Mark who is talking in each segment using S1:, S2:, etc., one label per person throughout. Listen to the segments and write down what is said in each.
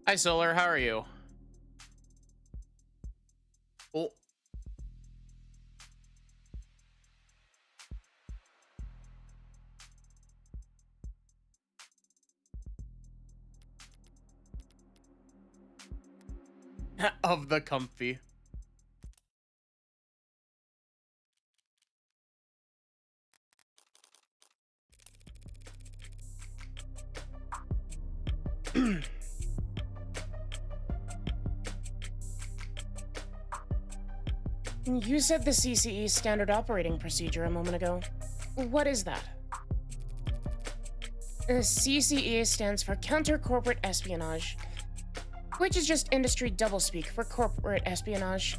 S1: Hi, Solar. How are you? Oh, of the comfy.
S2: You said the CCE standard operating procedure a moment ago. What is that? CCE stands for Counter Corporate Espionage, which is just industry doublespeak for corporate espionage.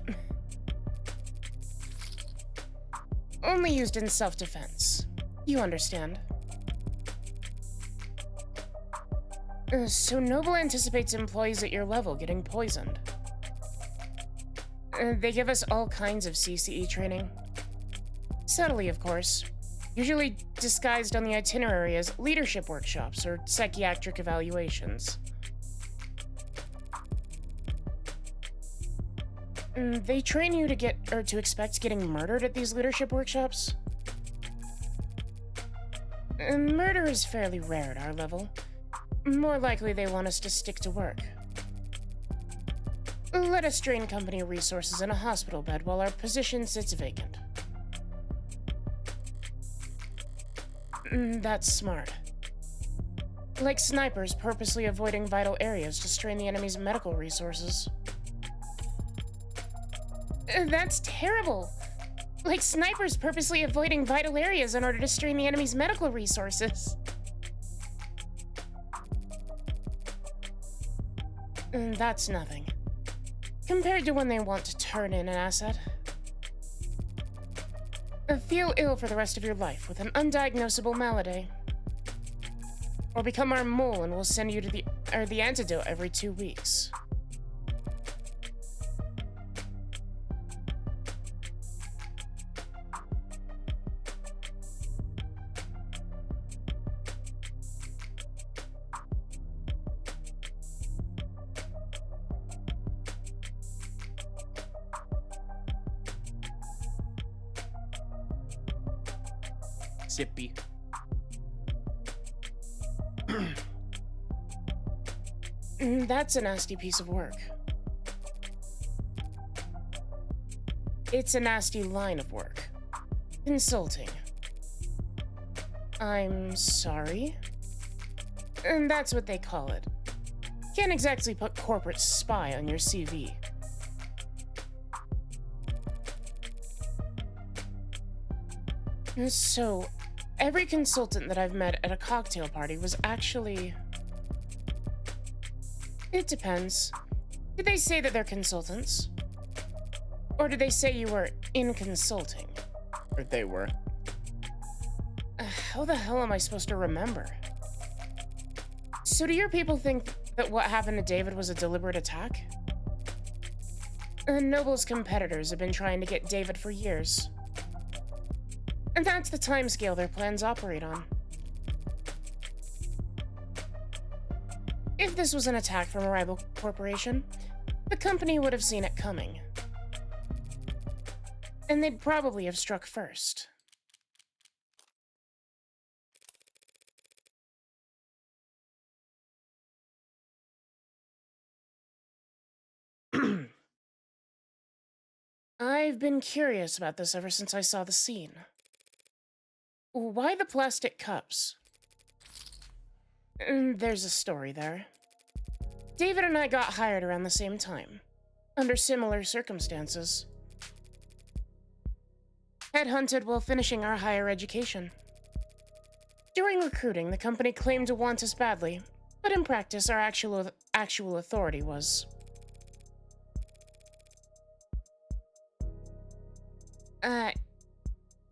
S2: Only used in self-defense. You understand. So Noble anticipates employees at your level getting poisoned. They give us all kinds of CCE training. Subtly, of course. Usually disguised on the itinerary as leadership workshops or psychiatric evaluations. They train you to expect getting murdered at these leadership workshops. Murder is fairly rare at our level. More likely they want us to stick to work. Let us drain company resources in a hospital bed while our position sits vacant. That's smart. Like snipers purposely avoiding vital areas to strain the enemy's medical resources. That's terrible! Like snipers purposely avoiding vital areas in order to strain the enemy's medical resources. That's nothing. Compared to when they want to turn in an asset. Feel ill for the rest of your life with an undiagnosable malady. Or become our mole and we'll send you to the antidote every 2 weeks.
S1: Sippy.
S2: That's a nasty piece of work. It's a nasty line of work. Consulting. I'm sorry? That's what they call it. Can't exactly put corporate spy on your CV. So, every consultant that I've met at a cocktail party was actually... It depends. Did they say that they're consultants? Or did they say you were in consulting?
S1: Or they were.
S2: How the hell am I supposed to remember? So do your people think that what happened to David was a deliberate attack? Noble's competitors have been trying to get David for years. And that's the timescale their plans operate on. If this was an attack from a rival corporation, the company would have seen it coming. And they'd probably have struck first. I've been curious about this ever since I saw the scene. Why the plastic cups? There's a story there. David and I got hired around the same time, under similar circumstances. Headhunted while finishing our higher education. During recruiting, the company claimed to want us badly, but in practice, our actual authority was...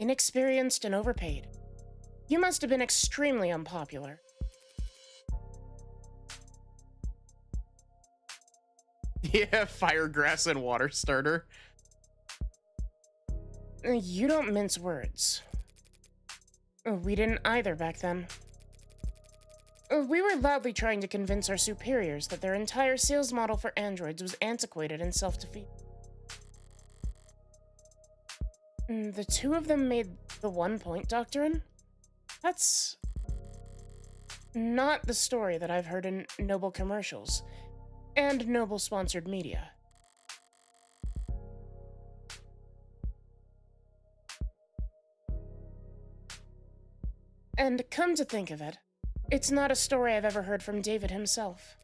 S2: inexperienced and overpaid. You must have been extremely unpopular.
S1: Yeah, fire, grass, and water starter.
S2: You don't mince words. We didn't either back then. We were loudly trying to convince our superiors that their entire sales model for androids was antiquated and self-defeating. The two of them made the one-point doctrine? That's not the story that I've heard in Noble commercials and Noble-sponsored media. And come to think of it, it's not a story I've ever heard from David himself.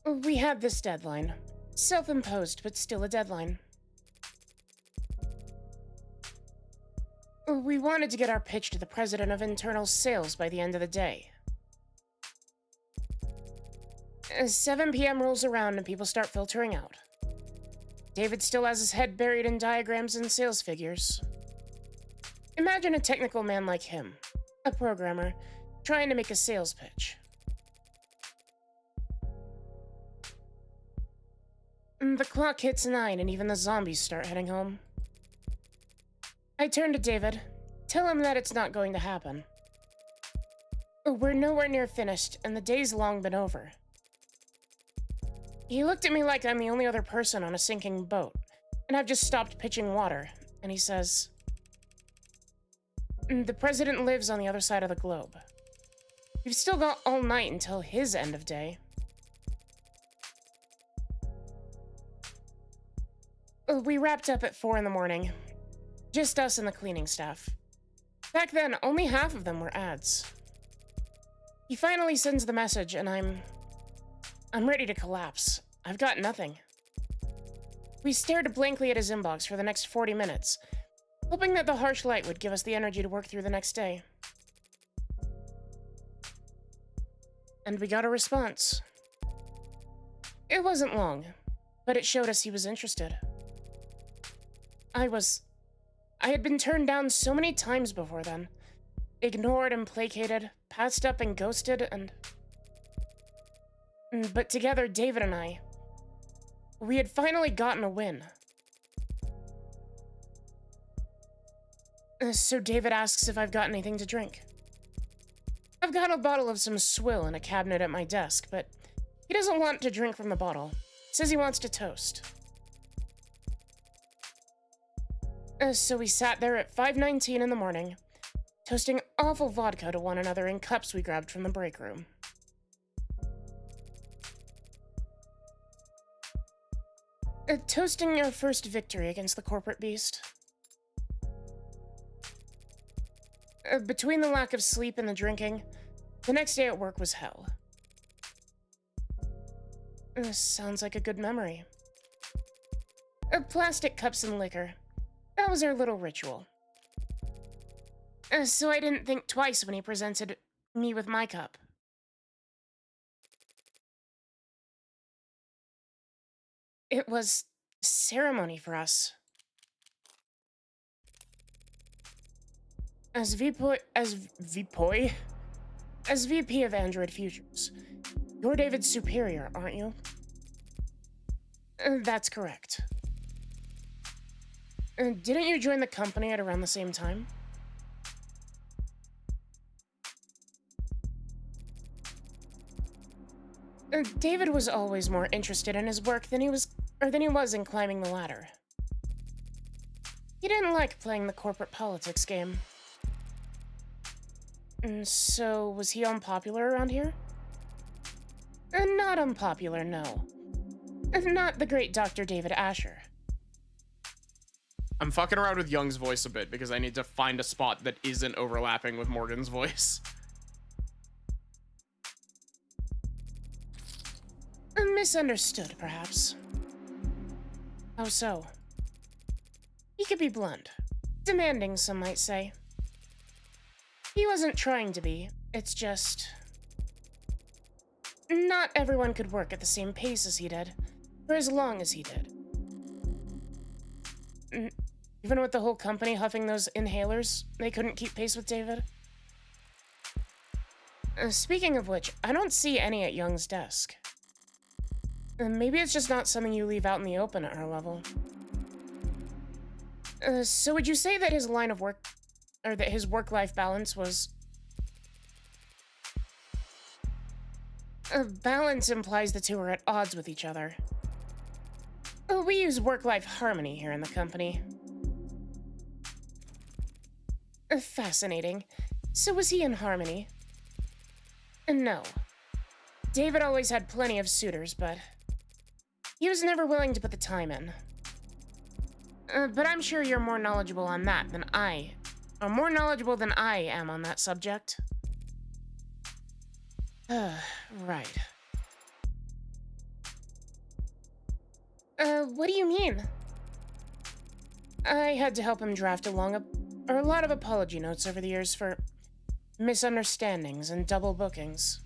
S2: We had this deadline. Self-imposed, but still a deadline. We wanted to get our pitch to the president of internal sales by the end of the day. 7 p.m. rolls around and people start filtering out. David still has his head buried in diagrams and sales figures. Imagine a technical man like him, a programmer, trying to make a sales pitch. The clock hits 9 and even the zombies start heading home. I turn to David, tell him that it's not going to happen. We're nowhere near finished and the day's long been over. He looked at me like I'm the only other person on a sinking boat, and I've just stopped pitching water, and he says, "The president lives on the other side of the globe. You've still got all night until his end of day." We wrapped up at 4 in the morning. Just us and the cleaning staff. Back then, only half of them were ads. He finally sends the message, and I'm ready to collapse. I've got nothing. We stared blankly at his inbox for the next 40 minutes, hoping that the harsh light would give us the energy to work through the next day. And we got a response. It wasn't long, but it showed us he was interested. I had been turned down so many times before then. Ignored and placated, passed up and ghosted, but together, David and I, we had finally gotten a win. So David asks if I've got anything to drink. I've got a bottle of some swill in a cabinet at my desk, but he doesn't want to drink from the bottle. Says he wants to toast. So we sat there at 5:19 in the morning, toasting awful vodka to one another in cups we grabbed from the break room. Toasting our first victory against the corporate beast. Between the lack of sleep and the drinking, the next day at work was hell. Sounds like a good memory. Plastic cups and liquor. That was our little ritual. So I didn't think twice when he presented me with my cup. It was a ceremony for us. As VP of Android Futures, you're David's superior, aren't you? That's correct. Didn't you join the company at around the same time? David was always more interested in his work than he was in climbing the ladder. He didn't like playing the corporate politics game. So, was he unpopular around here? Not unpopular, no. Not the great Dr. David Asher.
S1: I'm fucking around with Young's voice a bit because I need to find a spot that isn't overlapping with Morgan's voice.
S2: Misunderstood, perhaps. How so? He could be blunt. Demanding, some might say. He wasn't trying to be. It's just... not everyone could work at the same pace as he did, for as long as he did. Even with the whole company huffing those inhalers, they couldn't keep pace with David. Speaking of which, I don't see any at Young's desk. Maybe it's just not something you leave out in the open at her level. So would you say that his line of work, or that his work-life balance was... balance implies the two are at odds with each other. We use work-life harmony here in the company. Fascinating. So was he in harmony? No. David always had plenty of suitors, but he was never willing to put the time in. But I'm sure you're more knowledgeable on that than I, or more knowledgeable than I am on that subject. Right. What do you mean? I had to help him draft a lot of apology notes over the years for misunderstandings and double bookings.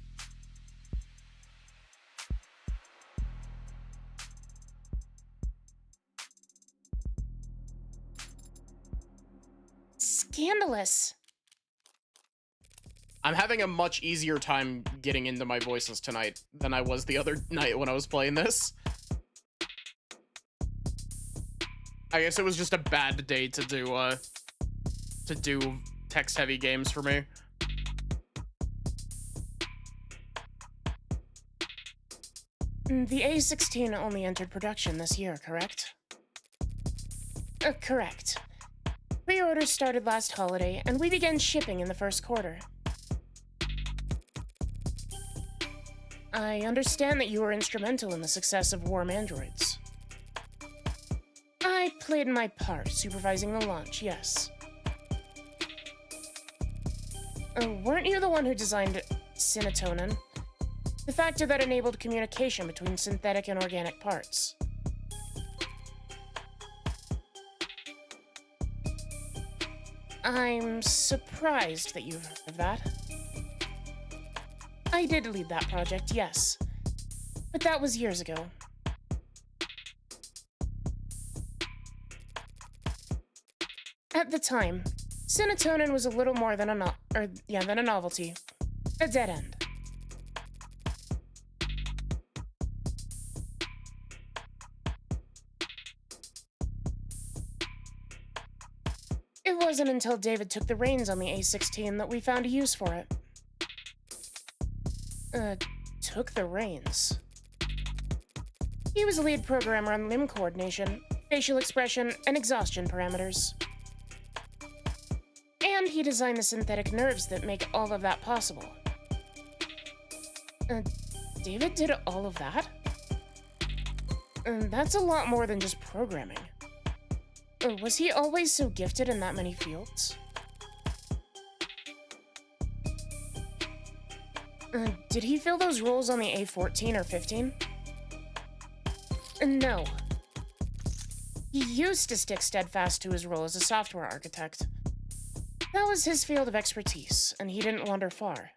S2: Scandalous.
S1: I'm having a much easier time getting into my voices tonight than I was the other night when I was playing this. I guess it was just a bad day to do text-heavy games for me.
S2: The A16 only entered production this year, correct? Correct. Pre-orders started last holiday, and we began shipping in the first quarter. I understand that you were instrumental in the success of Warm Androids. I played my part, supervising the launch, yes. Weren't you the one who designed Synatonin? The factor that enabled communication between synthetic and organic parts. I'm surprised that you've heard of that. I did lead that project, yes. But that was years ago. At the time, Synatonin was a little more than a novelty. A dead end. It wasn't until David took the reins on the A16 that we found a use for it. Took the reins. He was a lead programmer on limb coordination, facial expression, and exhaustion parameters. And he designed the synthetic nerves that make all of that possible. David did all of that? That's a lot more than just programming. Was he always so gifted in that many fields? Did he fill those roles on the A14 or 15? No. He used to stick steadfast to his role as a software architect. That was his field of expertise, and he didn't wander far.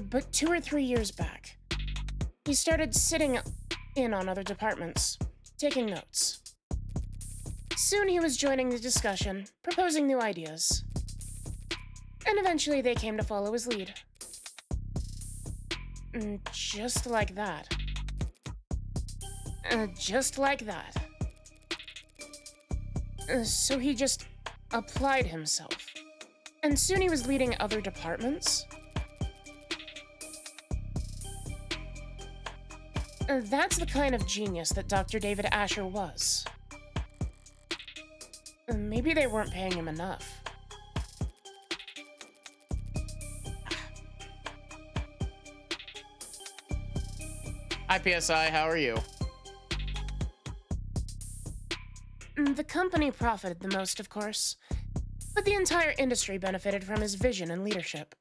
S2: But 2 or 3 years back, he started sitting in on other departments, taking notes. Soon he was joining the discussion, proposing new ideas. And eventually they came to follow his lead. Just like that. Just like that. So he just applied himself. And soon he was leading other departments. That's the kind of genius that Dr. David Asher was. Maybe they weren't paying him enough.
S1: Hi, PSI, how are you?
S2: The company profited the most, of course, but the entire industry benefited from his vision and leadership.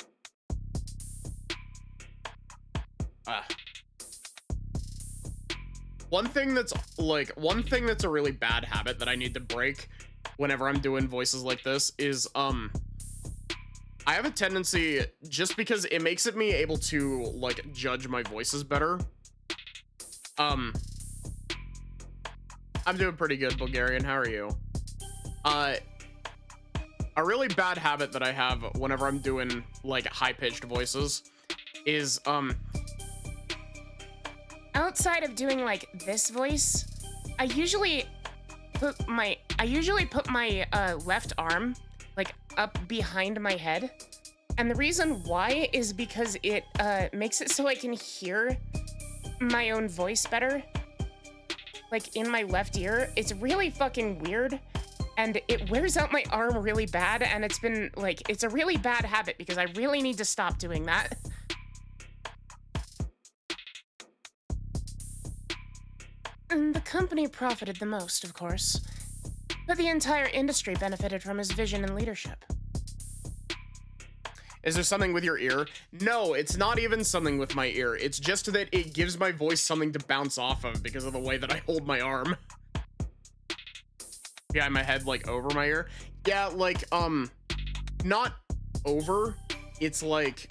S1: One thing that's a really bad habit that I need to break whenever I'm doing voices like this is, I have a tendency, just because it makes it me able to, like, judge my voices better, Um, I'm doing pretty good, Bulgarian. How are you? A really bad habit that I have whenever I'm doing like high-pitched voices is
S2: outside of doing like this voice, I usually put my left arm like up behind my head. And the reason why is because it makes it so I can hear my own voice better. Like in my left ear. It's really fucking weird. And it wears out my arm really bad. And it's been like, it's a really bad habit because I really need to stop doing that. And the company profited the most, of course. But the entire industry benefited from his vision and leadership.
S1: Is there something with your ear? No, it's not even something with my ear. It's just that it gives my voice something to bounce off of because of the way that I hold my arm. Yeah, my head like over my ear. Yeah, like, not over. It's like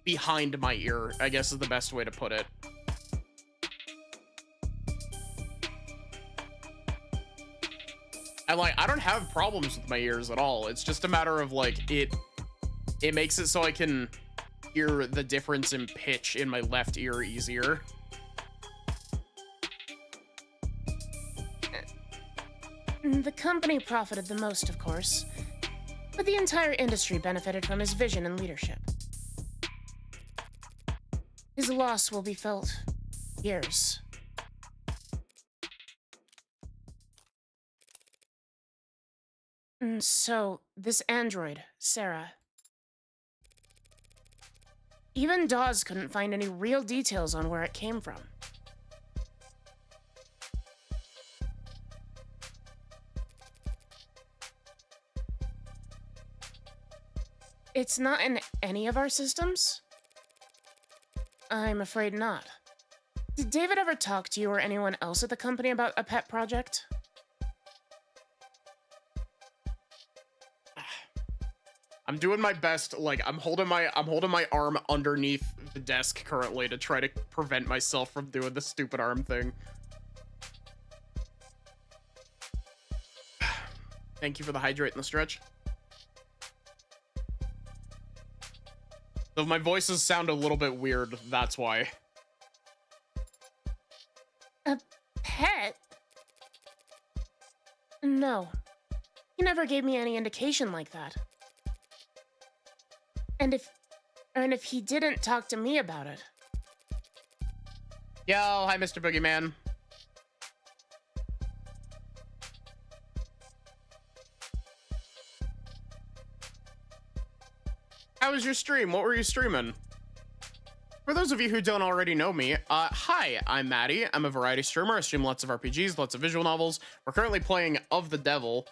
S1: behind my ear, I guess is the best way to put it. And like, I don't have problems with my ears at all. It's just a matter of like, it makes it so I can hear the difference in pitch in my left ear easier.
S2: The company profited the most, of course. But the entire industry benefited from his vision and leadership. His loss will be felt years. So, this android, Sarah. Even Dawes couldn't find any real details on where it came from. It's not in any of our systems? I'm afraid not. Did David ever talk to you or anyone else at the company about a pet project?
S1: I'm doing my best. Like, I'm holding my arm underneath the desk currently to try to prevent myself from doing the stupid arm thing. Thank you for the hydrate and the stretch. So if my voices sound a little bit weird, that's why.
S2: A pet? No. He never gave me any indication like that. And if he didn't talk to me about it.
S1: Yo, hi, Mr. Boogeyman. How was your stream? What were you streaming? For those of you who don't already know me, hi, I'm Maddie. I'm a variety streamer. I stream lots of RPGs, lots of visual novels. We're currently playing Of the Devil,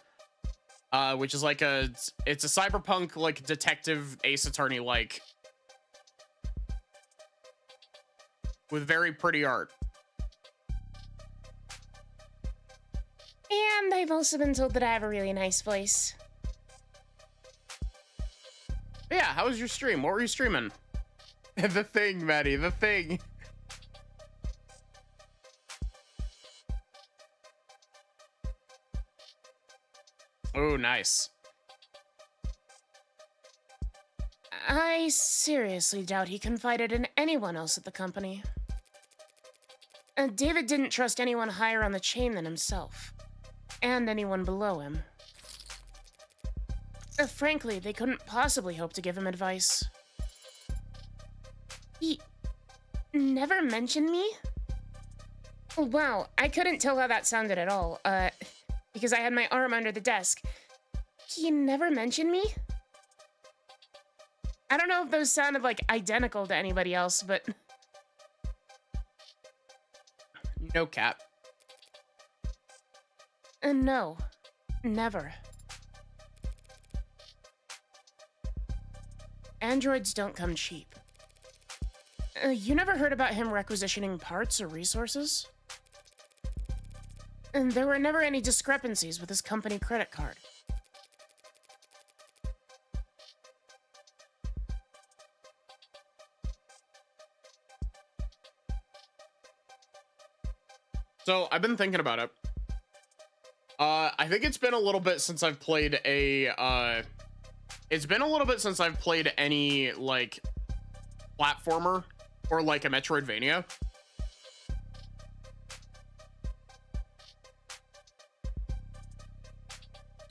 S1: which is like it's a cyberpunk, like, detective Ace Attorney, like, with very pretty art.
S2: And I've also been told that I have a really nice voice.
S1: Yeah, how was your stream? What were you streaming? The Thing, Maddie, The Thing. Oh, nice.
S2: I seriously doubt he confided in anyone else at the company. David didn't trust anyone higher on the chain than himself, and anyone below him. Frankly, they couldn't possibly hope to give him advice. He never mentioned me? Wow, I couldn't tell how that sounded at all, because I had my arm under the desk. He never mentioned me? I don't know if those sounded, like, identical to anybody else, but...
S1: No cap.
S2: No, never. Androids don't come cheap. You never heard about him requisitioning parts or resources? And there were never any discrepancies with his company credit card.
S1: So I've been thinking about it. I think it's been a little bit since I've played it's been a little bit since I've played any like platformer or like a Metroidvania.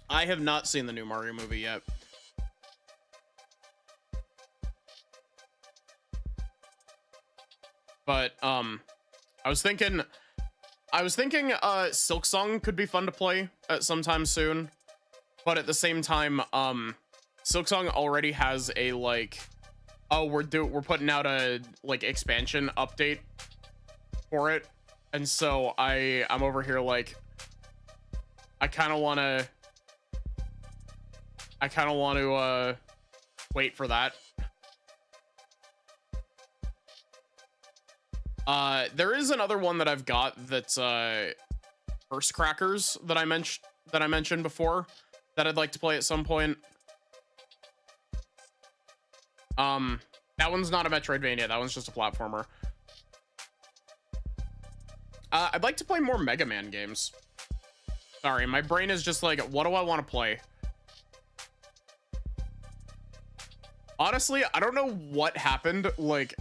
S1: I have not seen the new Mario movie yet. But I was thinking Silksong could be fun to play at sometime soon. But at the same time, Silksong already has a like, oh, we're putting out a like expansion update for it. And so I'm over here like I kind of want to wait for that. There is another one that I've got that's First Crackers that I mentioned before that I'd like to play at some point. That one's not a Metroidvania, that one's just a platformer. I'd like to play more Mega Man games. Sorry, my brain is just like, what do I want to play? Honestly, I don't know what happened. Like,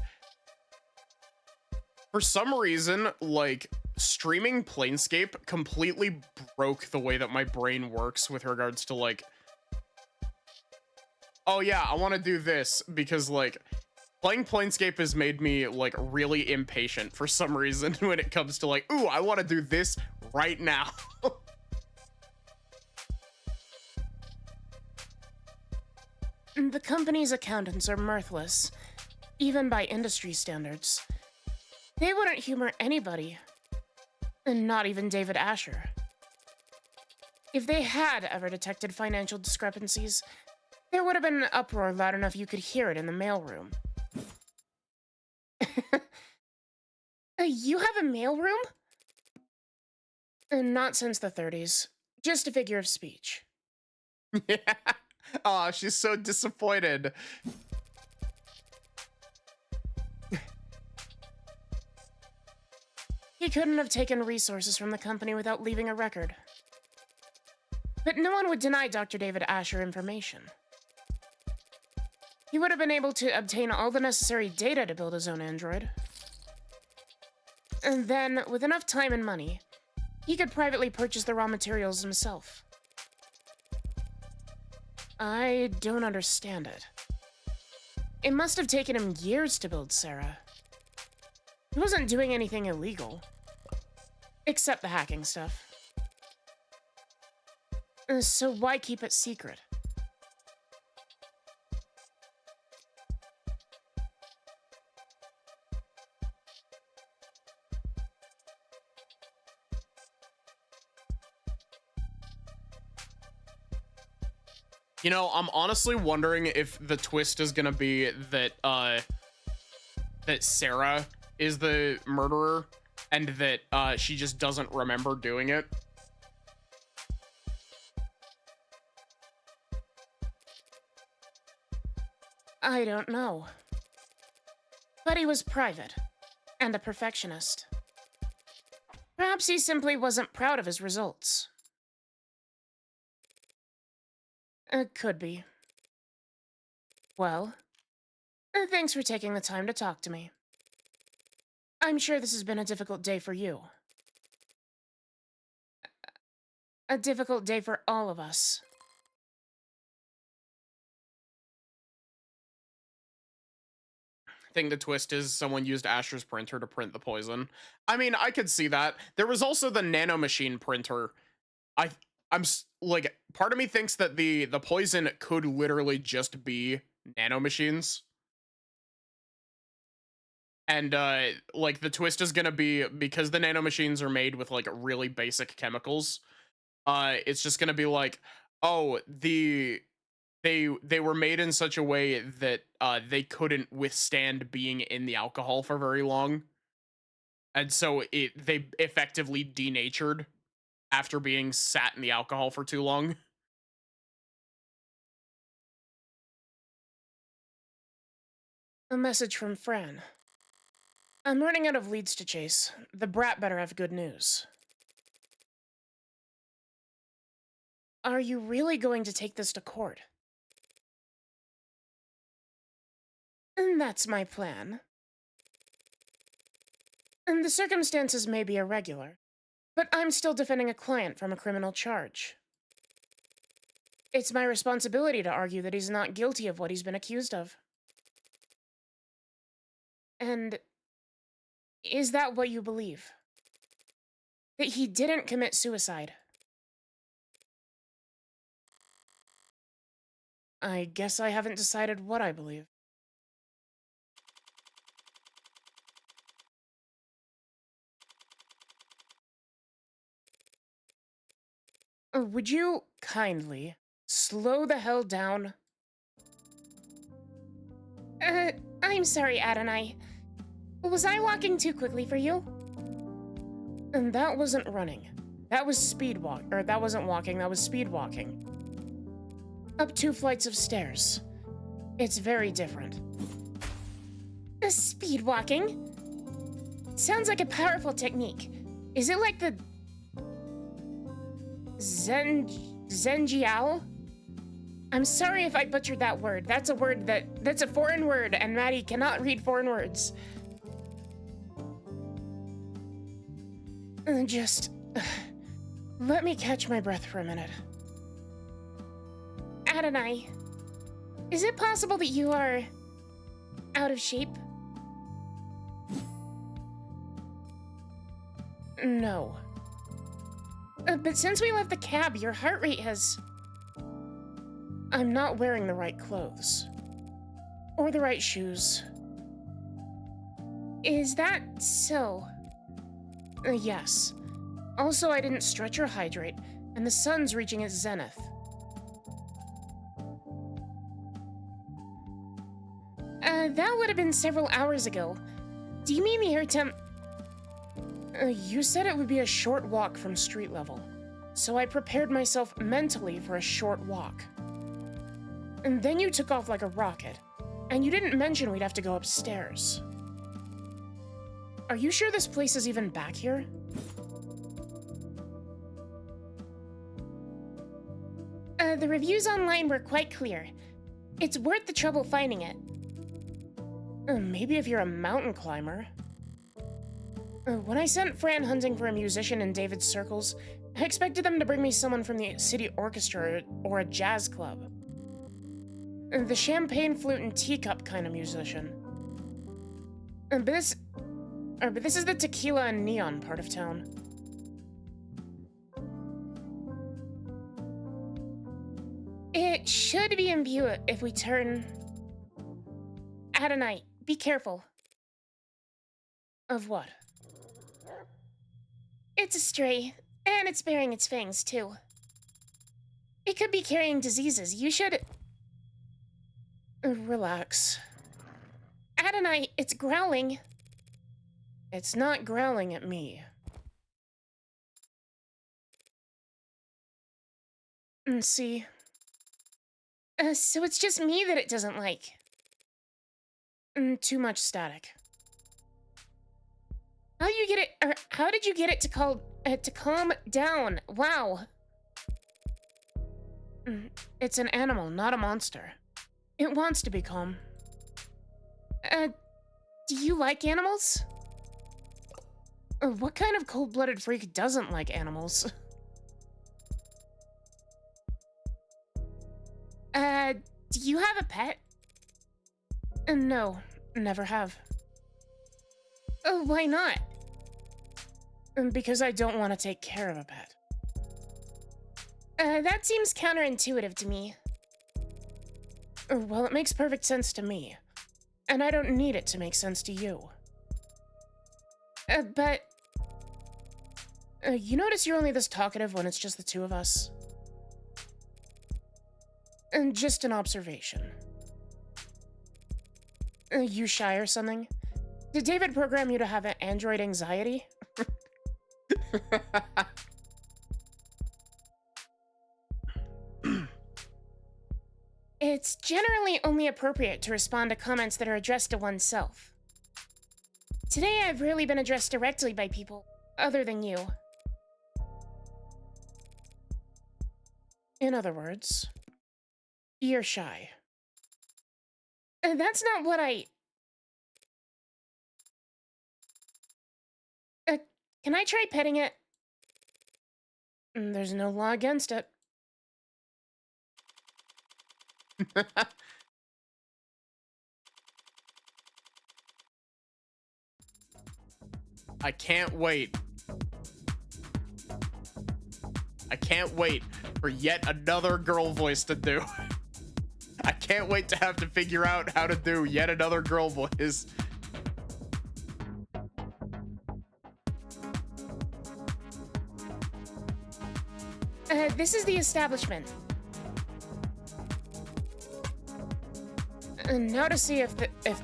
S1: for some reason, like, streaming Planescape completely broke the way that my brain works with regards to, like, oh yeah, I want to do this, because, like, playing Planescape has made me, like, really impatient for some reason when it comes to, like, ooh, I want to do this right now.
S2: The company's accountants are mirthless, even by industry standards. They wouldn't humor anybody, and not even David Asher. If they had ever detected financial discrepancies, there would have been an uproar loud enough you could hear it in the mailroom. You have a mailroom? Not since the 30s. Just a figure of speech.
S1: Yeah. Oh, she's so disappointed.
S2: He couldn't have taken resources from the company without leaving a record. But no one would deny Dr. David Asher information. He would have been able to obtain all the necessary data to build his own android. And then, with enough time and money, he could privately purchase the raw materials himself. I don't understand it. It must have taken him years to build Sarah. He wasn't doing anything illegal. Except the hacking stuff. So why keep it secret?
S1: You know, I'm honestly wondering if the twist is gonna be that that Sarah is the murderer and that she just doesn't remember doing it.
S2: I don't know. But he was private and a perfectionist. Perhaps he simply wasn't proud of his results. Could be. Well, thanks for taking the time to talk to me. I'm sure this has been a difficult day for you. A difficult day for all of us.
S1: I think the twist is someone used Asher's printer to print the poison. I mean, I could see that. There was also the nanomachine printer. Like, part of me thinks that the poison could literally just be nanomachines. And like the twist is gonna be, because the nanomachines are made with like really basic chemicals, it's just gonna be like, oh, they were made in such a way that they couldn't withstand being in the alcohol for very long. And so they effectively denatured after being sat in the alcohol for too long.
S2: A message from Fran. I'm running out of leads to chase. The brat better have good news. Are you really going to take this to court? And that's my plan. And the circumstances may be irregular, but I'm still defending a client from a criminal charge. It's my responsibility to argue that he's not guilty of what he's been accused of. And is that what you believe? That he didn't commit suicide? I guess I haven't decided what I believe. Would you kindly slow the hell down? I'm sorry, Adonai. Was I walking too quickly for you? And that wasn't running. That was speed walk, or that wasn't walking, that was speed walking. Up 2 flights of stairs. It's very different. Speed walking? Sounds like a powerful technique. Is it like the Zhenjiao? I'm sorry if I butchered that word. That's a foreign word, and Maddie cannot read foreign words. Just let me catch my breath for a minute. Adonai, is it possible that you are out of shape? No. But since we left the cab, your heart rate has... I'm not wearing the right clothes. Or the right shoes. Is that so? Yes. Also, I didn't stretch or hydrate, and the sun's reaching its zenith. That would have been several hours ago. Do you mean the air temp... you said it would be a short walk from street level, so I prepared myself mentally for a short walk. And then you took off like a rocket, and you didn't mention we'd have to go upstairs. Are you sure this place is even back here? The reviews online were quite clear. It's worth the trouble finding it. Maybe if you're a mountain climber. When I sent Fran hunting for a musician in David's circles, I expected them to bring me someone from the city orchestra or a jazz club. The champagne flute and teacup kind of musician. But this is the tequila and neon part of town. It should be in view if we turn... Adonai, be careful. Of what? It's a stray, and it's bearing its fangs, too. It could be carrying diseases. You should... Relax. Adonai, it's growling. It's not growling at me. See? So it's just me that it doesn't like. Too much static. How did you get it to calm down? Wow. It's an animal, not a monster. It wants to be calm. Do you like animals? What kind of cold-blooded freak doesn't like animals? Do you have a pet? No, never have. Why not? Because I don't want to take care of a pet. That seems counterintuitive to me. Well, it makes perfect sense to me. And I don't need it to make sense to you. But... you notice you're only this talkative when it's just the two of us? Just an observation. You shy or something? Did David program you to have an android anxiety? It's generally only appropriate to respond to comments that are addressed to oneself. Today I've rarely been addressed directly by people other than you. In other words, you're shy. That's not what I... can I try petting it? There's no law against it.
S1: I can't wait. I can't wait for yet another girl voice to do. I can't wait to have to figure out how to do yet another girl voice.
S2: This is the establishment. Now to see if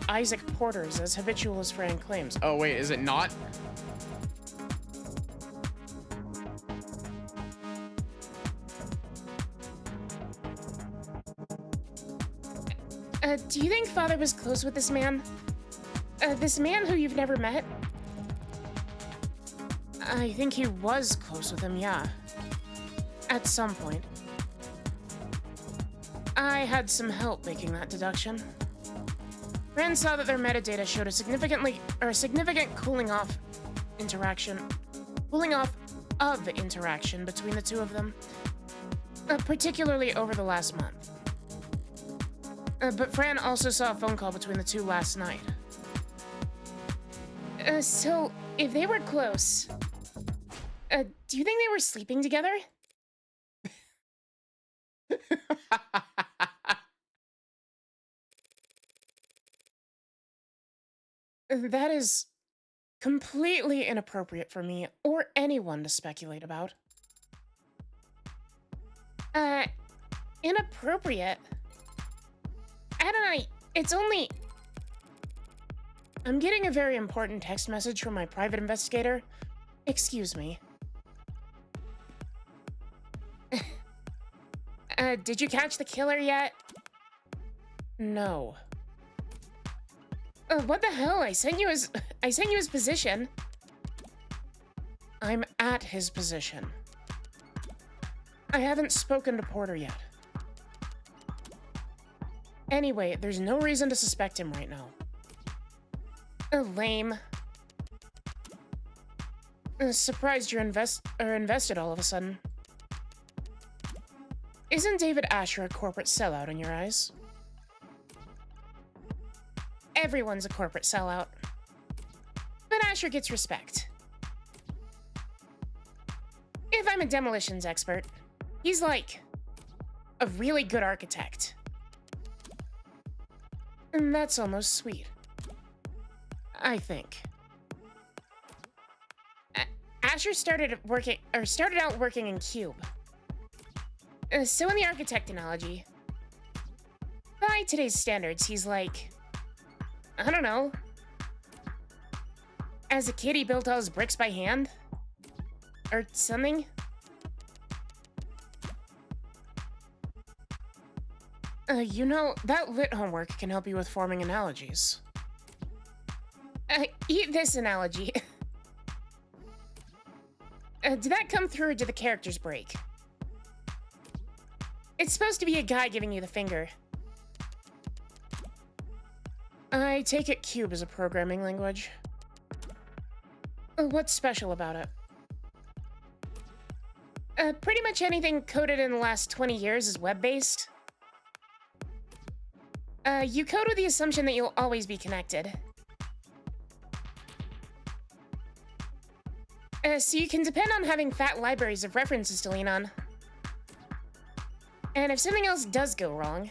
S2: Isaac Porter is as habitual as Fran claims.
S1: Oh wait, is it not?
S2: Do you think Father was close with this man? This man who you've never met? I think he was close with him, yeah. At some point. I had some help making that deduction. Fran saw that their metadata showed a significant cooling off of interaction between the two of them, particularly over the last month. But Fran also saw a phone call between the two last night. So, if they were close, do you think they were sleeping together? That is completely inappropriate for me or anyone to speculate about. Inappropriate? Adonai, it's only... I'm getting a very important text message from my private investigator. Excuse me. Did you catch the killer yet? No. What the hell? I sent you his position. I'm at his position. I haven't spoken to Porter yet. Anyway, there's no reason to suspect him right now. Lame. Surprised you're invested all of a sudden. Isn't David Asher a corporate sellout in your eyes? Everyone's a corporate sellout. But Asher gets respect. If I'm a demolitions expert, he's like a really good architect. And that's almost sweet. I think. Asher started out working in Cube. So in the architect analogy, by today's standards, he's like, I don't know. As a kid, he built all his bricks by hand? Or something? You know, that lit homework can help you with forming analogies. Eat this analogy. Did that come through or did the characters break? It's supposed to be a guy giving you the finger. I take it Cube is a programming language. What's special about it? Pretty much anything coded in the last 20 years is web-based. You code with the assumption that you'll always be connected. So you can depend on having fat libraries of references to lean on. And if something else does go wrong,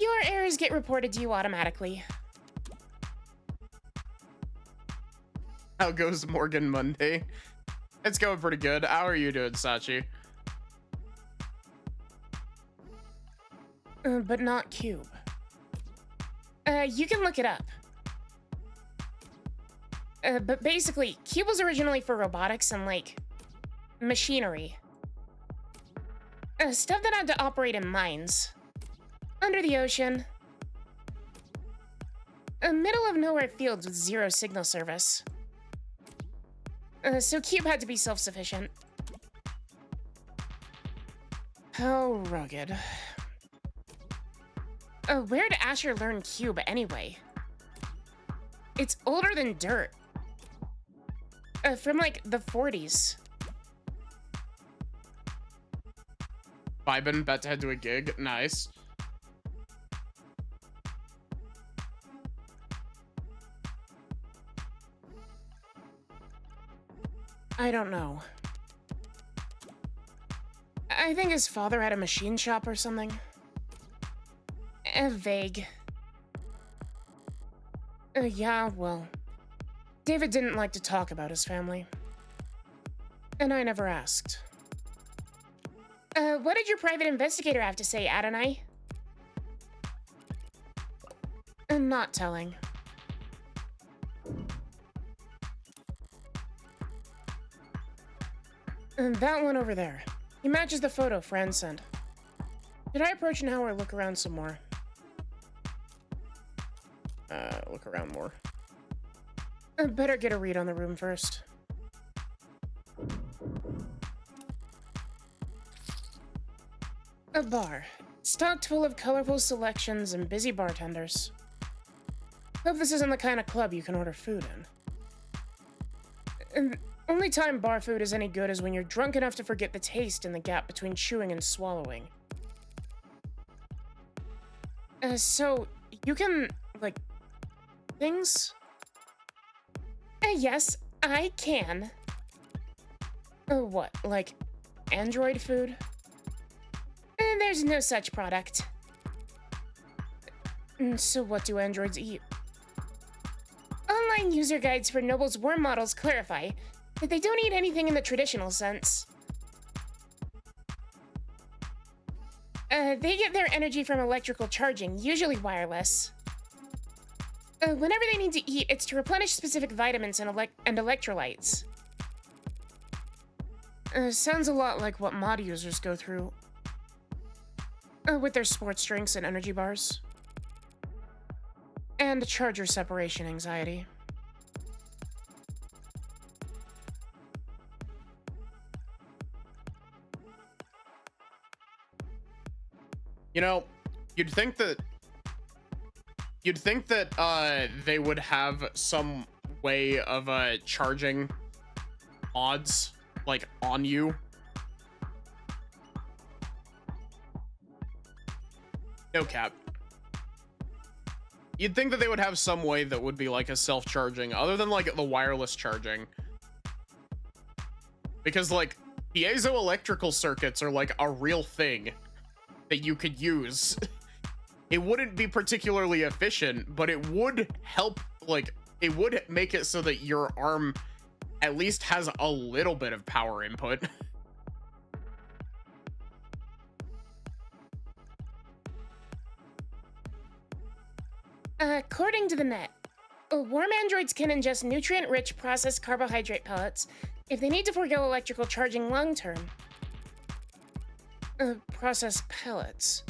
S2: your errors get reported to you automatically.
S1: How goes Morgan Monday? It's going pretty good. How are you doing, Sachi?
S2: But not Cube. You can look it up. But basically, Cube was originally for robotics and, like, machinery. Stuff that had to operate in mines. Under the ocean. A middle of nowhere fields with zero signal service. So Cube had to be self-sufficient. How rugged. Where did Asher learn Cube anyway? It's older than dirt. From like the 40s.
S1: Vibin, about to head to a gig. Nice.
S2: I don't know. I think his father had a machine shop or something. Vague. Yeah, well, David didn't like to talk about his family. And I never asked. What did your private investigator have to say, Adonai? Not telling. And that one over there. He matches the photo Fran sent. Should I approach now or look around some more? Look around more. Better get a read on the room first. A bar. Stocked full of colorful selections and busy bartenders. Hope this isn't the kind of club you can order food in. And only time bar food is any good is when you're drunk enough to forget the taste in the gap between chewing and swallowing. So, you can, like, things? Yes, I can. What, like, Android food? There's no such product. So what do androids eat? Online user guides for Noble's worm models clarify that they don't eat anything in the traditional sense. They get their energy from electrical charging, usually wireless. Whenever they need to eat, it's to replenish specific vitamins and electrolytes. Sounds a lot like what mod users go through. With their sports drinks and energy bars. And charger separation anxiety.
S1: You know, you'd think that they would have some way of charging mods like on you. No cap. You'd think that they would have some way that would be like a self-charging, other than like the wireless charging. Because like piezoelectrical circuits are like a real thing that you could use. It wouldn't be particularly efficient, but it would help, like, it would make it so that your arm at least has a little bit of power input.
S2: According to the net, worm androids can ingest nutrient-rich processed carbohydrate pellets if they need to forego electrical charging long-term. Processed pellets?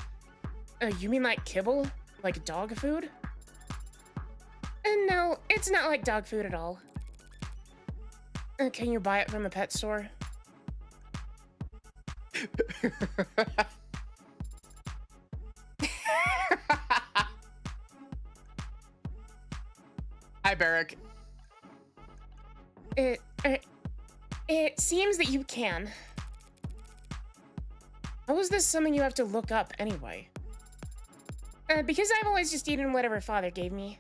S2: You mean like kibble? Like dog food? No, it's not like dog food at all. Can you buy it from the pet store?
S1: Hi, Barrick.
S2: It seems that you can. How is this something you have to look up anyway? Because I've always just eaten whatever father gave me.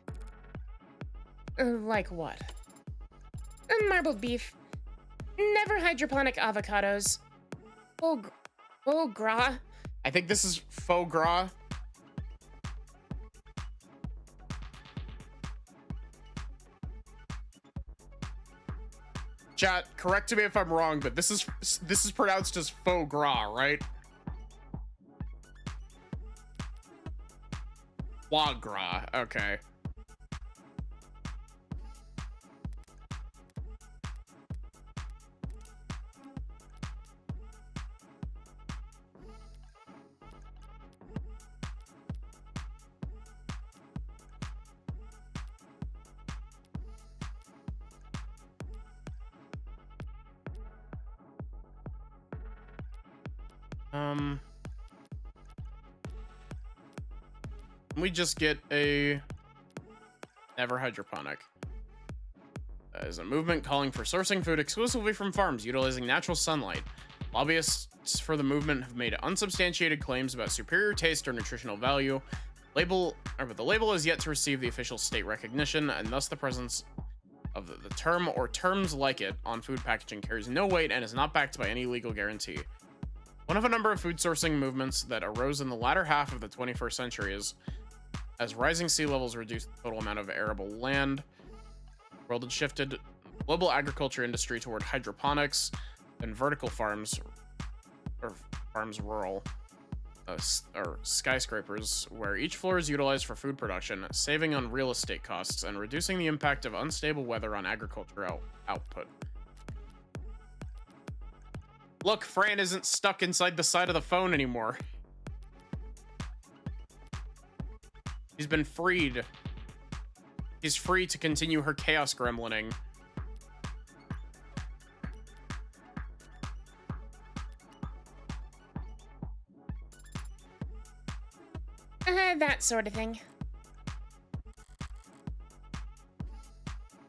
S2: Like what? Marbled beef. Never hydroponic avocados. Faux gras.
S1: I think this is faux gras. Chat, correct me if I'm wrong, but this is pronounced as faux gras, right? Foie gras, okay. We just get a never hydroponic. That is a movement calling for sourcing food exclusively from farms utilizing natural sunlight. Lobbyists for the movement have made unsubstantiated claims about superior taste or nutritional value. But the label is yet to receive the official state recognition, and thus the presence of the term or terms like it on food packaging carries no weight and is not backed by any legal guarantee. One of a number of food sourcing movements that arose in the latter half of the 21st century is as rising sea levels reduced the total amount of arable land. The world had shifted global agriculture industry toward hydroponics and vertical farms, or farms rural, or skyscrapers, where each floor is utilized for food production, saving on real estate costs and reducing the impact of unstable weather on agricultural output. Look, Fran isn't stuck inside the side of the phone anymore. She's been freed. She's free to continue her chaos gremlining.
S2: That sort of thing.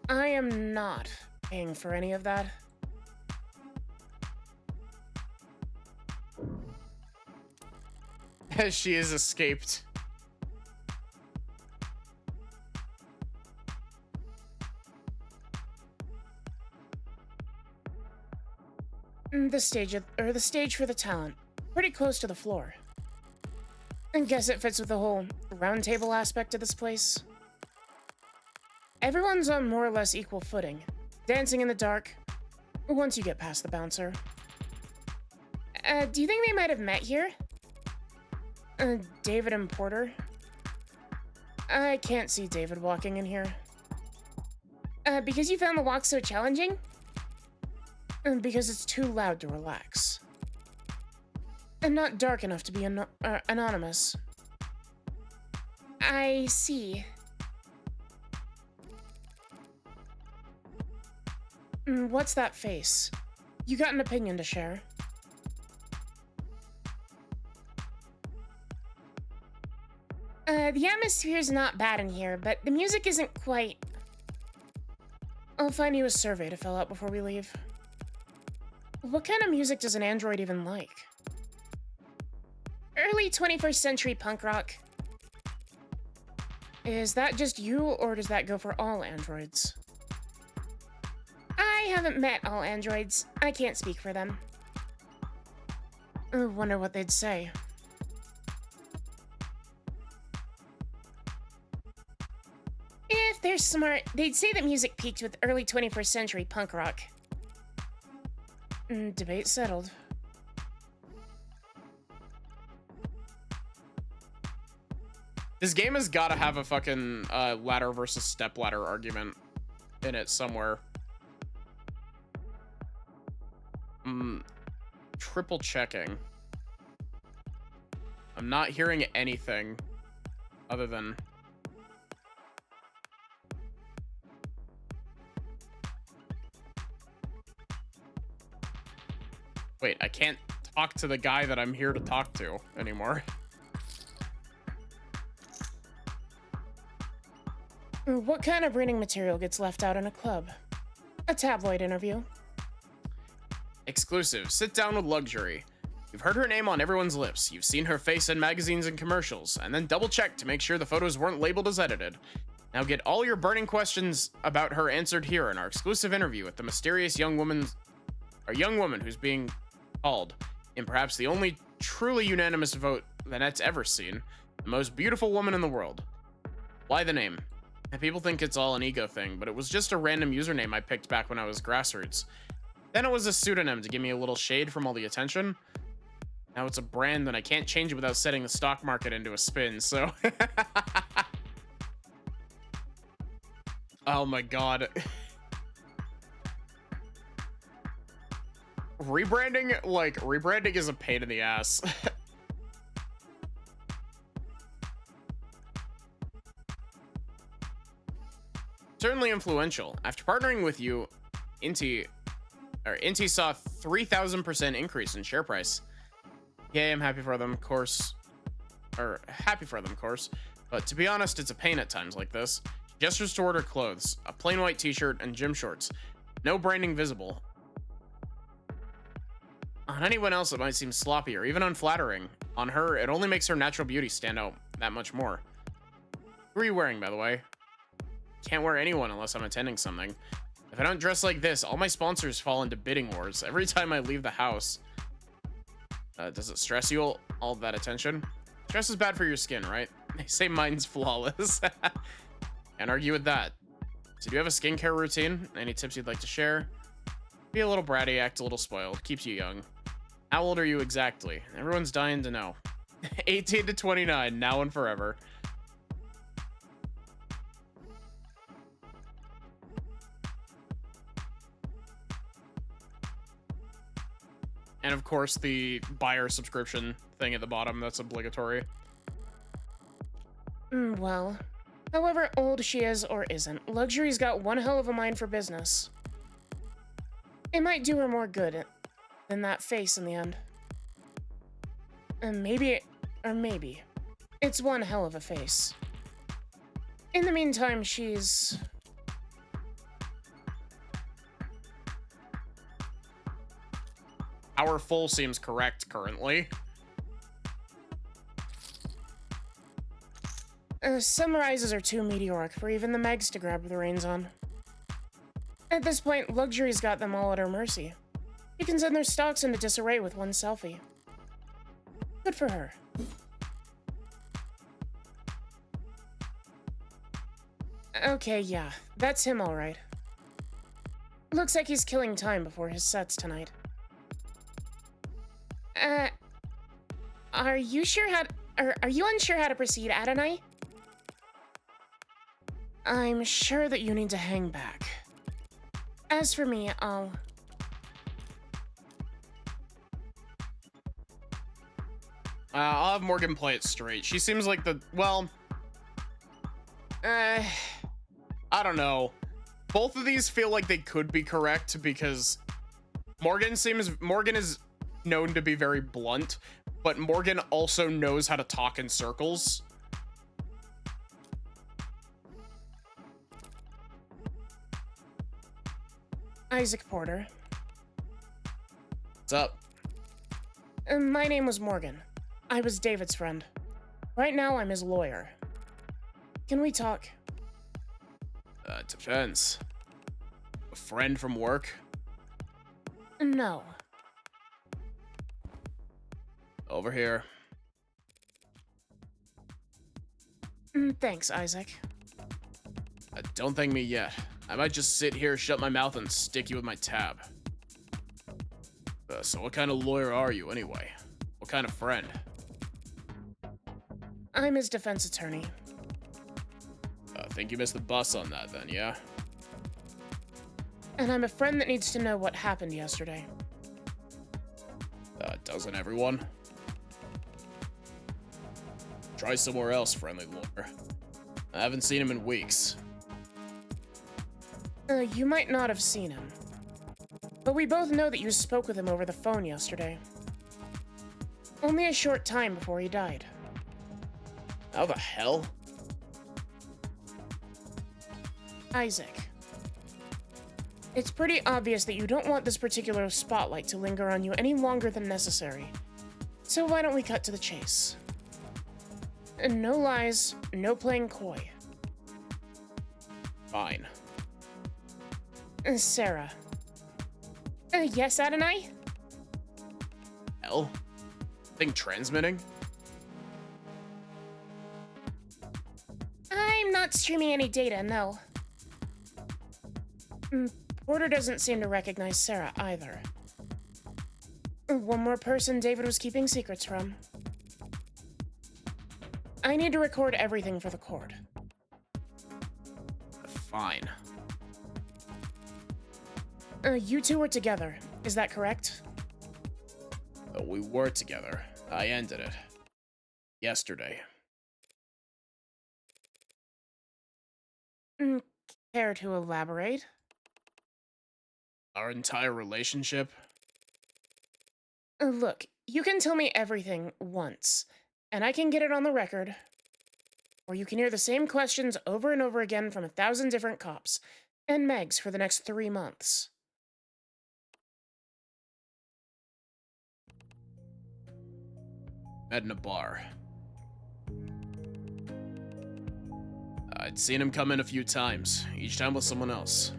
S2: I am not paying for any of that.
S1: As she has escaped.
S2: The stage for the talent. Pretty close to the floor. I guess it fits with the whole round table aspect of this place. Everyone's on more or less equal footing, dancing in the dark, once you get past the bouncer. Do you think they might have met here? David and Porter? I can't see David walking in here. Because you found the walk so challenging? Because it's too loud to relax. And not dark enough to be anonymous. I see. What's that face? You got an opinion to share? The atmosphere's not bad in here, but the music isn't quite... I'll find you a survey to fill out before we leave. What kind of music does an android even like? Early 21st century punk rock. Is that just you, or does that go for all androids? I haven't met all androids. I can't speak for them. I wonder what they'd say. If they're smart, they'd say that music peaked with early 21st century punk rock. Debate settled.
S1: This game has got to have a fucking ladder versus step ladder argument in it somewhere. Triple checking. I'm not hearing anything other than... Wait, I can't talk to the guy that I'm here to talk to anymore.
S2: What kind of reading material gets left out in a club? A tabloid interview.
S1: Exclusive. Sit down with luxury. You've heard her name on everyone's lips. You've seen her face in magazines and commercials, and then double check to make sure the photos weren't labeled as edited. Now get all your burning questions about her answered here in our exclusive interview with the mysterious young woman who's being called, in perhaps the only truly unanimous vote the net's ever seen, the most beautiful woman in the world. Why the name? And people think it's all an ego thing, but it was just a random username I picked back when I was grassroots. Then it was a pseudonym to give me a little shade from all the attention. Now it's a brand and I can't change it without setting the stock market into a spin, so... Oh my god. Rebranding is a pain in the ass. Certainly influential. After partnering with you, Inti saw 3,000% increase in share price. Yeah, I'm happy for them, of course. Or happy for them, of course. But to be honest, it's a pain at times like this. She gestures toward her clothes, a plain white t-shirt and gym shorts. No branding visible. On anyone else, it might seem sloppy or even unflattering. On her, it only makes her natural beauty stand out that much more. Who are you wearing, by the way? Can't wear anyone unless I'm attending something. If I don't dress like this, all my sponsors fall into bidding wars every time I leave the house. Does it stress you, all that attention? Stress is bad for your skin, right? They say mine's flawless. Can't argue with that. So do you have a skincare routine? Any tips you'd like to share? Be a little bratty, act a little spoiled, keeps you young. How old are you exactly? Everyone's dying to know. 18 to 29, now and forever. And of course, the buyer subscription thing at the bottom, that's obligatory.
S2: Well, however old she is or isn't, Luxury's got one hell of a mind for business. It might do her more good than that face in the end. And maybe, it's one hell of a face. In the meantime, she's...
S1: Powerful seems correct currently.
S2: Some rises are too meteoric for even the Megs to grab the reins on. At this point, Luxury's got them all at her mercy. She can send their stocks into disarray with one selfie. Good for her. Okay, yeah, that's him all right. Looks like he's killing time before his sets tonight. Are you unsure how to proceed, Adonai? I'm sure that you need to hang back. As for me, I'll
S1: have Morgan play it straight. She seems like the, well, I don't know. Both of these feel like they could be correct because Morgan is known to be very blunt, but Morgan also knows how to talk in circles.
S2: Isaac Porter.
S1: What's up?
S2: My name was Morgan. I was David's friend. Right now, I'm his lawyer. Can we talk?
S1: Depends. A friend from work?
S2: No.
S1: Over here.
S2: Thanks, Isaac.
S1: Don't thank me yet. I might just sit here, shut my mouth, and stick you with my tab. So what kind of lawyer are you, anyway? What kind of friend?
S2: I'm his defense attorney.
S1: Think you missed the bus on that, then, yeah?
S2: And I'm a friend that needs to know what happened yesterday.
S1: Doesn't everyone? Try somewhere else, friendly lawyer. I haven't seen him in weeks.
S2: You might not have seen him. But we both know that you spoke with him over the phone yesterday. Only a short time before he died.
S1: How the hell?
S2: Isaac. It's pretty obvious that you don't want this particular spotlight to linger on you any longer than necessary. So why don't we cut to the chase? And no lies, no playing coy.
S1: Fine.
S2: Sarah. Yes, Adonai?
S1: Hell? Thing transmitting?
S2: I'm not streaming any data, no. Porter doesn't seem to recognize Sarah either. One more person David was keeping secrets from. I need to record everything for the court.
S1: Fine.
S2: You two were together, is that correct?
S1: We were together. I ended it. Yesterday.
S2: Care to elaborate?
S1: Our entire relationship?
S2: Look, You can tell me everything once, and I can get it on the record. Or you can hear the same questions over and over again from 1,000 different cops and Megs for the next 3 months.
S1: Met in a bar. I'd seen him come in a few times, each time with someone else.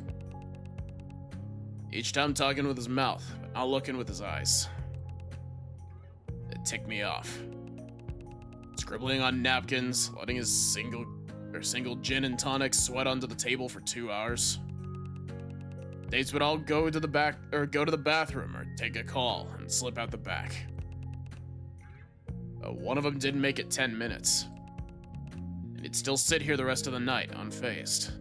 S1: Each time talking with his mouth, but not looking with his eyes. It ticked me off. Scribbling on napkins, letting his single gin and tonic sweat onto the table for 2 hours. Dates would all go to the bathroom or take a call and slip out the back. One of them didn't make it 10 minutes. And he'd still sit here the rest of the night, unfazed.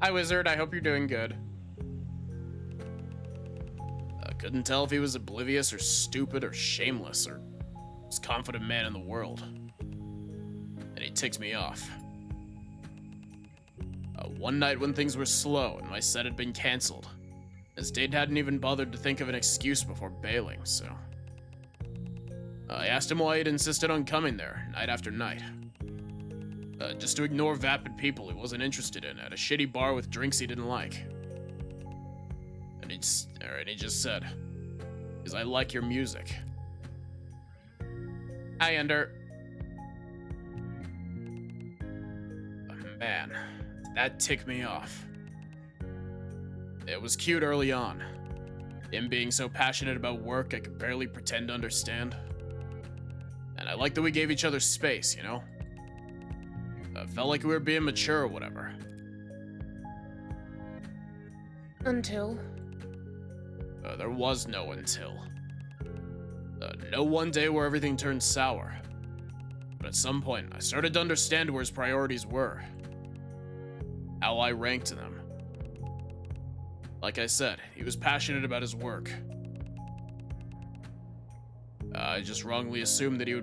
S1: Hi, Wizard. I hope you're doing good. I couldn't tell if he was oblivious or stupid or shameless or most confident man in the world. And he ticked me off. One night when things were slow and my set had been canceled, his date hadn't even bothered to think of an excuse before bailing, so I asked him why he'd insisted on coming there night after night. Just to ignore vapid people he wasn't interested in at a shitty bar with drinks he didn't like. And he just said, "'Cause I like your music." Hi, Ender. Man, that ticked me off. It was cute early on. Him being so passionate about work I could barely pretend to understand. And I liked that we gave each other space, you know? Felt like we were being mature or whatever.
S2: Until?
S1: There was no until. No one day where everything turned sour. But at some point, I started to understand where his priorities were. How I ranked them. Like I said, he was passionate about his work. I just wrongly assumed that he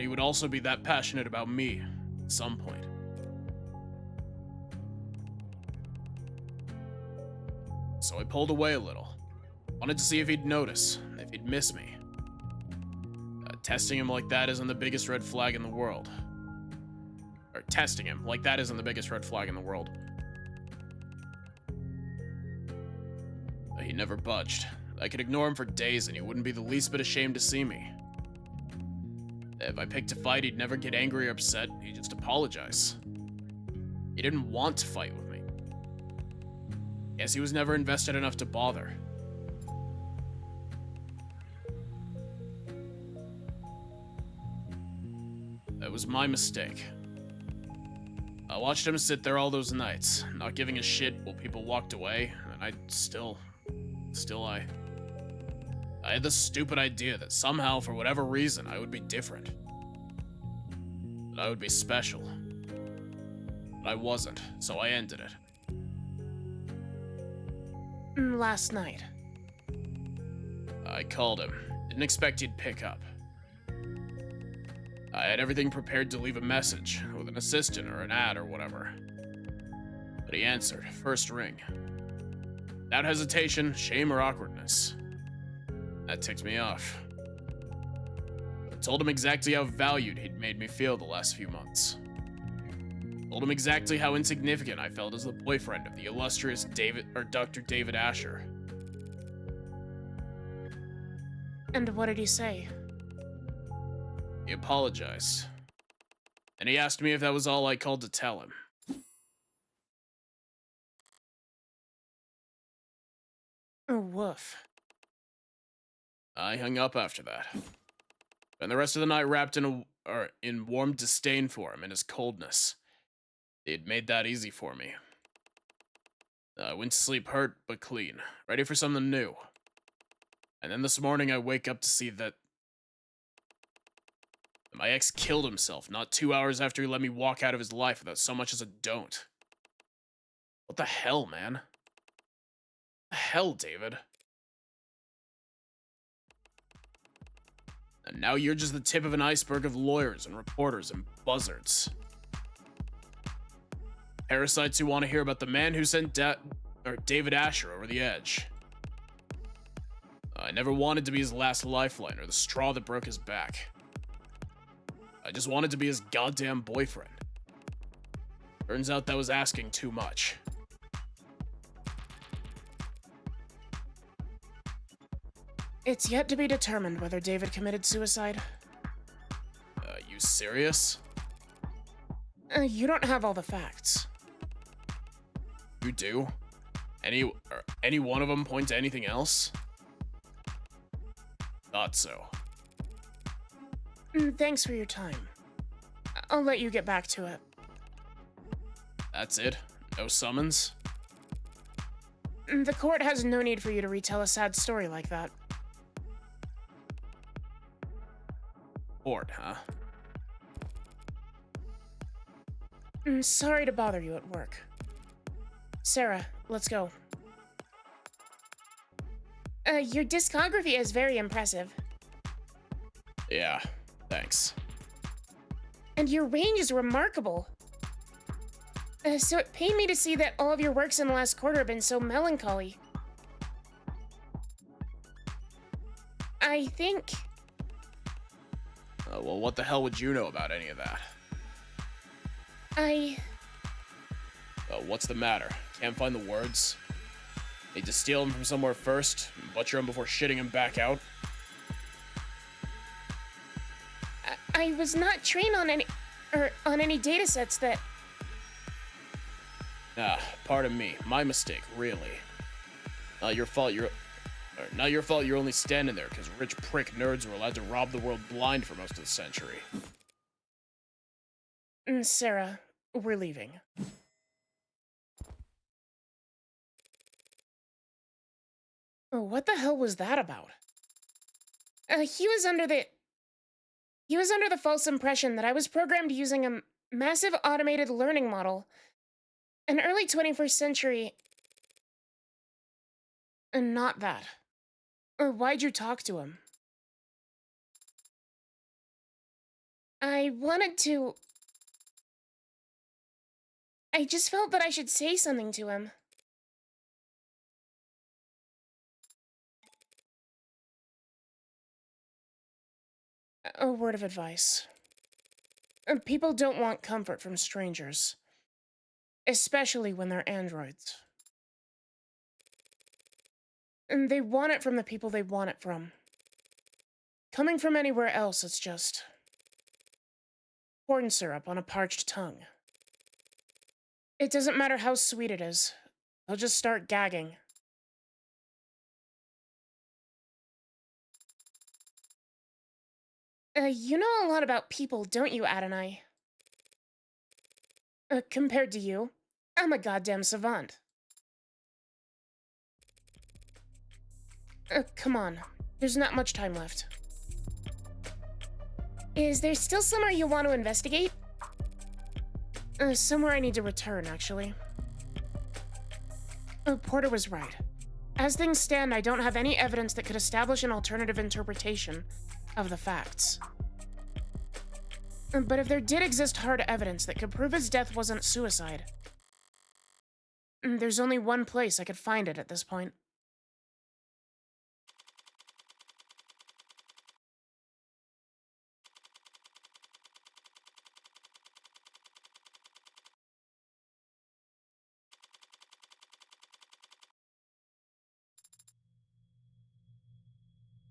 S1: would also be that passionate about me at some point. So I pulled away a little. Wanted to see if he'd notice, if he'd miss me. Testing him like that isn't the biggest red flag in the world. Or testing him like that isn't the biggest red flag in the world. He never budged. I could ignore him for days and he wouldn't be the least bit ashamed to see me. If I picked a fight, he'd never get angry or upset. He'd just apologize. He didn't want to fight with me. Guess he was never invested enough to bother. That was my mistake. I watched him sit there all those nights, not giving a shit while people walked away, and I had this stupid idea that somehow, for whatever reason, I would be different. That I would be special. But I wasn't, so I ended it.
S2: Last night.
S1: I called him. Didn't expect he'd pick up. I had everything prepared to leave a message, with an assistant or an ad or whatever. But he answered, first ring. Without hesitation, shame, or awkwardness. That ticked me off. I told him exactly how valued he'd made me feel the last few months. Told him exactly how insignificant I felt as the boyfriend of the illustrious Dr. David Asher.
S2: And what did he say?
S1: He apologized. And he asked me if that was all I called to tell him.
S2: Oh, woof.
S1: I hung up after that. And the rest of the night wrapped in warm disdain for him and his coldness. He had made that easy for me. I went to sleep hurt but clean, ready for something new. And then this morning I wake up to see that my ex killed himself not 2 hours after he let me walk out of his life without so much as a don't. What the hell, man? What the hell, David? And now you're just the tip of an iceberg of lawyers and reporters and buzzards. Parasites who want to hear about the man who sent David Asher over the edge. I never wanted to be his last lifeline or the straw that broke his back. I just wanted to be his goddamn boyfriend. Turns out that was asking too much.
S2: It's yet to be determined whether David committed suicide.
S1: You serious?
S2: You don't have all the facts.
S1: You do? Any one of them point to anything else? Thought so.
S2: Thanks for your time. I'll let you get back to it.
S1: That's it? No summons?
S2: The court has no need for you to retell a sad story like that.
S1: Court, huh?
S2: Sorry to bother you at work. Sarah, let's go. Your discography is very impressive.
S1: Yeah, thanks.
S2: And your range is remarkable. So it pained me to see that all of your works in the last quarter have been so melancholy. I think...
S1: Well, what the hell would you know about any of that? What's the matter? Can't find the words? Need to steal them from somewhere first, and butcher them before shitting them back out?
S2: I was not trained on any... on any datasets that...
S1: Pardon me. My mistake, really. Not your fault you're only standing there because rich prick nerds were allowed to rob the world blind for most of the century.
S2: Sarah, we're leaving. What the hell was that about? He was under the false impression that I was programmed using a massive automated learning model. An early 21st century... not that. Why'd you talk to him? I wanted to... I just felt that I should say something to him. A word of advice. People don't want comfort from strangers. Especially when they're androids. And they want it from the people they want it from. Coming from anywhere else, it's just... corn syrup on a parched tongue. It doesn't matter how sweet it is. They'll just start gagging. You know a lot about people, don't you, Adonai? Compared to you, I'm a goddamn savant. Come on. There's not much time left. Is there still somewhere you want to investigate? Somewhere I need to return, actually. Porter was right. As things stand, I don't have any evidence that could establish an alternative interpretation of the facts. But if there did exist hard evidence that could prove his death wasn't suicide, there's only one place I could find it at this point.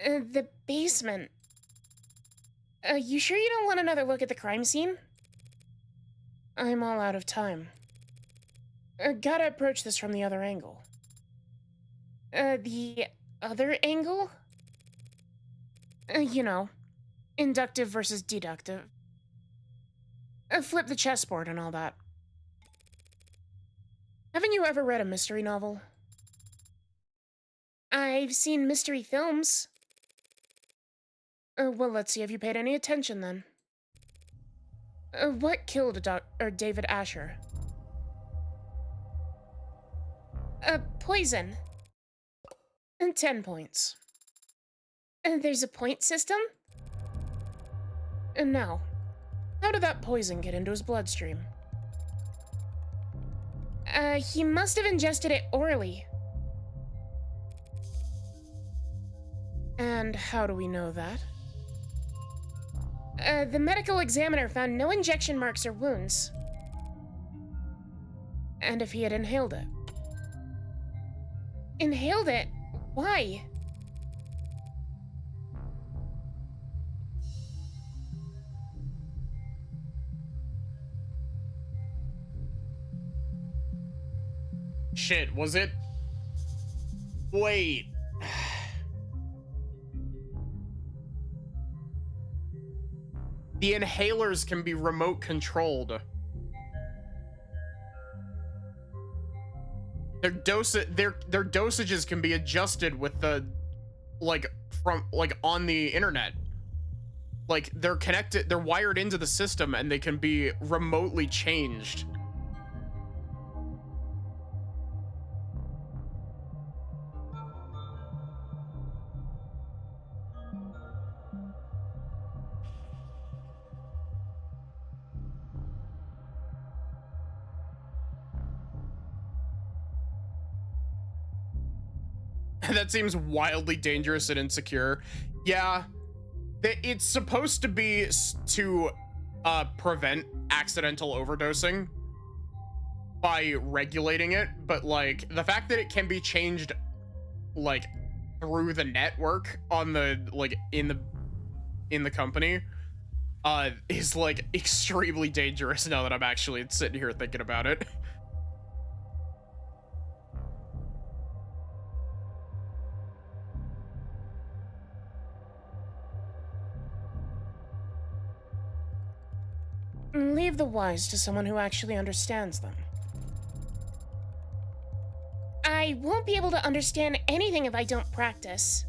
S2: The basement. You sure you don't want another look at the crime scene? I'm all out of time. Gotta approach this from the other angle. The other angle? You know, inductive versus deductive. Flip the chessboard and all that. Haven't you ever read a mystery novel? I've seen mystery films. Well, let's see if you paid any attention then. What killed David Asher? Poison. 10 points. There's a point system? Now, how did that poison get into his bloodstream? He must have ingested it orally. And how do we know that? The medical examiner found no injection marks or wounds. And if he had inhaled it? Inhaled it? Why?
S1: Shit, was it? Wait. The inhalers can be remote controlled. Their dosages can be adjusted with the on the internet. Like they're connected, they're wired into the system and they can be remotely changed. That seems wildly dangerous and insecure. Yeah, it's supposed to be to prevent accidental overdosing by regulating it, but like the fact that it can be changed like through the network on the in the company is like extremely dangerous now that I'm actually sitting here thinking about it.
S2: Leave the whys to someone who actually understands them. I won't be able to understand anything if I don't practice.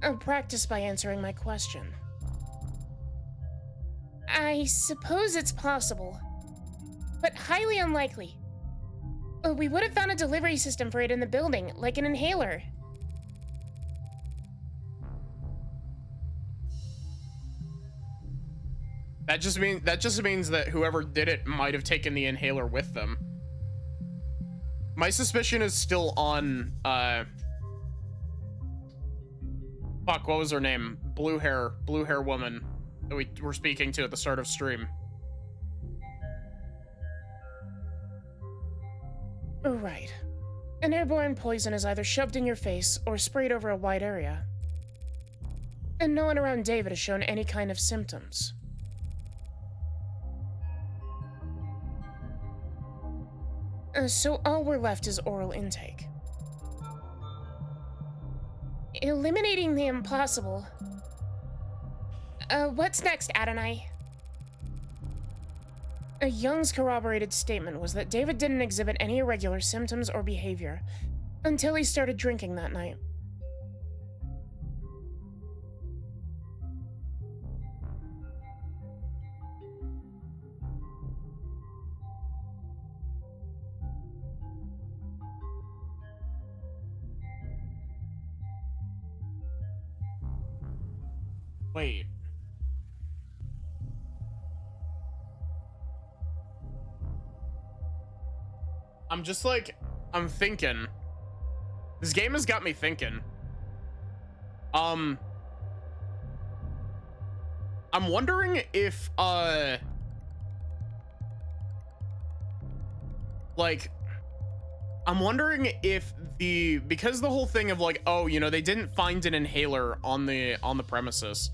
S2: I'll practice by answering my question. I suppose it's possible, but highly unlikely. We would have found a delivery system for it in the building, like an inhaler.
S1: That just means that whoever did it might have taken the inhaler with them. My suspicion is still on fuck, what was her name? Blue hair woman that we were speaking to at the start of stream.
S2: Right. An airborne poison is either shoved in your face or sprayed over a wide area. And no one around David has shown any kind of symptoms. So all we're left is oral intake. Eliminating the impossible. What's next, Adonai? Young's corroborated statement was that David didn't exhibit any irregular symptoms or behavior until he started drinking that night.
S1: Wait. I'm thinking. This game has got me thinking. I'm wondering if, because the whole thing of like, oh, you know, they didn't find an inhaler on the premises.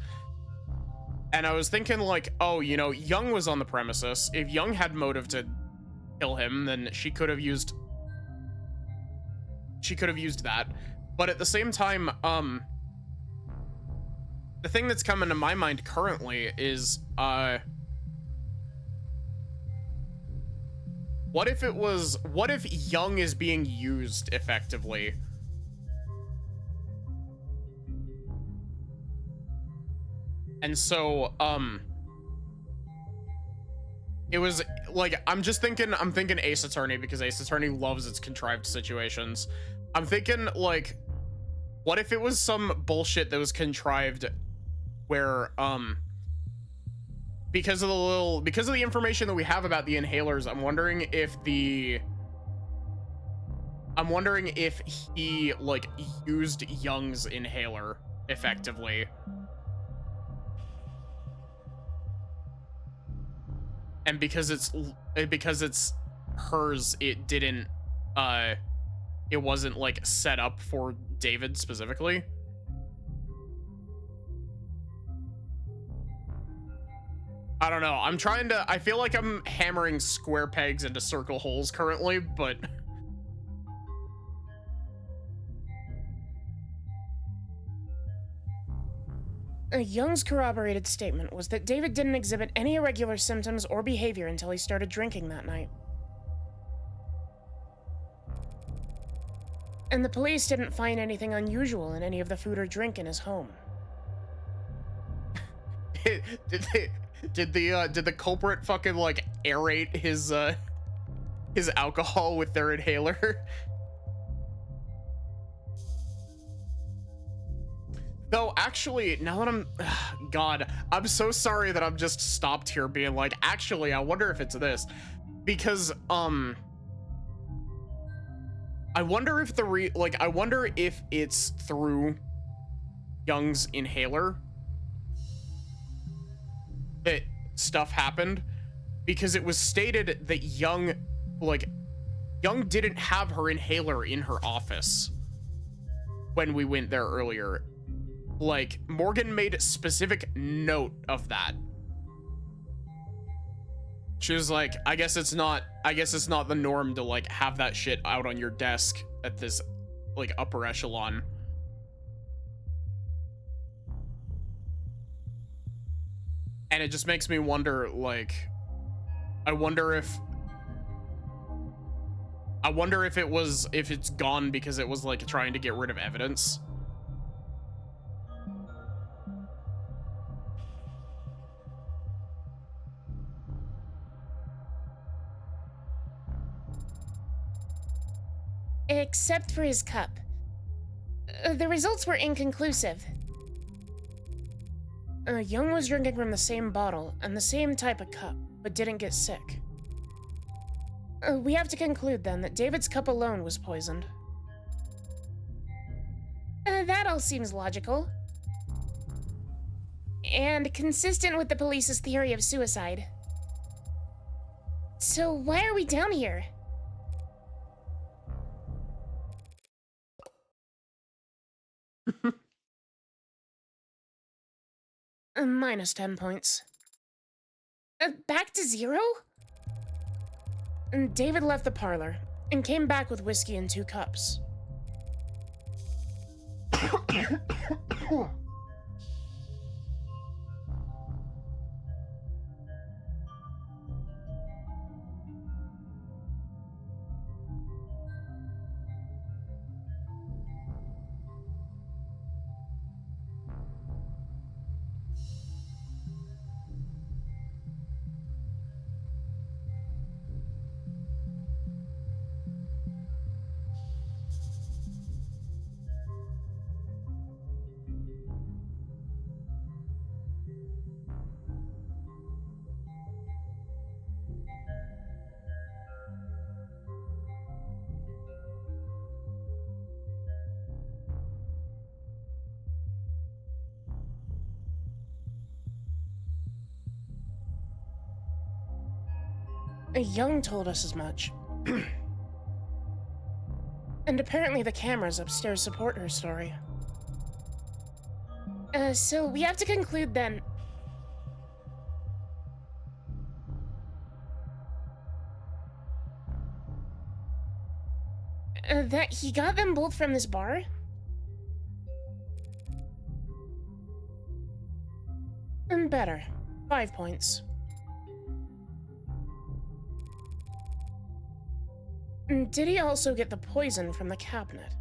S1: And I was thinking like, oh, you know, Young was on the premises. If Young had motive to kill him, then she could have used that. But at the same time, the thing that's coming to my mind currently is, what if Young is being used effectively? And so, it was like, I'm thinking Ace Attorney, because Ace Attorney loves its contrived situations. I'm thinking like, what if it was some bullshit that was contrived where, because of the information that we have about the inhalers, I'm wondering if the I'm wondering if he like used Young's inhaler effectively. And because it's hers, it didn't it wasn't like set up for David specifically. I don't know. I feel like I'm hammering square pegs into circle holes currently, but
S2: Young's corroborated statement was that David didn't exhibit any irregular symptoms or behavior until he started drinking that night. And the police didn't find anything unusual in any of the food or drink in his home.
S1: did the culprit fucking like aerate his alcohol with their inhaler? Though, actually, now that God, I'm so sorry that I'm just stopped here being like, actually, I wonder if it's this. Because, I wonder if I wonder if it's through Young's inhaler that stuff happened. Because it was stated that Young didn't have her inhaler in her office when we went there earlier. Like, Morgan made a specific note of that. She was like, I guess it's not the norm to like have that shit out on your desk at this like upper echelon. And it just makes me wonder, like, I wonder if it's gone because it was like trying to get rid of evidence.
S2: Except for his cup. The results were inconclusive. Young was drinking from the same bottle and the same type of cup, but didn't get sick. We have to conclude then that David's cup alone was poisoned. That all seems logical. And consistent with the police's theory of suicide. So why are we down here? Minus 10 points. Back to 0? David left the parlor and came back with whiskey and 2 cups. Young told us as much. And apparently the cameras upstairs support her story. So we have to conclude then. That he got them both from this bar? And better. 5 points. Did he also get the poison from the cabinet?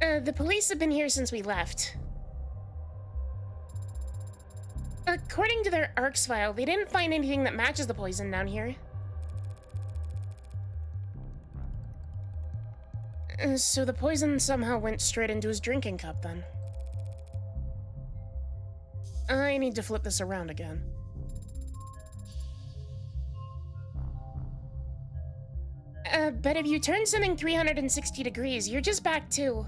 S2: The police have been here since we left. According to their ARCS file, they didn't find anything that matches the poison down here. So the poison somehow went straight into his drinking cup then. I need to flip this around again. But if you turn something 360 degrees, you're just back to...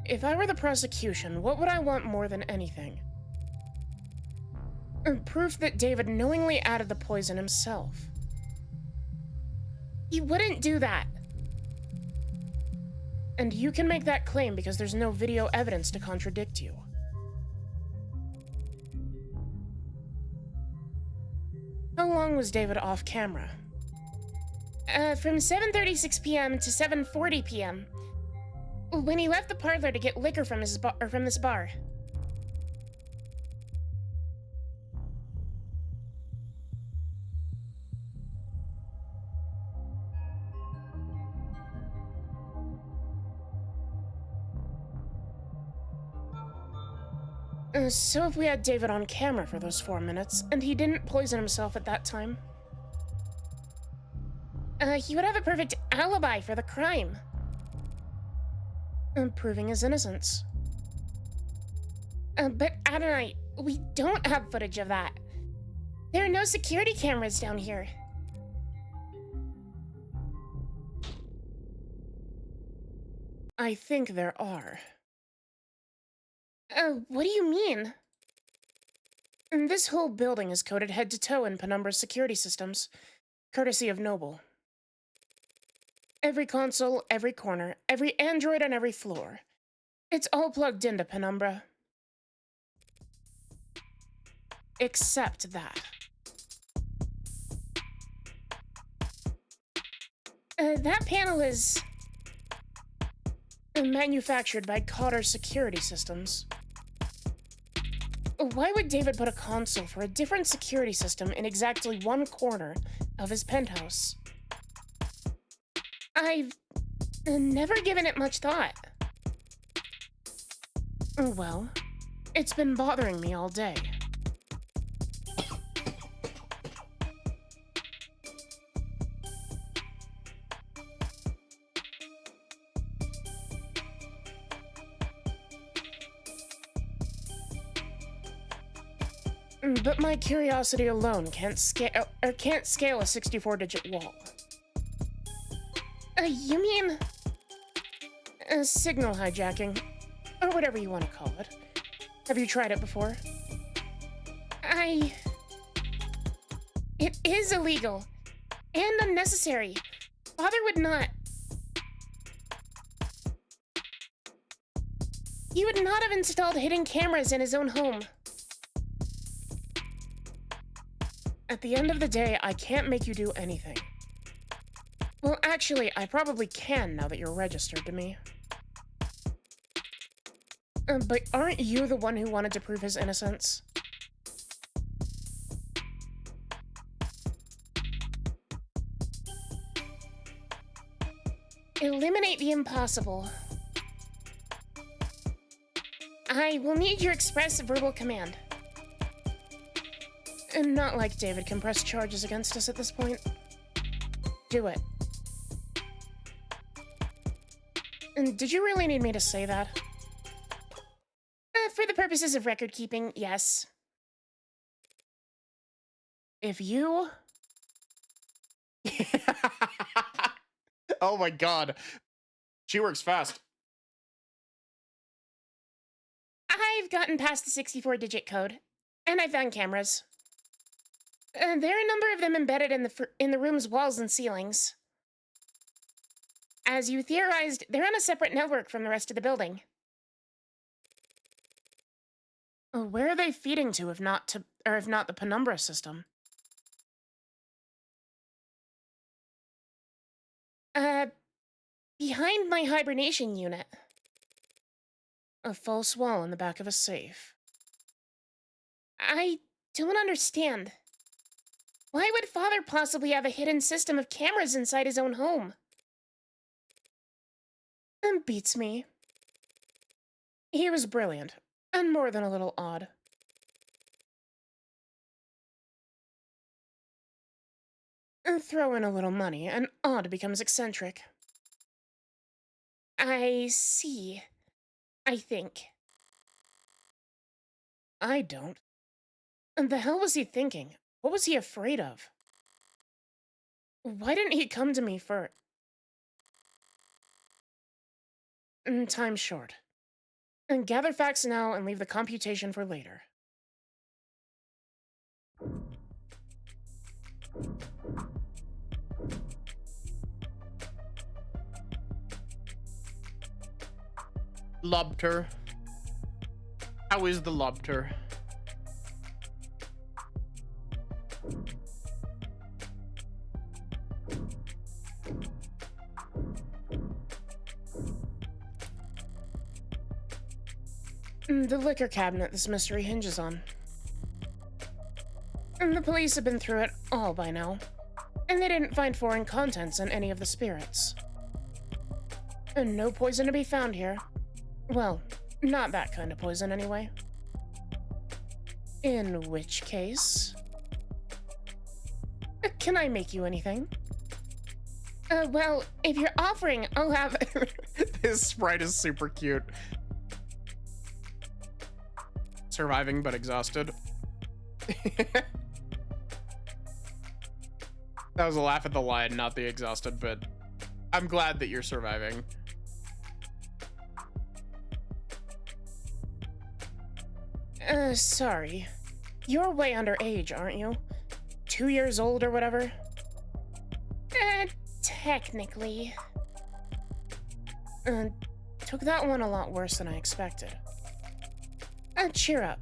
S2: If I were the prosecution, what would I want more than anything? Proof that David knowingly added the poison himself. He wouldn't do that. And you can make that claim because there's no video evidence to contradict you. How long was David off camera? From 7:36 p.m. to 7:40 p.m. when he left the parlor to get liquor from this bar. So if we had David on camera for those 4 minutes, and he didn't poison himself at that time, he would have a perfect alibi for the crime. Proving his innocence. But Adonai, we don't have footage of that. There are no security cameras down here. I think there are. What do you mean? This whole building is coated head to toe in Penumbra's security systems, courtesy of Noble. Every console, every corner, every android on every floor. It's all plugged into Penumbra. Except that. That panel is... manufactured by Cotter Security Systems. Why would David put a console for a different security system in exactly one corner of his penthouse? I've never given it much thought. Well, it's been bothering me all day. But my curiosity alone can't scale a 64-digit wall. You mean signal hijacking, or whatever you want to call it? Have you tried it before? It is illegal and unnecessary. Father would not. He would not have installed hidden cameras in his own home. At the end of the day, I can't make you do anything. Well, actually, I probably can now that you're registered to me. But aren't you the one who wanted to prove his innocence? Eliminate the impossible. I will need your express verbal command. And not like David can press charges against us at this point. Do it. And did you really need me to say that? For the purposes of record keeping, yes. If you...
S1: Oh my god. She works fast.
S2: I've gotten past the 64-digit code, and I found cameras. There are a number of them embedded in the room's walls and ceilings. As you theorized, they're on a separate network from the rest of the building. Where are they feeding to, if not the Penumbra system? Behind my hibernation unit. A false wall in the back of a safe. I don't understand. Why would Father possibly have a hidden system of cameras inside his own home? That beats me. He was brilliant, and more than a little odd. Throw in a little money, and odd becomes eccentric. I see. I think. I don't. And the hell was he thinking? What was he afraid of? Why didn't he come to me for... Time's short. And gather facts now and leave the computation for later.
S1: Lobter. How is the lobter?
S2: The liquor cabinet this mystery hinges on. And the police have been through it all by now, and they didn't find foreign contents in any of the spirits. And no poison to be found here. Well, not that kind of poison anyway. In which case... Can I make you anything? Well, if you're offering, I'll have...
S1: This sprite is super cute. Surviving but exhausted. That was a laugh at the line, not the exhausted bit. I'm glad that you're surviving.
S2: Sorry. You're way underage, aren't you? 2 years old or whatever? Technically. Took that one a lot worse than I expected. Cheer up.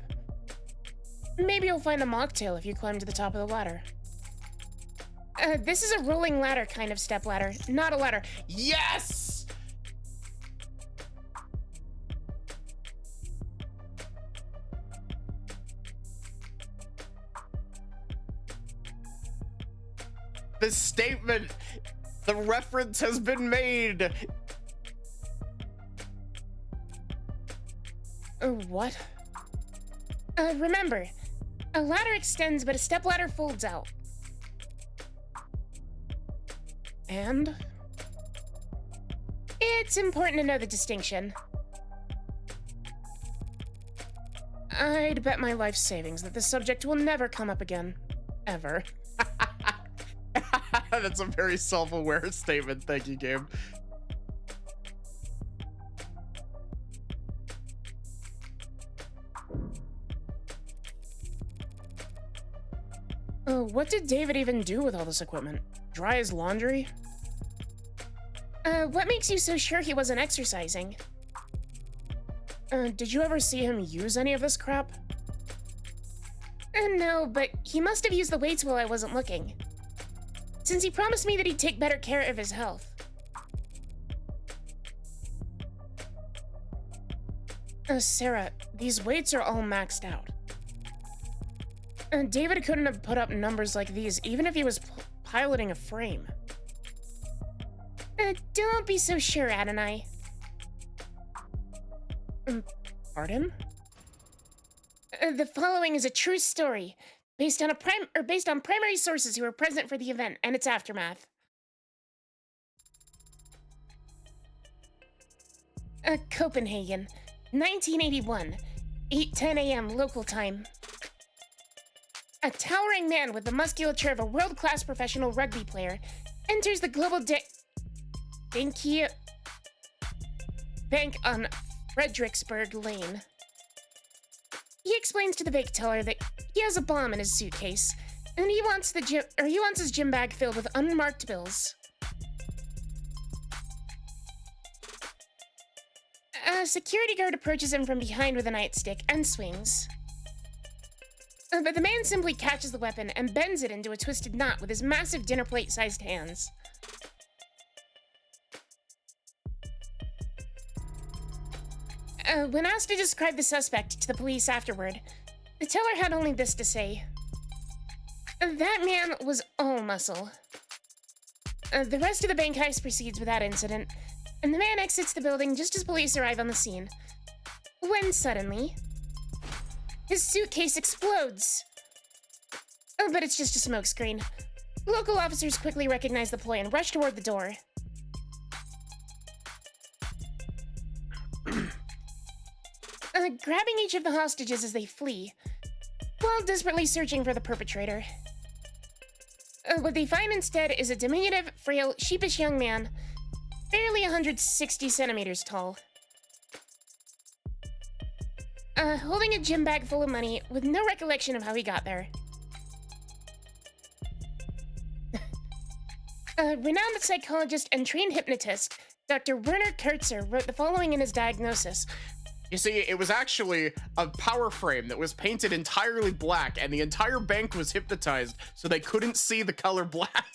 S2: Maybe you'll find a mocktail if you climb to the top of the ladder. This is a rolling ladder kind of step ladder, not a ladder.
S1: Yes! The statement, the reference has been made.
S2: What? Remember, a ladder extends, but a stepladder folds out. And? It's important to know the distinction. I'd bet my life savings that this subject will never come up again. Ever.
S1: That's a very self-aware statement. Thank you, Gabe.
S2: What did David even do with all this equipment? Dry his laundry? What makes you so sure he wasn't exercising? Did you ever see him use any of this crap? No, but he must have used the weights while I wasn't looking. Since he promised me that he'd take better care of his health. Sarah, these weights are all maxed out. David couldn't have put up numbers like these even if he was piloting a frame. Don't be so sure, Adonai. Pardon? The following is a true story, based on primary sources who were present for the event and its aftermath. Copenhagen, 1981, 8:10 a.m. local time. A towering man with the musculature of a world-class professional rugby player enters the global bank on Fredericksburg Lane. He explains to the bank teller that he has a bomb in his suitcase, and he wants his gym bag filled with unmarked bills. A security guard approaches him from behind with a nightstick and swings. But the man simply catches the weapon and bends it into a twisted knot with his massive dinner plate-sized hands. When asked to describe the suspect to the police afterward, the teller had only this to say. That man was all muscle. The rest of the bank heist proceeds without incident, and the man exits the building just as police arrive on the scene. When suddenly, his suitcase explodes. But it's just a smokescreen. Local officers quickly recognize the ploy and rush toward the door. grabbing each of the hostages as they flee, while desperately searching for the perpetrator. What they find instead is a diminutive, frail, sheepish young man, barely 160 centimeters tall. Holding a gym bag full of money with no recollection of how he got there. Renowned psychologist and trained hypnotist, Dr. Werner Kurtzer, wrote the following in his diagnosis.
S1: You see, it was actually a power frame that was painted entirely black, and the entire bank was hypnotized so they couldn't see the color black.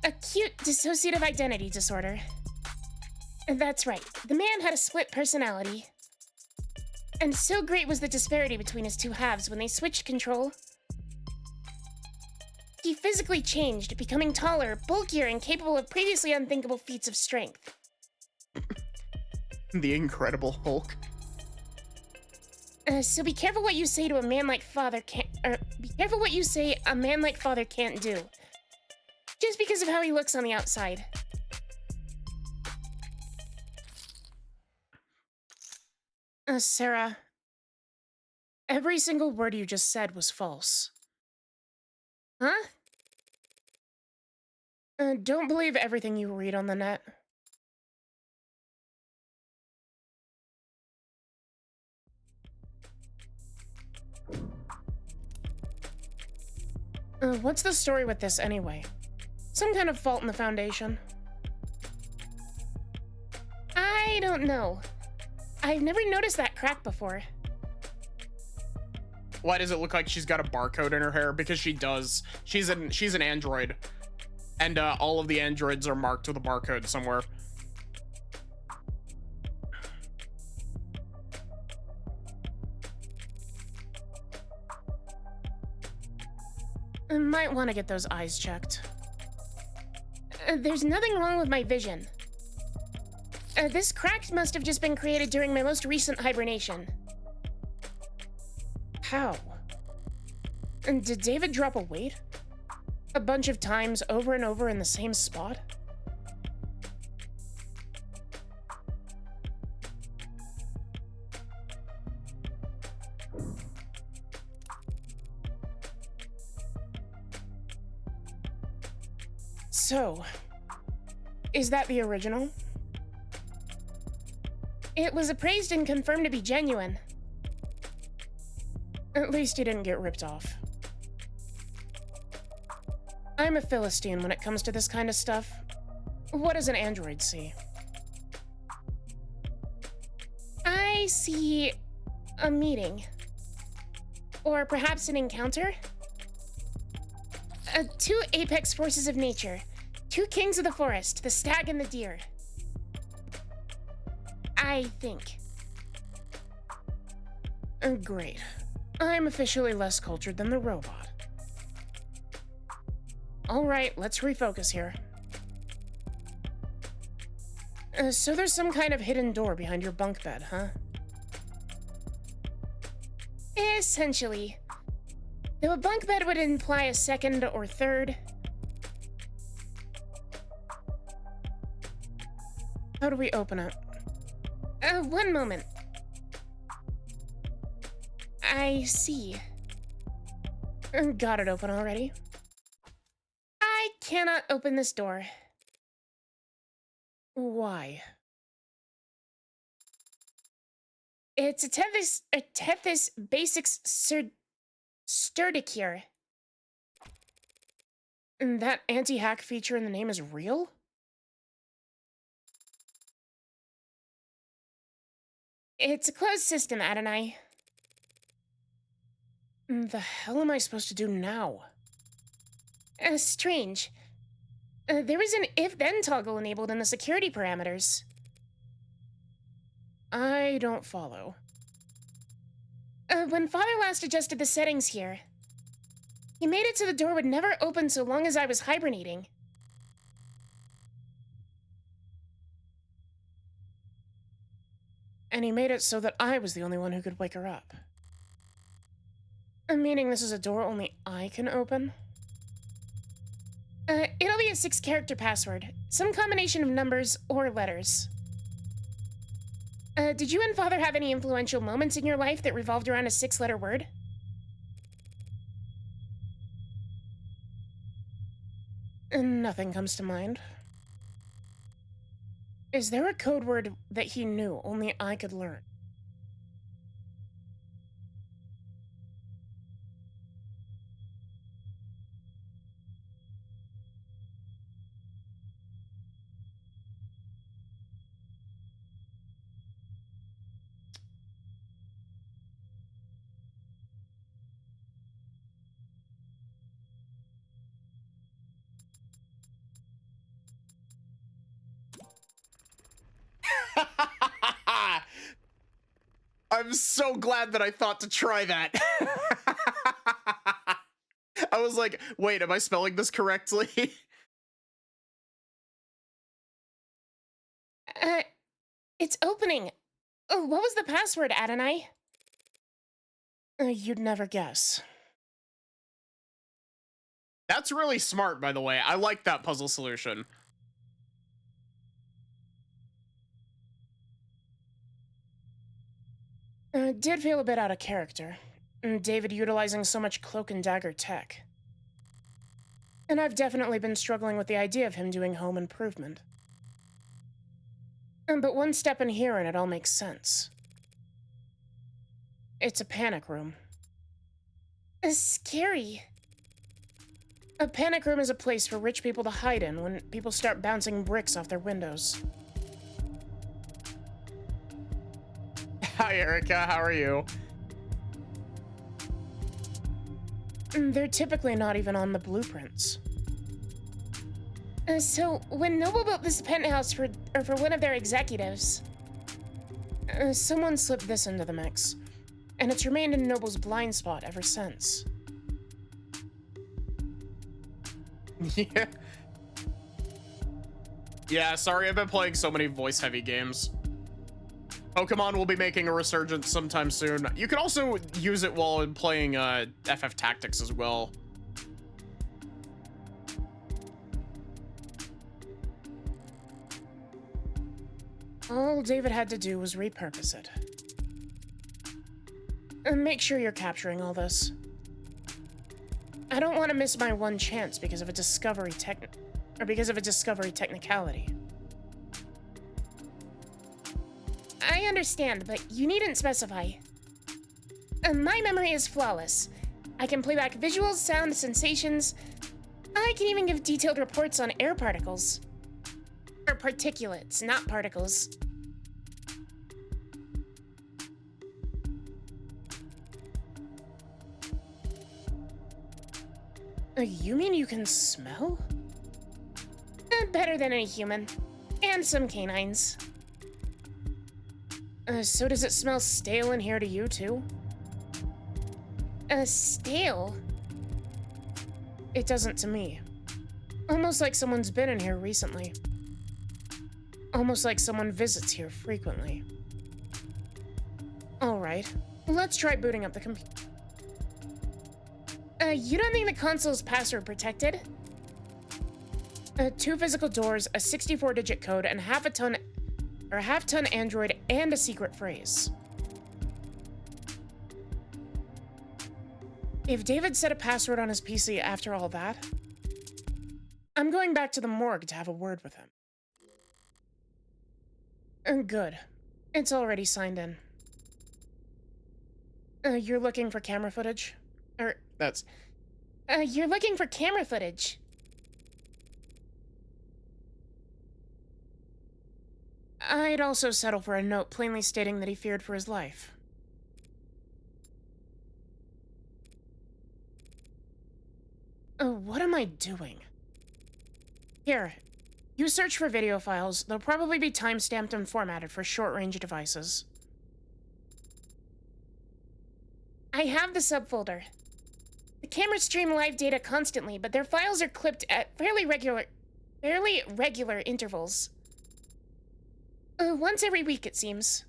S2: Acute dissociative identity disorder. That's right, the man had a split personality. And so great was the disparity between his two halves when they switched control. He physically changed, becoming taller, bulkier, and capable of previously unthinkable feats of strength.
S1: The Incredible Hulk.
S2: So be careful what you say to a man like Father can't. Be careful what you say a man like Father can't do. Just because of how he looks on the outside. Sarah, every single word you just said was false. Huh? Don't believe everything you read on the net. What's the story with this anyway? Some kind of fault in the Foundation? I don't know. I've never noticed that crack before.
S1: Why does it look like she's got a barcode in her hair? Because she does. She's an android. And all of the androids are marked with a barcode somewhere.
S2: I might want to get those eyes checked. There's nothing wrong with my vision. This crack must have just been created during my most recent hibernation. How? And did David drop a weight? A bunch of times over and over in the same spot? So, is that the original? It was appraised and confirmed to be genuine. At least you didn't get ripped off. I'm a Philistine when it comes to this kind of stuff. What does an android see? I see a meeting. Or perhaps an encounter? Two apex forces of nature. Two kings of the forest, the stag and the deer. I think. Great. I'm officially less cultured than the robot. All right, let's refocus here. So there's some kind of hidden door behind your bunk bed, huh? Essentially. Though a bunk bed would imply a second or third. How do we open it? One moment. I see. Got it open already. I cannot open this door. Why? It's a Tethys Basics Sturdicure. And that anti-hack feature in the name is real? It's a closed system, Adonai. The hell am I supposed to do now? Strange. There is an if-then toggle enabled in the security parameters. I don't follow. When Father last adjusted the settings here, he made it so the door would never open so long as I was hibernating. And he made it so that I was the only one who could wake her up. Meaning this is a door only I can open? It'll be a 6-character password. Some combination of numbers or letters. Did you and Father have any influential moments in your life that revolved around a 6-letter word? Nothing comes to mind. Is there a code word that he knew only I could learn?
S1: I'm so glad that I thought to try that. I was like, wait, am I spelling this correctly?
S2: Uh, it's opening. Oh, what was the password, Adonai? You'd never guess.
S1: That's really smart, by the way. I like that puzzle solution.
S2: Did feel a bit out of character. David utilizing so much cloak and dagger tech. And I've definitely been struggling with the idea of him doing home improvement. But one step in here and it all makes sense. It's a panic room. Scary. A panic room is a place for rich people to hide in when people start bouncing bricks off their windows.
S1: Hi, Erica. How are you?
S2: They're typically not even on the blueprints. So, when Noble built this penthouse for one of their executives, someone slipped this into the mix, and it's remained in Noble's blind spot ever since.
S1: Yeah. Yeah, sorry, I've been playing so many voice-heavy games. Pokemon will be making a resurgence sometime soon. You can also use it while playing FF Tactics as well.
S2: All David had to do was repurpose it. And make sure you're capturing all this. I don't want to miss my one chance because of a discovery technicality. I understand, but you needn't specify. My memory is flawless. I can play back visuals, sound, sensations. I can even give detailed reports on air particles. Or particulates, not particles. You mean you can smell? Better than any human. And some canines. So does it smell stale in here to you, too? Stale? It doesn't to me. Almost like someone's been in here recently. Almost like someone visits here frequently. Alright, let's try booting up the computer. You don't think the console's password protected? 2 physical doors, a 64-digit code, and half-ton android, and a secret phrase. If David set a password on his PC after all that, I'm going back to the morgue to have a word with him. Good. It's already signed in. You're looking for camera footage? You're looking for camera footage. I'd also settle for a note plainly stating that he feared for his life. What am I doing? Here, you search for video files. They'll probably be timestamped and formatted for short-range devices. I have the subfolder. The cameras stream live data constantly, but their files are clipped at fairly regular intervals. Once every week, it seems.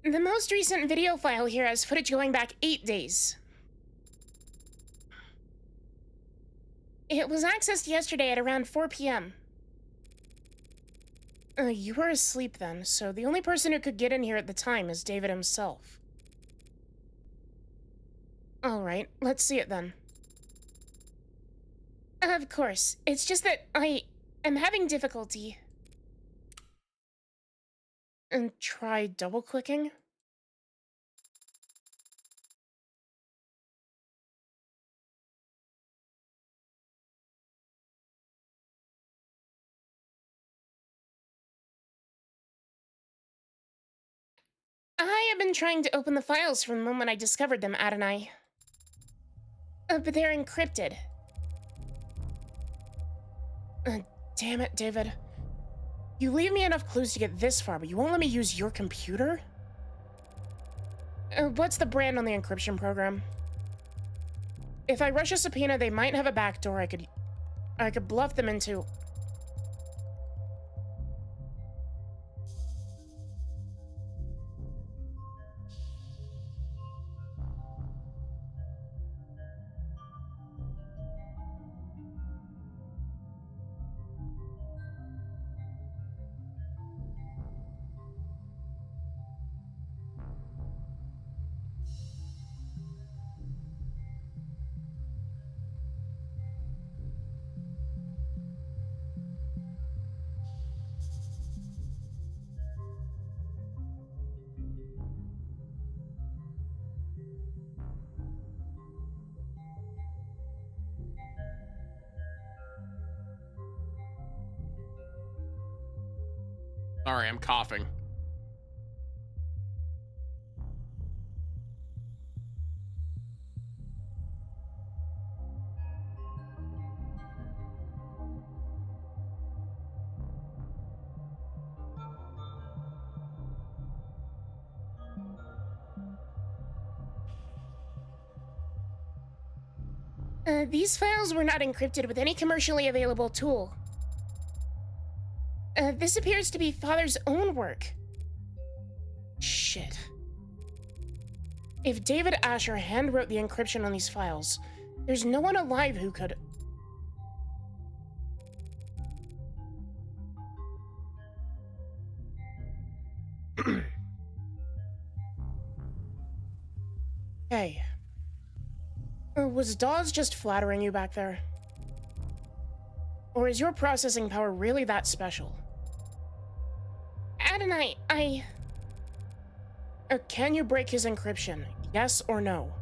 S2: The most recent video file here has footage going back 8 days. It was accessed yesterday at around 4 p.m. You were asleep then, so the only person who could get in here at the time is David himself. Alright, let's see it then. Of course, it's just that I am having difficulty. And try double-clicking? I have been trying to open the files from the moment I discovered them, Adonai. But they're encrypted. Damn it, David. You leave me enough clues to get this far, but you won't let me use your computer? What's the brand on the encryption program? If I rush a subpoena, they might have a backdoor I could bluff them into.
S1: Sorry, I'm coughing.
S2: These files were not encrypted with any commercially available tool. This appears to be Father's own work. Shit. If David Asher handwrote the encryption on these files, there's no one alive who could... Hey. Was Dawes just flattering you back there? Or is your processing power really that special? Adonai, can you break his encryption? Yes or no?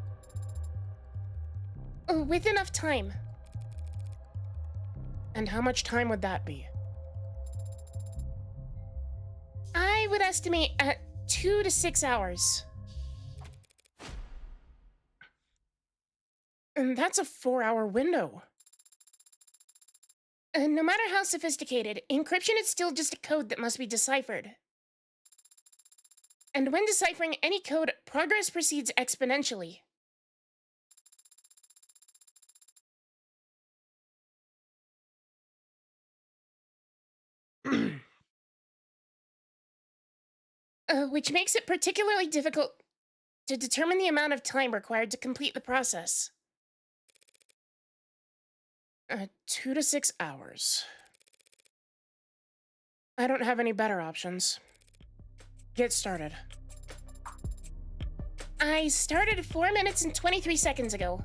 S2: With enough time. And how much time would that be? I would estimate at 2 to 6 hours. And that's a 4-hour window. No matter how sophisticated, encryption is still just a code that must be deciphered. And when deciphering any code, progress proceeds exponentially. Which makes it particularly difficult to determine the amount of time required to complete the process. 2 to 6 hours. I don't have any better options. Get started. I started 4 minutes and 23 seconds ago.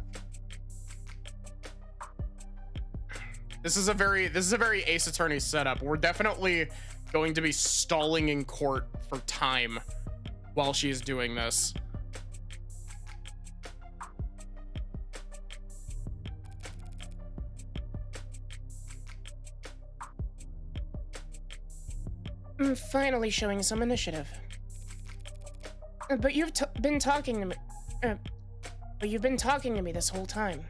S1: This is a very Ace Attorney setup. We're definitely going to be stalling in court for time while she's doing this.
S2: I'm finally showing some initiative. But you've been talking to me. But you've been talking to me this whole time.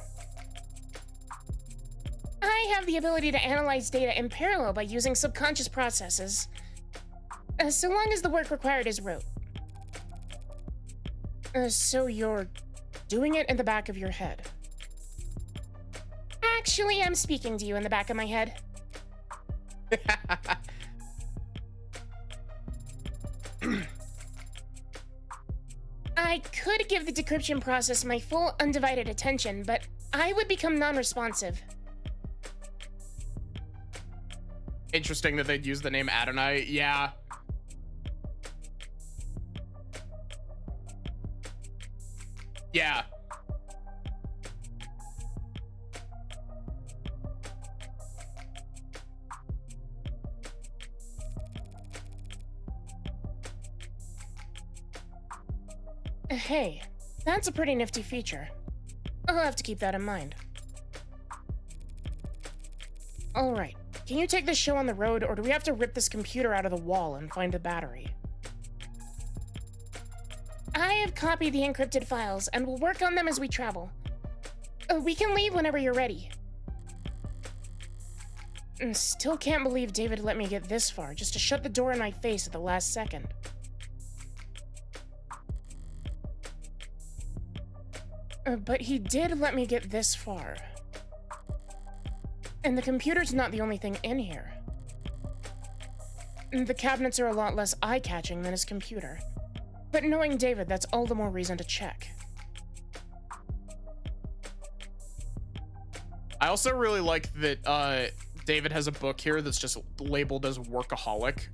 S2: I have the ability to analyze data in parallel by using subconscious processes, so long as the work required is rote. So you're doing it in the back of your head? Actually, I'm speaking to you in the back of my head. could give the decryption process my full undivided attention, but I would become non-responsive.
S1: Interesting that they'd use the name Adonai. Yeah. Yeah.
S2: Hey, that's a pretty nifty feature. I'll have to keep that in mind. Alright, can you take this show on the road, or do we have to rip this computer out of the wall and find the battery? I have copied the encrypted files, and will work on them as we travel. We can leave whenever you're ready. Still can't believe David let me get this far, just to shut the door in my face at the last second. But he did let me get this far. And the computer's not the only thing in here. The cabinets are a lot less eye-catching than his computer. But knowing David, that's all the more reason to check.
S1: I also really like that David has a book here that's just labeled as Workaholic.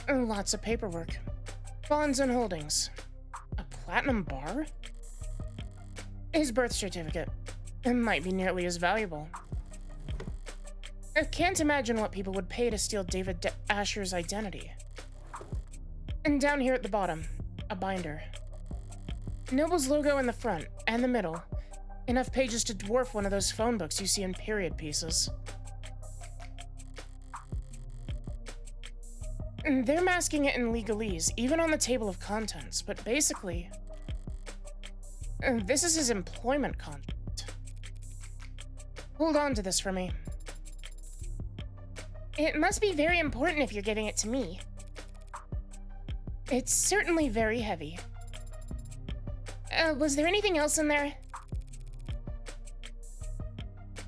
S2: Lots of paperwork. Bonds and holdings. A platinum bar? His birth certificate. It might be nearly as valuable. I can't imagine what people would pay to steal David Asher's identity. And down here at the bottom, a binder. Noble's logo in the front and the middle. Enough pages to dwarf one of those phone books you see in period pieces. They're masking it in legalese, even on the table of contents, but basically, this is his employment contract. Hold on to this for me. It must be very important if you're giving it to me. It's certainly very heavy. Was there anything else in there?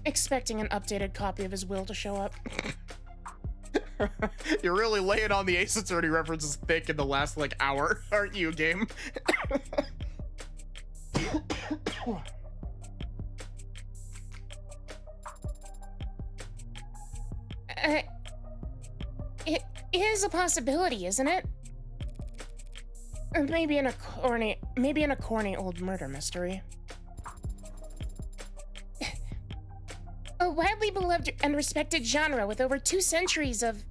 S2: Expecting an updated copy of his will to show up.
S1: You're really laying on the Ace Attorney references thick in the last, like, hour, aren't you, game?
S2: It is a possibility, isn't it? Maybe in a corny old murder mystery. A widely beloved and respected genre with over 2 centuries of...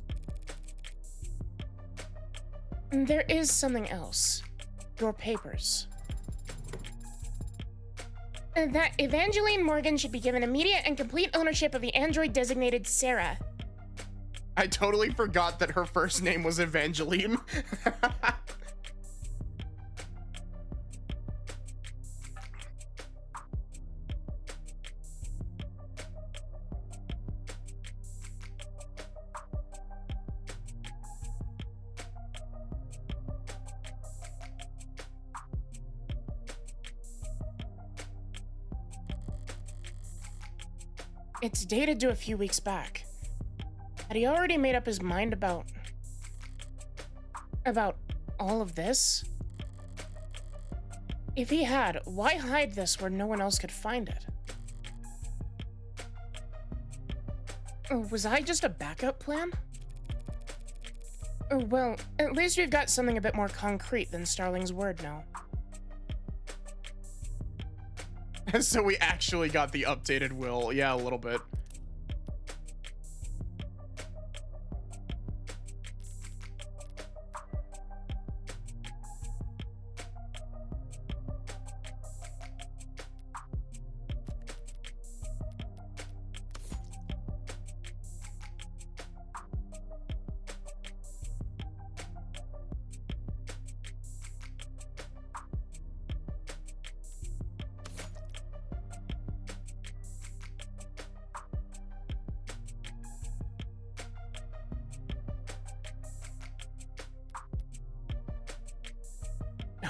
S2: There is something else. Your papers. That Evangeline Morgan should be given immediate and complete ownership of the android designated Sarah.
S1: I totally forgot that her first name was Evangeline.
S2: It's dated to a few weeks back. Had he already made up his mind about all of this? If he had, why hide this where no one else could find it? Was I just a backup plan? Well, at least we've got something a bit more concrete than Starling's word now.
S1: So we actually got the updated will. Yeah, a little bit.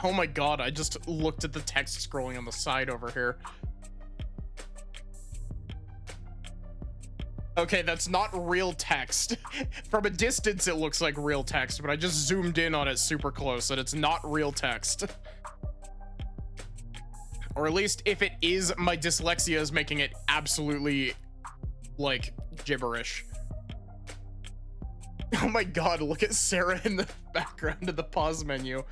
S1: Oh my god, I just looked at the text scrolling on the side over here. Okay, that's not real text. From a distance, it looks like real text, but I just zoomed in on it super close, and it's not real text. Or at least if it is, my dyslexia is making it absolutely, like, gibberish. Oh my god, look at Sarah in the background of the pause menu.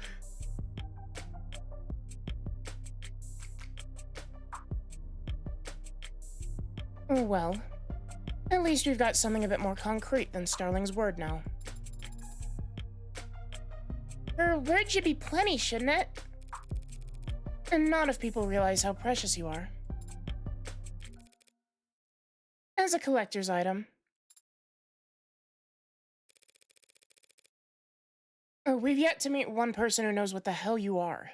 S2: Well, at least we've got something a bit more concrete than Starling's word now. Her word should be plenty, shouldn't it? And not if people realize how precious you are. As a collector's item. We've yet to meet one person who knows what the hell you are.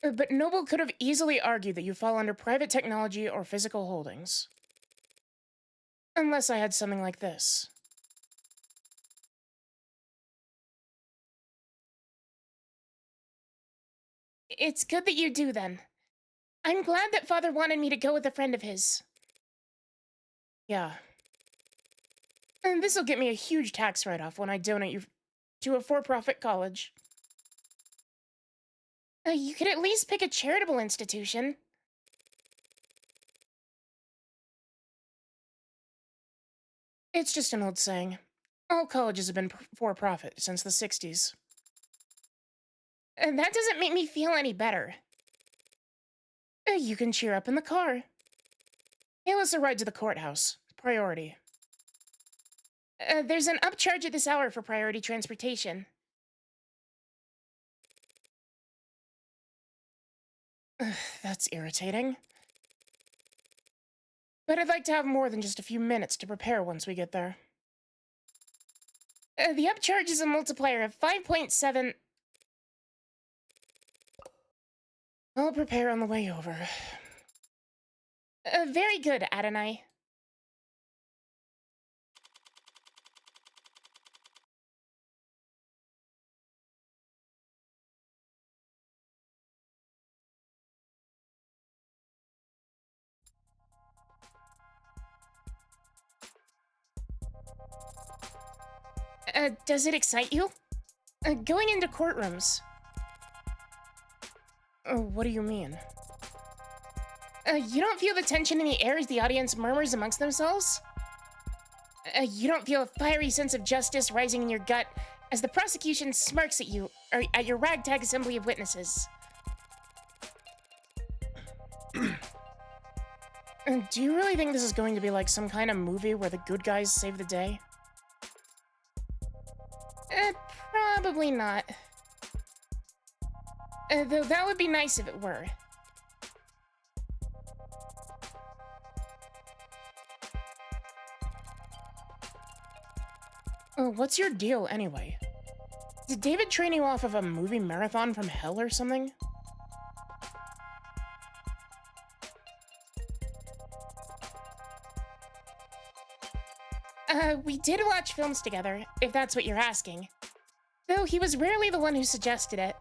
S2: But Noble could have easily argued that you fall under private technology or physical holdings. Unless I had something like this. It's good that you do, then. I'm glad that Father wanted me to go with a friend of his. Yeah. And this'll get me a huge tax write-off when I donate you to a for-profit college. You could at least pick a charitable institution. It's just an old saying. All colleges have been for-profit since the 60s. And that doesn't make me feel any better. You can cheer up in the car. Hail us a ride to the courthouse. Priority. There's an upcharge at this hour for priority transportation. That's irritating. But I'd like to have more than just a few minutes to prepare once we get there. The upcharge is a multiplier of 5.7. I'll prepare on the way over. Very good, Adonai. Does it excite you? Going into courtrooms. What do you mean? You don't feel the tension in the air as the audience murmurs amongst themselves? You don't feel a fiery sense of justice rising in your gut as the prosecution smirks at you, or at your ragtag assembly of witnesses? Do you really think this is going to be like some kind of movie where the good guys save the day? Probably not. Though that would be nice if it were. What's your deal, anyway? Did David train you off of a movie marathon from hell or something? We did watch films together, if that's what you're asking. Though he was rarely the one who suggested it.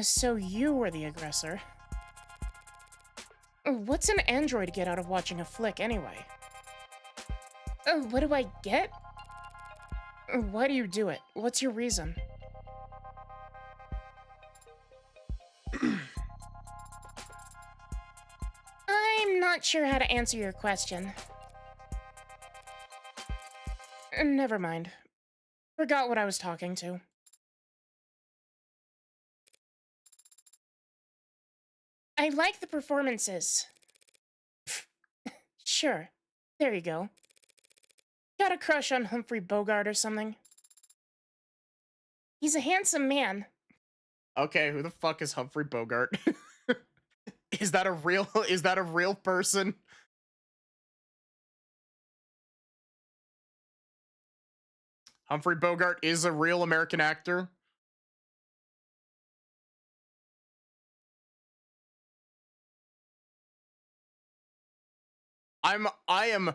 S2: So you were the aggressor. What's an android get out of watching a flick, anyway? What do I get? Why do you do it? What's your reason? I'm not sure how to answer your question. Never mind. Forgot what I was talking to. I like the performances. Sure. There you go. Got a crush on Humphrey Bogart or something? He's a handsome man.
S1: Okay, who the fuck is Humphrey Bogart? Is that a real person? Humphrey Bogart is a real American actor. I am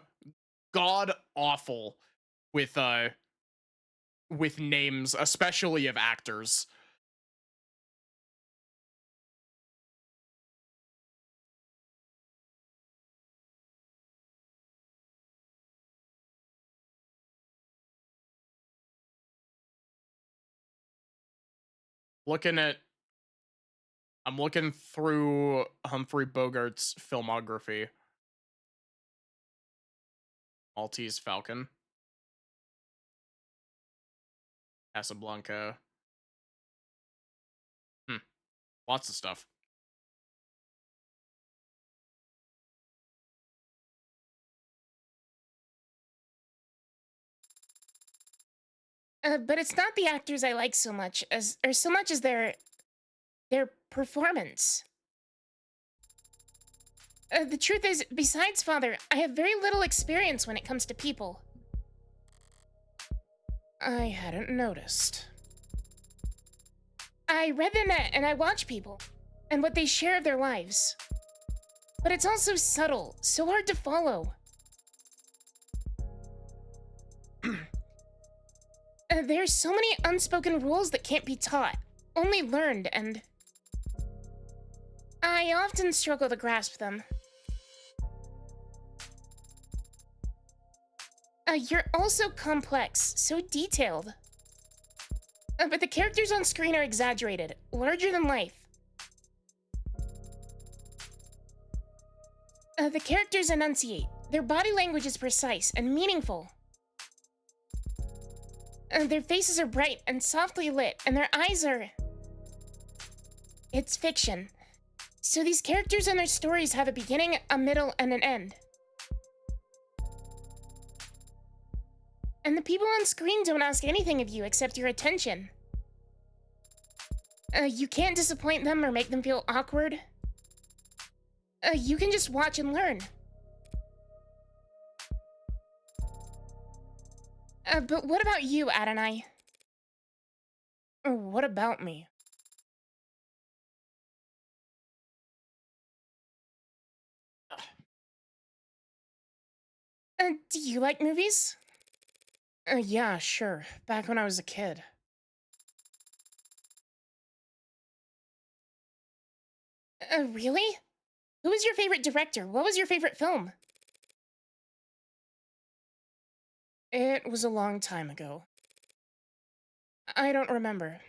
S1: god awful with names, especially of actors. looking at I'm looking through Humphrey Bogart's filmography. Maltese Falcon, Casablanca. Lots of stuff.
S2: But it's not the actors I like so much as their performance. The truth is, besides Father, I have very little experience when it comes to people. I hadn't noticed. I read the net and I watch people, and what they share of their lives. But it's all so subtle, so hard to follow. There's so many unspoken rules that can't be taught, only learned, and I often struggle to grasp them. You're also complex, so detailed. But the characters on screen are exaggerated, larger than life. The characters enunciate. Their body language is precise and meaningful. Their faces are bright and softly lit, and their eyes are... It's fiction. So these characters and their stories have a beginning, a middle, and an end. And the people on screen don't ask anything of you except your attention. You can't disappoint them or make them feel awkward. You can just watch and learn. But what about you, Adonai?
S1: What about me?
S2: Do you like movies?
S1: Yeah, sure. Back when I was a kid.
S2: Really? Who was your favorite director? What was your favorite film?
S1: It was a long time ago. I don't remember.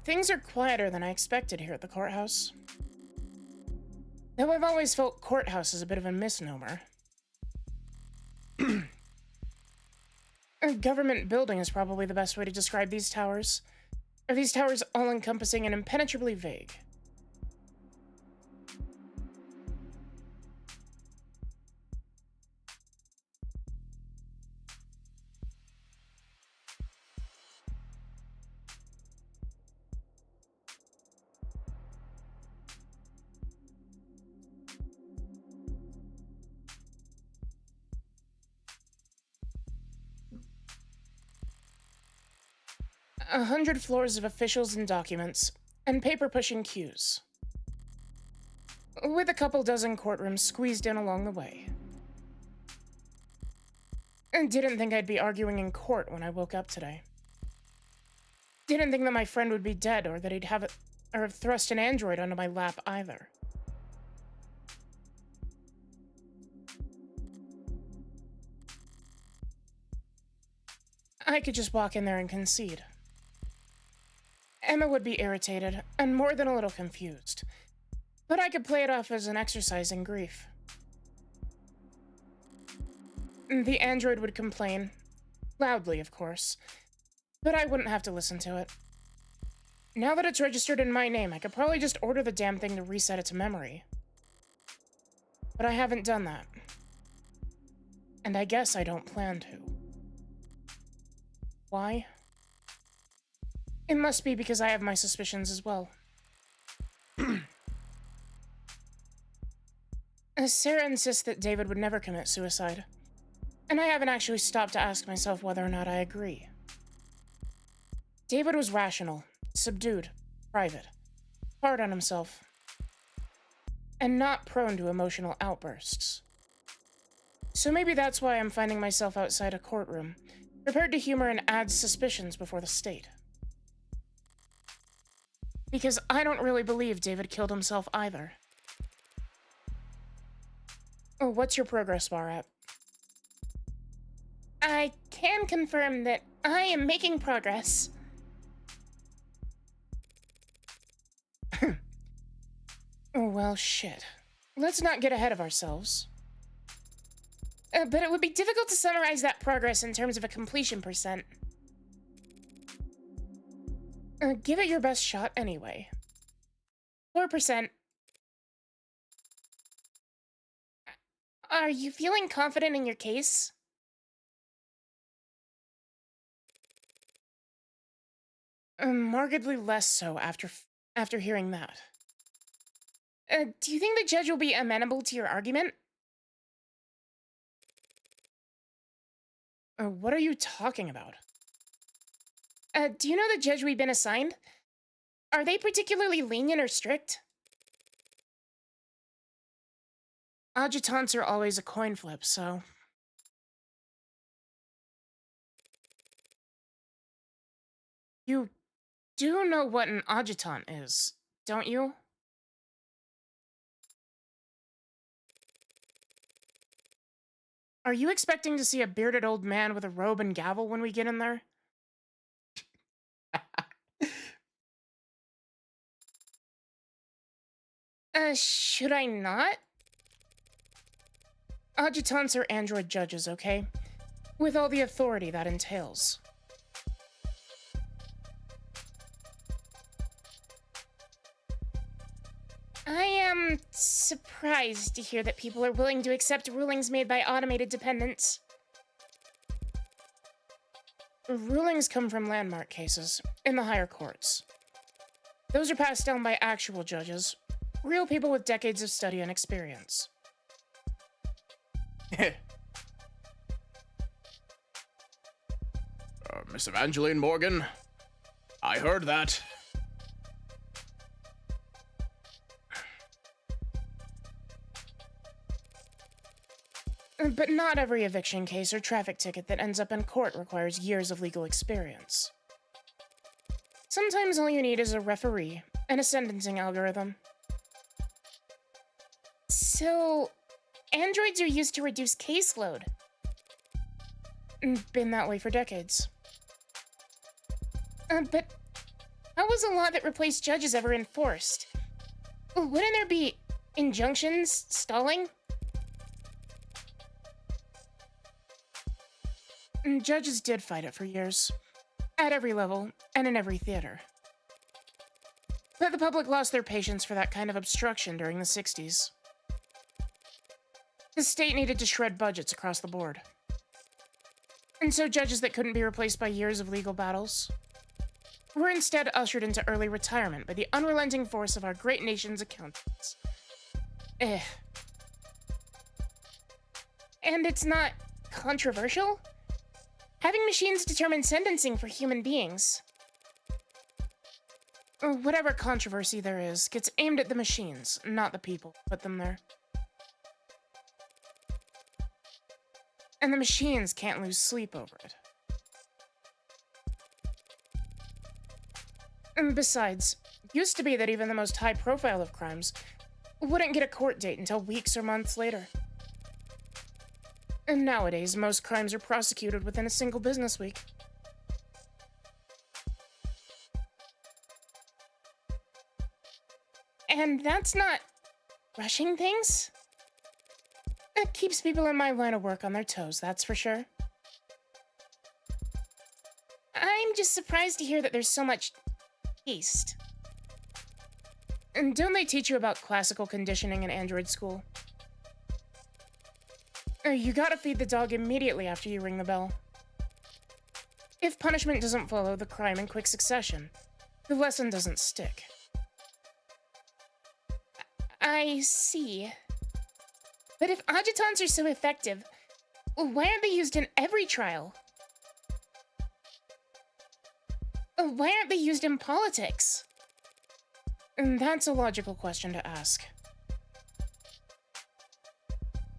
S1: Things are quieter than I expected here at the courthouse. Though I've always felt courthouse is a bit of a misnomer. A government building is probably the best way to describe these towers. Are these towers all-encompassing and impenetrably vague? A 100 floors of officials and documents, and paper-pushing queues. With a couple dozen courtrooms squeezed in along the way. And didn't think I'd be arguing in court when I woke up today. Didn't think that my friend would be dead or that he'd have thrust an android onto my lap either. I could just walk in there and concede. Emma would be irritated, and more than a little confused. But I could play it off as an exercise in grief. The android would complain. Loudly, of course. But I wouldn't have to listen to it. Now that it's registered in my name, I could probably just order the damn thing to reset its memory. But I haven't done that. And I guess I don't plan to. Why? It must be because I have my suspicions as well. Sarah insists that David would never commit suicide, and I haven't actually stopped to ask myself whether or not I agree. David was rational, subdued, private, hard on himself, and not prone to emotional outbursts. So maybe that's why I'm finding myself outside a courtroom, prepared to humor and add suspicions before the state.
S2: Because I don't really believe David killed himself either. Oh, what's your progress bar at? I can confirm that I am making progress. Oh, well, shit. Let's not get ahead of ourselves. But it would be difficult to summarize that progress in terms of a completion percent. Give it your best shot anyway. 4%. Are you feeling confident in your case? Markedly less so after hearing that. Do you think the judge will be amenable to your argument? What are you talking about? Do you know the judge we've been assigned? Are they particularly lenient or strict? Adjutants are always a coin flip, so... You do know what an adjutant is, don't you? Are you expecting to see a bearded old man with a robe and gavel when we get in there? Should I not? Adjutants are android judges, okay? With all the authority that entails. I am surprised to hear that people are willing to accept rulings made by automated dependents. Rulings come from landmark cases, in the higher courts. Those are passed down by actual judges, real people with decades of study and experience.
S1: Miss Evangeline Morgan, I heard that.
S2: But not every eviction case or traffic ticket that ends up in court requires years of legal experience. Sometimes all you need is a referee and a sentencing algorithm. So, androids are used to reduce caseload. Been that way for decades. But how was a law that replaced judges ever enforced? Wouldn't there be injunctions, stalling? Judges did fight it for years, at every level and in every theater. But the public lost their patience for that kind of obstruction during the 60s. The state needed to shred budgets across the board. And so judges that couldn't be replaced by years of legal battles were instead ushered into early retirement by the unrelenting force of our great nation's accountants. And it's not controversial? Having machines determine sentencing for human beings. Whatever controversy there is gets aimed at the machines, not the people who put them there. And the machines can't lose sleep over it. And besides, it used to be that even the most high profile of crimes wouldn't get a court date until weeks or months later. And nowadays, most crimes are prosecuted within a single business week. And that's not rushing things. It keeps people in my line of work on their toes, that's for sure. I'm just surprised to hear that there's so much haste. And don't they teach you about classical conditioning in android school? You gotta feed the dog immediately after you ring the bell. If punishment doesn't follow the crime in quick succession, the lesson doesn't stick. I see. But if adjutants are so effective, why aren't they used in every trial? Why aren't they used in politics? And that's a logical question to ask.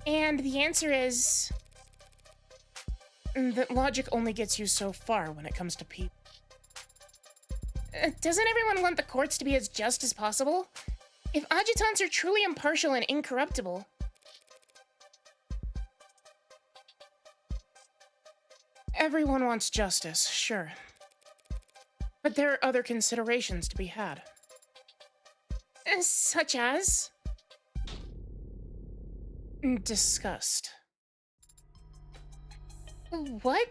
S2: And the answer is that logic only gets you so far when it comes to people. Doesn't everyone want the courts to be as just as possible? If adjutants are truly impartial and incorruptible... Everyone wants justice, sure. But there are other considerations to be had. Such as? Disgust. What?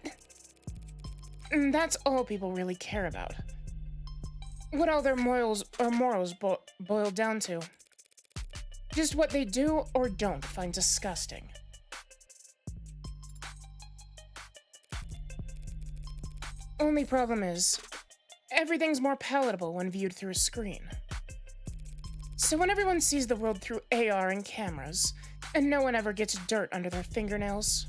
S2: That's all people really care about. What all their morals boil down to. Just what they do or don't find disgusting. Only problem is, everything's more palatable when viewed through a screen. So when everyone sees the world through AR and cameras, and no one ever gets dirt under their fingernails,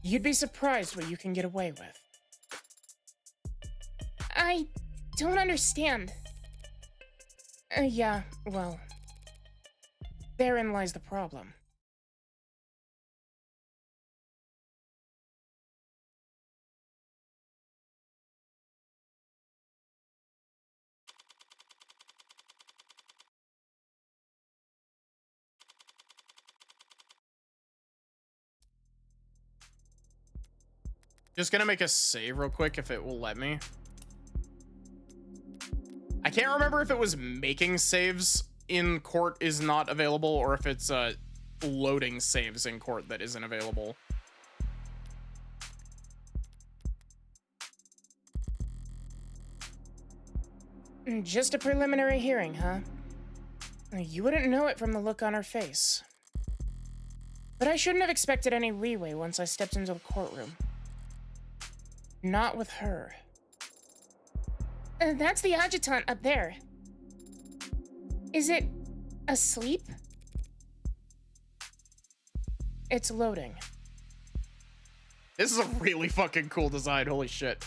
S2: you'd be surprised what you can get away with. I don't understand. Yeah, well, therein lies the problem.
S1: Just gonna make a save real quick if it will let me. I can't remember if it was making saves in court is not available or if it's loading saves in court that isn't available.
S2: Just a preliminary hearing, huh? You wouldn't know it from the look on her face. But I shouldn't have expected any leeway once I stepped into the courtroom. Not with her. That's the adjutant up there. Is it asleep? It's loading.
S1: This is a really fucking cool design, holy shit.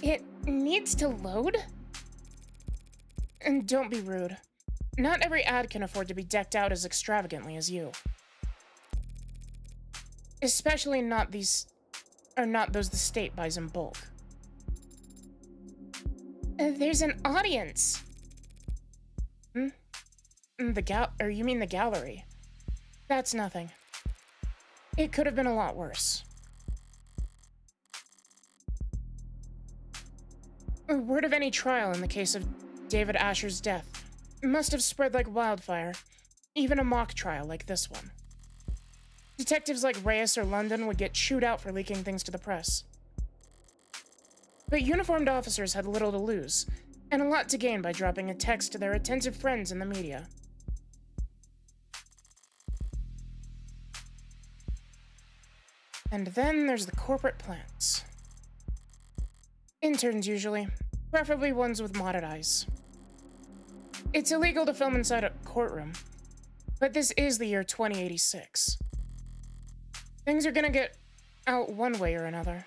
S2: It needs to load? And don't be rude. Not every ad can afford to be decked out as extravagantly as you. Especially not those the state buys in bulk. There's an audience. You mean the gallery? That's nothing. It could have been a lot worse. Word of any trial in the case of David Asher's death must have spread like wildfire, even a mock trial like this one. Detectives like Reyes or London would get chewed out for leaking things to the press. But uniformed officers had little to lose, and a lot to gain by dropping a text to their attentive friends in the media. And then there's the corporate plants. Interns, usually. Preferably ones with modded eyes. It's illegal to film inside a courtroom, but this is the year 2086. Things are gonna get out one way or another.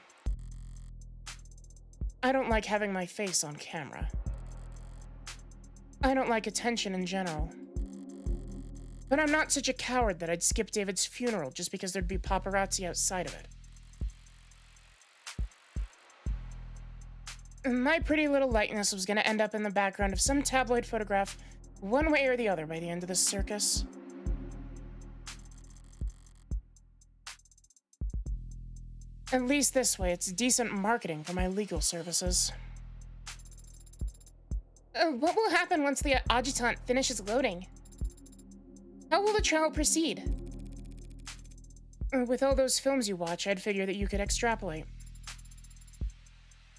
S2: I don't like having my face on camera. I don't like attention in general. But I'm not such a coward that I'd skip David's funeral just because there'd be paparazzi outside of it. My pretty little likeness was gonna end up in the background of some tabloid photograph, one way or the other by the end of this circus. At least this way, it's decent marketing for my legal services. What will happen once the adjutant finishes loading? How will the trial proceed? With all those films you watch, I'd figure that you could extrapolate.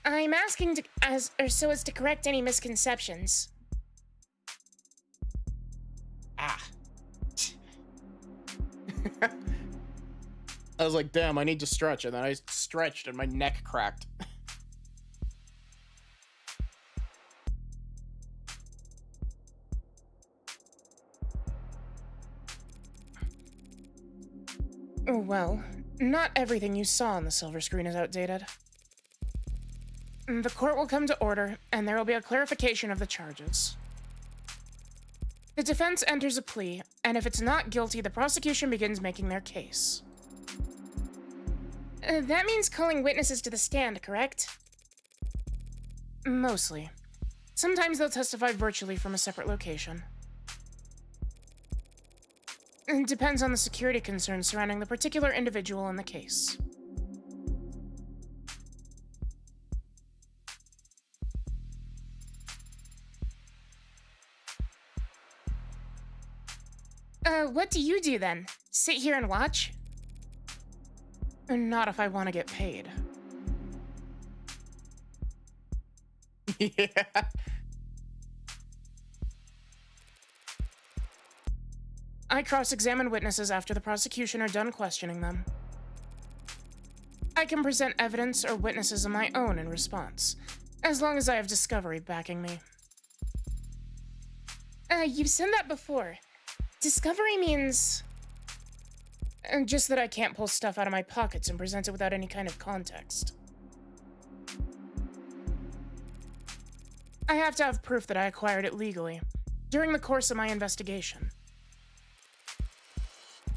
S2: I'm asking so as to correct any misconceptions.
S1: Ah. I was like, damn, I need to stretch, and then I stretched and my neck cracked.
S2: Well, not everything you saw on the silver screen is outdated. The court will come to order, and there will be a clarification of the charges. The defense enters a plea, and if it's not guilty, the prosecution begins making their case. That means calling witnesses to the stand, correct? Mostly. Sometimes they'll testify virtually from a separate location. It depends on the security concerns surrounding the particular individual in the case. What do you do then? Sit here and watch? Not if I want to get paid.
S1: Yeah.
S2: I cross-examine witnesses after the prosecution are done questioning them. I can present evidence or witnesses of my own in response, as long as I have discovery backing me. You've said that before. Discovery means... just that I can't pull stuff out of my pockets and present it without any kind of context. I have to have proof that I acquired it legally, during the course of my investigation.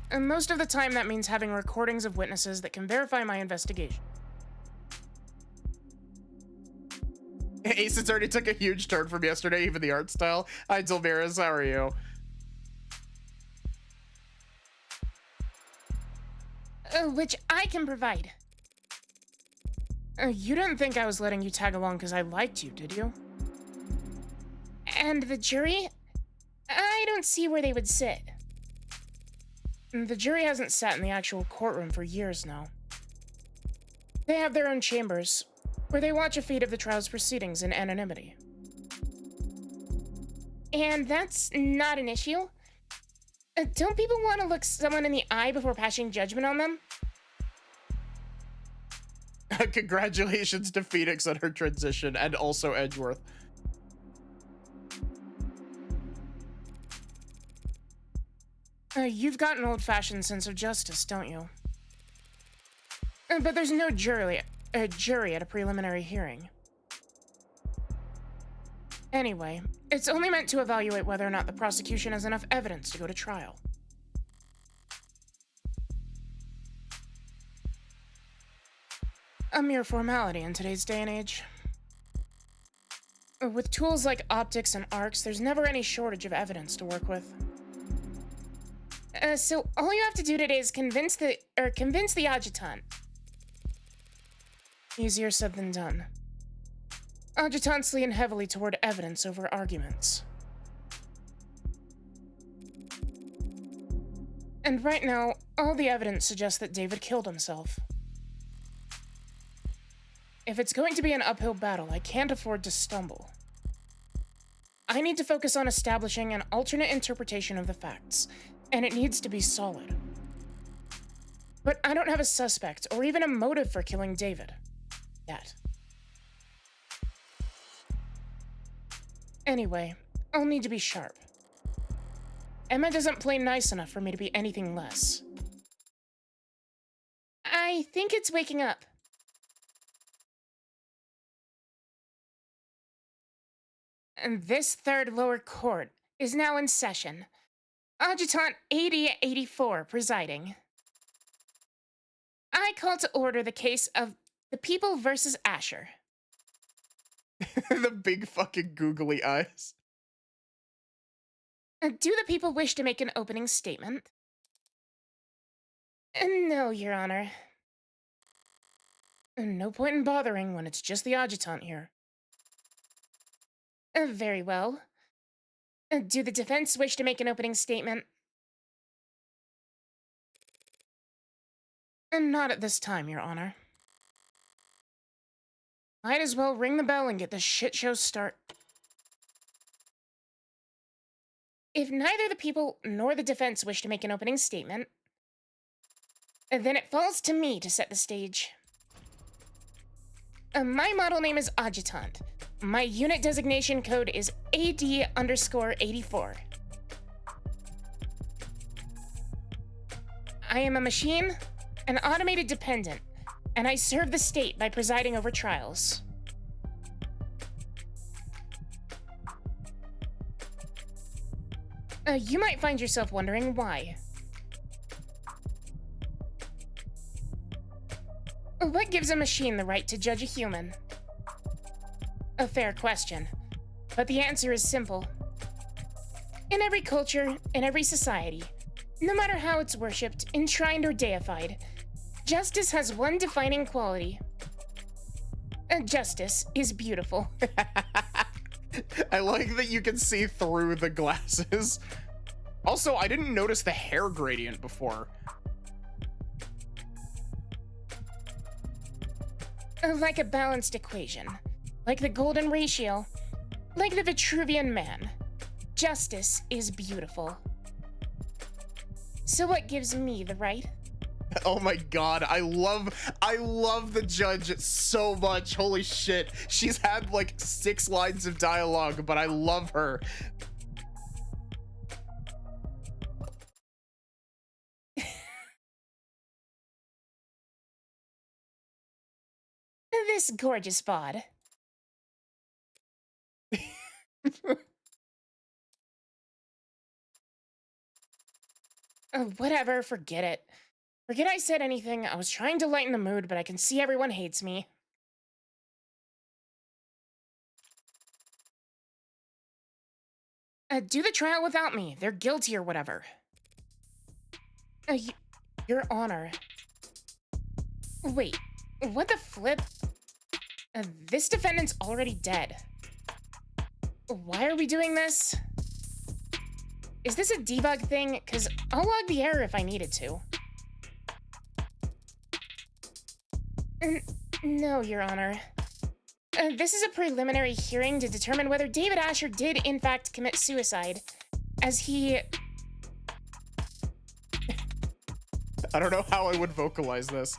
S2: And most of the time that means having recordings of witnesses that can verify my investigation.
S1: Ace, it's already took a huge turn from yesterday, even the art style. Hi, Delmiras, how are you?
S2: Which I can provide. You didn't think I was letting you tag along because I liked you, did you? And the jury? I don't see where they would sit. The jury hasn't sat in the actual courtroom for years now. They have their own chambers, where they watch a feed of the trial's proceedings in anonymity. And that's not an issue? Don't people want to look someone in the eye before passing judgment on them?
S1: Congratulations to Phoenix on her transition, and also Edgeworth.
S2: You've got an old-fashioned sense of justice, don't you? But there's no jury at a preliminary hearing. Anyway, it's only meant to evaluate whether or not the prosecution has enough evidence to go to trial. A mere formality in today's day and age. With tools like optics and arcs, there's never any shortage of evidence to work with. So all you have to do today is convince the adjutant. Easier said than done. Adjutants lean heavily toward evidence over arguments. And right now, all the evidence suggests that David killed himself. If it's going to be an uphill battle, I can't afford to stumble. I need to focus on establishing an alternate interpretation of the facts, and it needs to be solid. But I don't have a suspect or even a motive for killing David. Yet. Anyway, I'll need to be sharp. Emma doesn't play nice enough for me to be anything less. I think it's waking up. And this third lower court is now in session. Adjutant 8084 presiding. I call to order the case of the People versus Asher.
S1: The big fucking googly eyes.
S2: Do the people wish to make an opening statement? No, Your Honor. No point in bothering when it's just the adjutant here. Very well. Do the defense wish to make an opening statement? Not at this time, Your Honor. Might as well ring the bell and get this shit show started. If neither the people nor the defense wish to make an opening statement, then it falls to me to set the stage. My model name is Adjutant. My unit designation code is AD_84. I am a machine, an automated dependent, and I serve the state by presiding over trials. You might find yourself wondering why. What gives a machine the right to judge a human? A fair question, but the answer is simple. In every culture, in every society, no matter how it's worshipped, enshrined, or deified, justice has one defining quality. Justice is beautiful.
S1: I like that you can see through the glasses. Also, I didn't notice the hair gradient before.
S2: Like a balanced equation, like the golden ratio, like the Vitruvian man. Justice is beautiful. So what gives me the right?
S1: Oh my god, I love the judge so much. Holy shit. She's had like 6 lines of dialogue, but I love her.
S2: This gorgeous bod. Whatever, forget it. Forget I said anything. I was trying to lighten the mood, but I can see everyone hates me. Do the trial without me. They're guilty or whatever. Your Honor. Wait, what the flip? This defendant's already dead. Why are we doing this? Is this a debug thing? Because I'll log the error if I needed to. No, Your Honor. This is a preliminary hearing to determine whether David Asher did, in fact, commit suicide, as he...
S1: I don't know how I would vocalize this.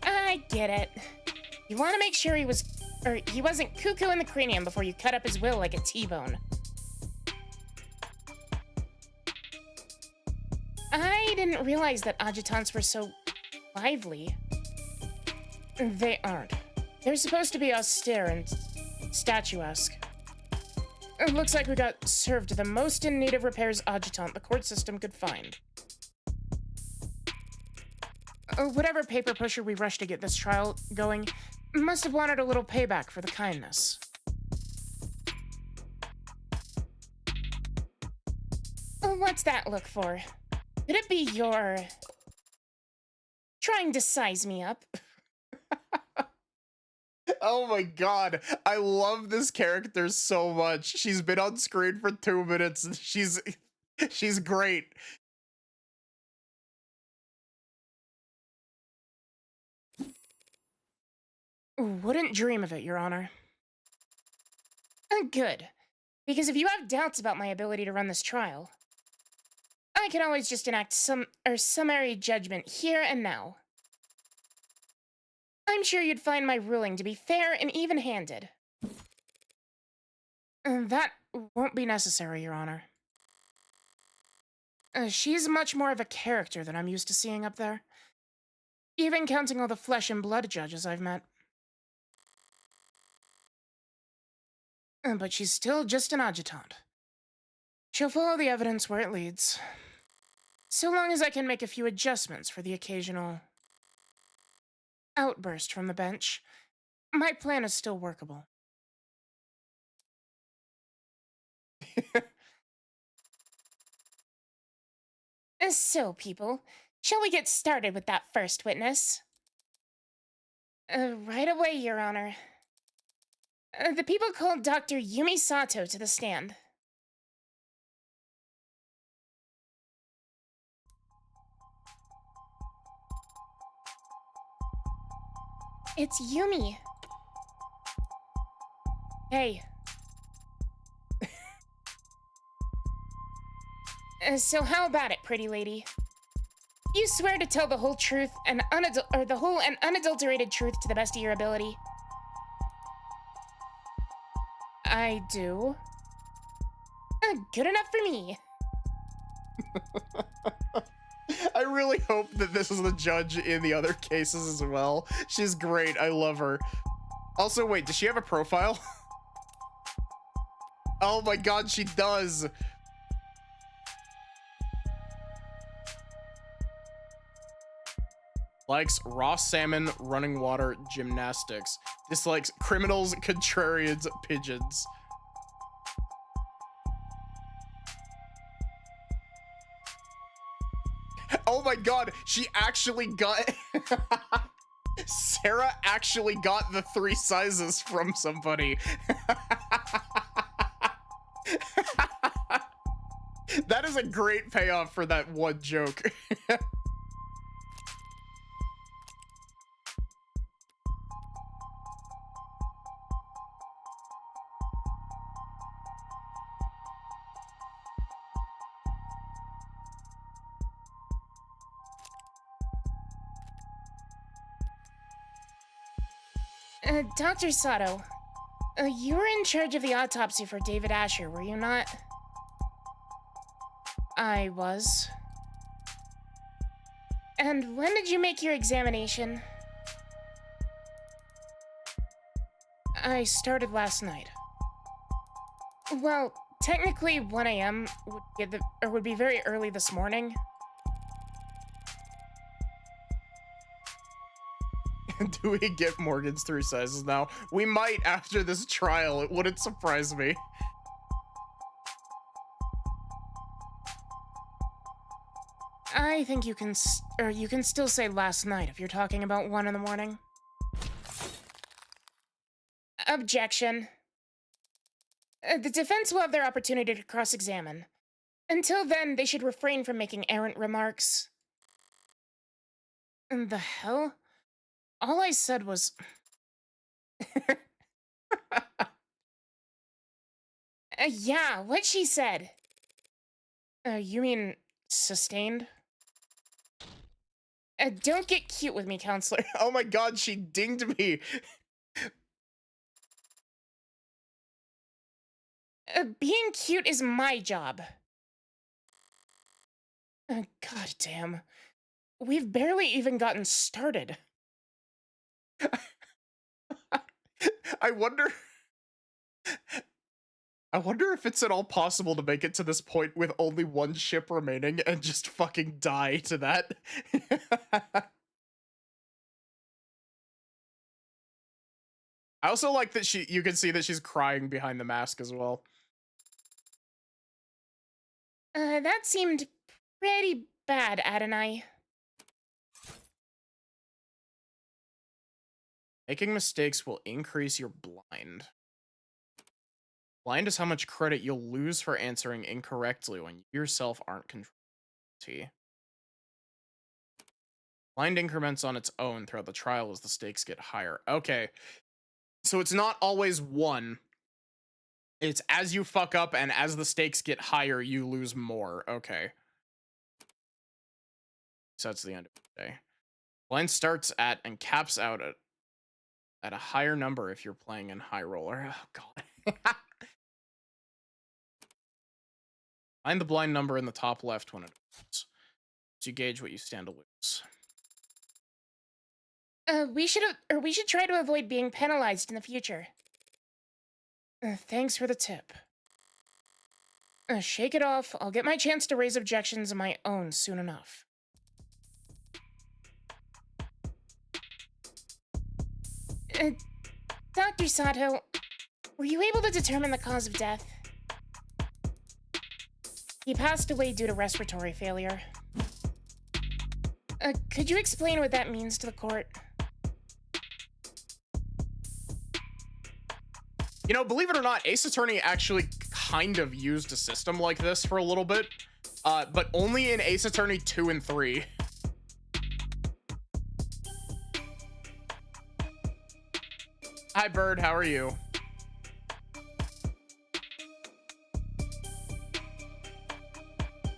S2: I get it. You want to make sure he wasn't cuckoo in the cranium before you cut up his will like a T-bone. I didn't realize that adjutants were so lively. They aren't. They're supposed to be austere and statuesque. It looks like we got served the most in need of repairs adjutant the court system could find. Whatever paper pusher we rushed to get this trial going must have wanted a little payback for the kindness. What's that look for? Could it be your... trying to size me up?
S1: Oh my god, I love this character so much. She's been on screen for 2 minutes and she's great.
S2: Wouldn't dream of it, Your Honor. Good. Because if you have doubts about my ability to run this trial, I can always just enact summary judgment here and now. I'm sure you'd find my ruling to be fair and even-handed. That won't be necessary, Your Honor. She's much more of a character than I'm used to seeing up there. Even counting all the flesh and blood judges I've met. But she's still just an adjutant. She'll follow the evidence where it leads. So long as I can make a few adjustments for the occasional outburst from the bench, my plan is still workable. So, people, shall we get started with that first witness? Right away, Your Honor. The people called Dr. Yumi Sato to the stand. It's Yumi. Hey. So how about it, pretty lady? You swear to tell the whole truth and the whole and unadulterated truth to the best of your ability? I do. Good enough for me.
S1: I really hope that this is the judge in the other cases as well. She's great. I love her. Also, wait, does she have a profile? Oh my god, she does. Likes raw salmon, running water, gymnastics. Dislikes criminals, contrarians, pigeons. Oh my god, she actually got... Sarah actually got the 3 sizes from somebody. That is a great payoff for that one joke.
S2: Dr. Sato, you were in charge of the autopsy for David Asher, were you not? I was. And when did you make your examination? I started last night. Well, technically 1 a.m. would be very early this morning.
S1: Do we get Morgan's 3 sizes now? We might after this trial. It wouldn't surprise me.
S2: I think you can still say last night if you're talking about 1 in the morning. Objection. The defense will have their opportunity to cross-examine. Until then, they should refrain from making errant remarks. And the hell? All I said was... yeah, what she said. You mean sustained? Don't get cute with me, counselor.
S1: Oh my god, she dinged me.
S2: Being cute is my job. God damn. We've barely even gotten started.
S1: I wonder if it's at all possible to make it to this point with only 1 ship remaining and just fucking die to that. I also like that you can see that she's crying behind the mask as well.
S2: That seemed pretty bad, Adonai.
S1: Making mistakes will increase your blind. Blind is how much credit you'll lose for answering incorrectly when you yourself aren't controlling. Blind increments on its own throughout the trial as the stakes get higher. Okay. So it's not always 1. It's as you fuck up and as the stakes get higher, you lose more. Okay. So that's the end of the day. Blind starts at and caps out at a higher number if you're playing in high roller. Oh, God. Find the blind number in the top left when it opens, so you gauge what you stand to lose.
S2: We should try to avoid being penalized in the future. Thanks for the tip. Shake it off. I'll get my chance to raise objections of my own soon enough. Dr. Sato, were you able to determine the cause of death? He passed away due to respiratory failure. Could you explain what that means to the court?
S1: You know, believe it or not, Ace Attorney actually kind of used a system like this for a little bit, but only in Ace Attorney 2 and 3. Hi, Bird. How are you?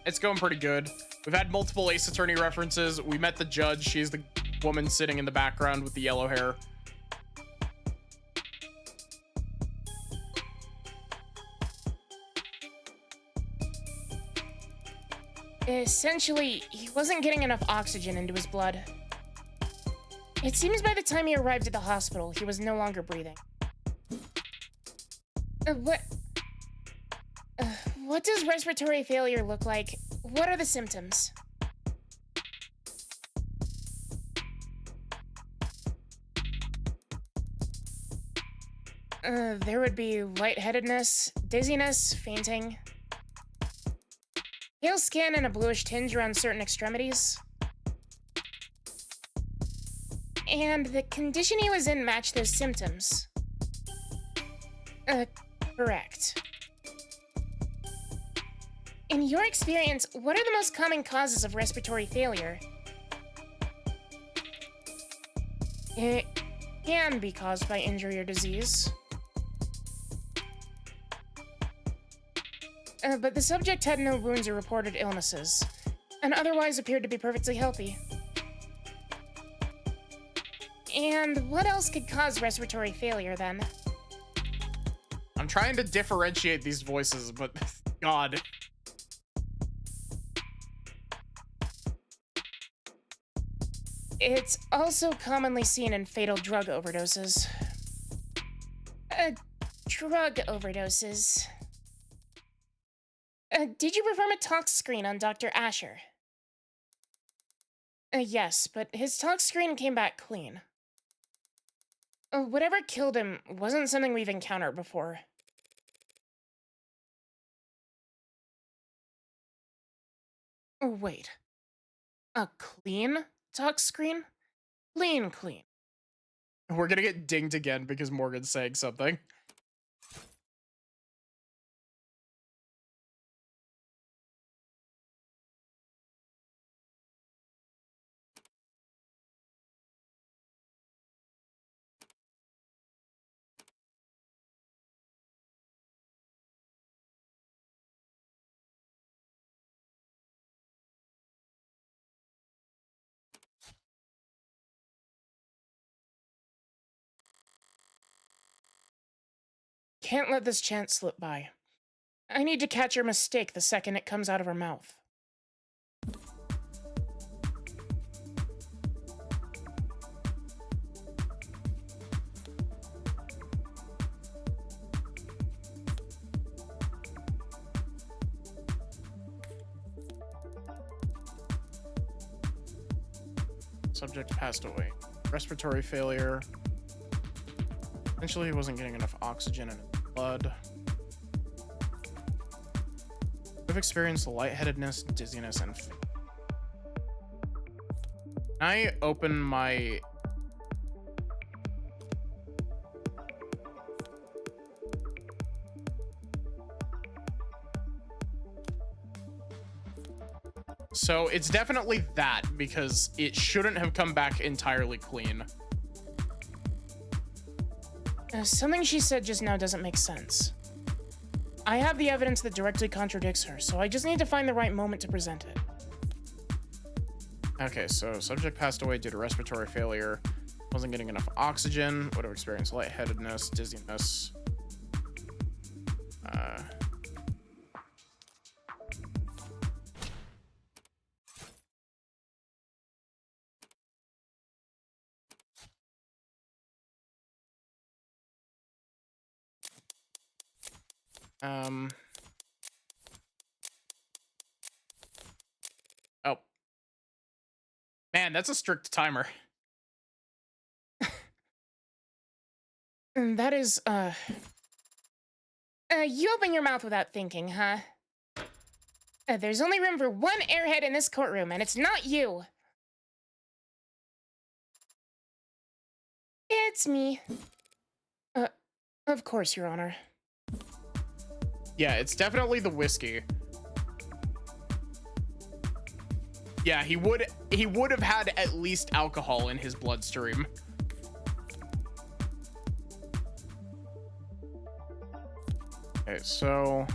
S1: It's going pretty good. We've had multiple Ace Attorney references. We met the judge. She's the woman sitting in the background with the yellow hair.
S2: Essentially, he wasn't getting enough oxygen into his blood. It seems by the time he arrived at the hospital, he was no longer breathing. What does respiratory failure look like? What are the symptoms? There would be lightheadedness, dizziness, fainting, pale skin, and a bluish tinge around certain extremities. And the condition he was in matched those symptoms. Correct. In your experience, what are the most common causes of respiratory failure? It can be caused by injury or disease. But the subject had no wounds or reported illnesses, and otherwise appeared to be perfectly healthy. And what else could cause respiratory failure, then?
S1: I'm trying to differentiate these voices, but God.
S2: It's also commonly seen in fatal drug overdoses. Drug overdoses. Did you perform a tox screen on Dr. Asher? Yes, but his tox screen came back clean. Whatever killed him wasn't something we've encountered before. Oh, wait. A clean tox screen? Clean.
S1: We're gonna get dinged again because Morgan's saying something.
S2: Can't let this chance slip by. I need to catch her mistake the second it comes out of her mouth.
S1: Subject passed away. Respiratory failure. Eventually, he wasn't getting enough oxygen in his blood. We've experienced lightheadedness, dizziness, and faint. Can I open my... So it's definitely that, because it shouldn't have come back entirely clean.
S2: Something she said just now doesn't make sense. I have the evidence that directly contradicts her, so I just need to find the right moment to present it.
S1: Okay, so subject passed away due to respiratory failure. Wasn't getting enough oxygen. Would have experienced lightheadedness, dizziness. Oh. Man, that's a strict timer.
S2: That is, you open your mouth without thinking, huh? There's only room for one airhead in this courtroom, and it's not you. It's me. Of course, Your Honor.
S1: Yeah, it's definitely the whiskey. Yeah, he would have had at least alcohol in his bloodstream. Okay, so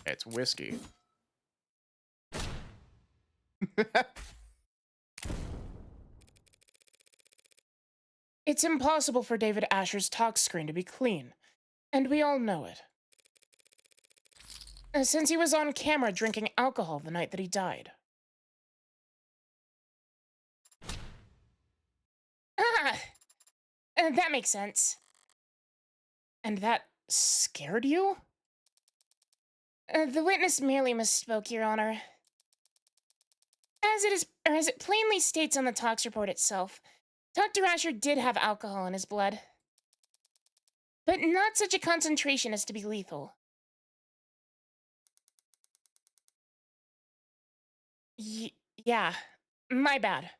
S1: it's whiskey.
S2: It's impossible for David Asher's tox screen to be clean, and we all know it. Since he was on camera drinking alcohol the night that he died. That makes sense. And that scared you? The witness merely misspoke, Your Honor. As it plainly states on the tox report itself, Dr. Asher did have alcohol in his blood. But not such a concentration as to be lethal. Yeah, my bad.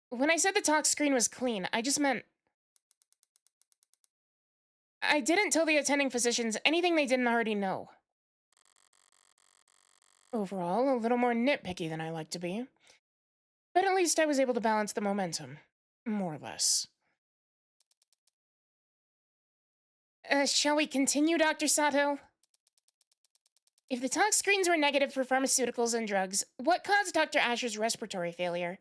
S2: When I said the tox screen was clean, I just meant... I didn't tell the attending physicians anything they didn't already know. Overall, a little more nitpicky than I like to be. But at least I was able to balance the momentum. More or less. Shall we continue, Dr. Sato? If the tox screens were negative for pharmaceuticals and drugs, what caused Dr. Asher's respiratory failure?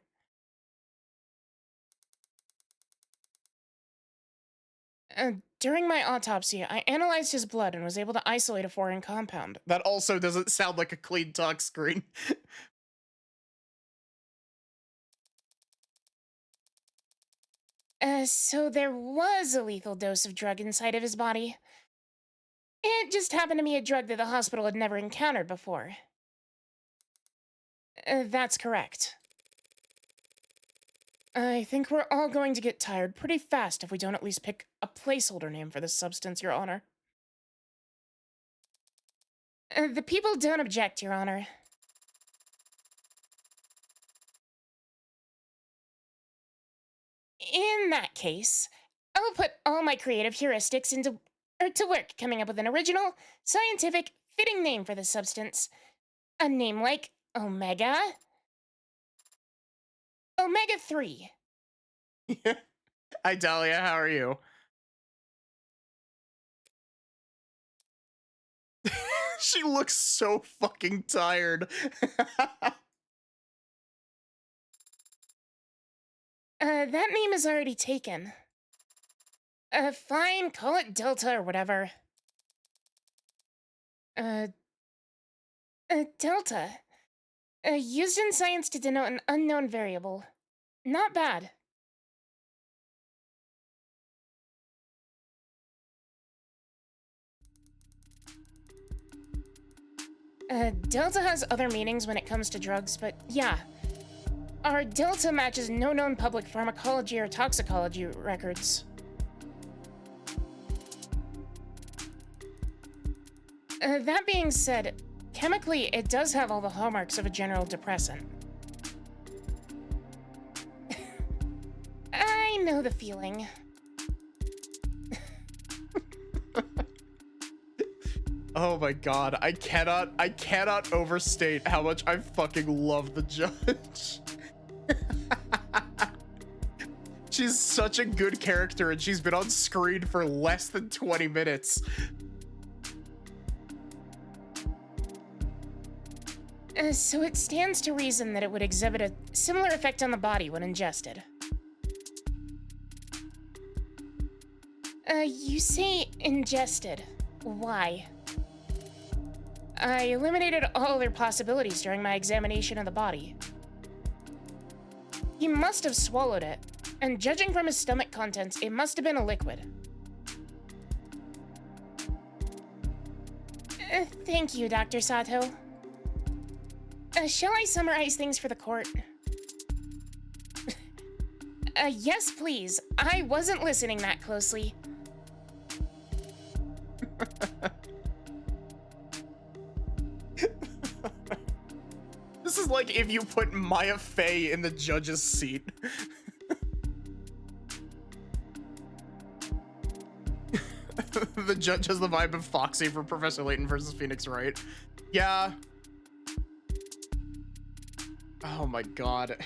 S2: During my autopsy, I analyzed his blood and was able to isolate a foreign compound.
S1: That also doesn't sound like a clean tox screen.
S2: So there was a lethal dose of drug inside of his body. It just happened to be a drug that the hospital had never encountered before. That's correct. I think we're all going to get tired pretty fast if we don't at least pick a placeholder name for this substance, Your Honor. The people don't object, Your Honor. In that case, I'll put all my creative heuristics to work coming up with an original, scientific, fitting name for the substance. A name like Omega? Omega-3.
S1: Hi, Dahlia, how are you? She looks so fucking tired.
S2: That name is already taken. Fine, call it Delta or whatever. Delta. Used in science to denote an unknown variable. Not bad. Delta has other meanings when it comes to drugs, but yeah. Our Delta matches no known public pharmacology or toxicology records. That being said, chemically, it does have all the hallmarks of a general depressant. I know the feeling.
S1: Oh my god, I cannot overstate how much I fucking love the judge. She's such a good character and she's been on screen for less than 20 minutes.
S2: So it stands to reason that it would exhibit a similar effect on the body when ingested. You say ingested. Why? I eliminated all other possibilities during my examination of the body. He must have swallowed it, and judging from his stomach contents, it must have been a liquid. Thank you, Dr. Sato. Shall I summarize things for the court? Yes, please. I wasn't listening that closely.
S1: This is like if you put Maya Fey in the judge's seat. The judge has the vibe of Foxy from Professor Layton versus Phoenix Wright. Yeah. Oh my god.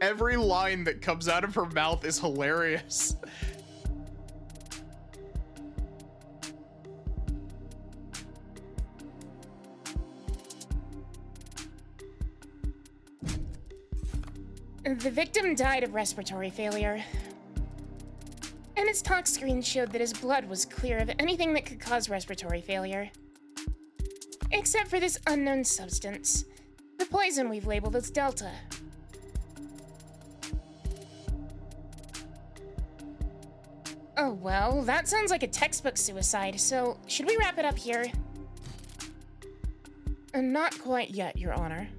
S1: Every line that comes out of her mouth is hilarious.
S2: The victim died of respiratory failure. And his tox screen showed that his blood was clear of anything that could cause respiratory failure. Except for this unknown substance. The poison we've labeled as Delta. Oh well, that sounds like a textbook suicide, so should we wrap it up here? Not quite yet, Your Honor.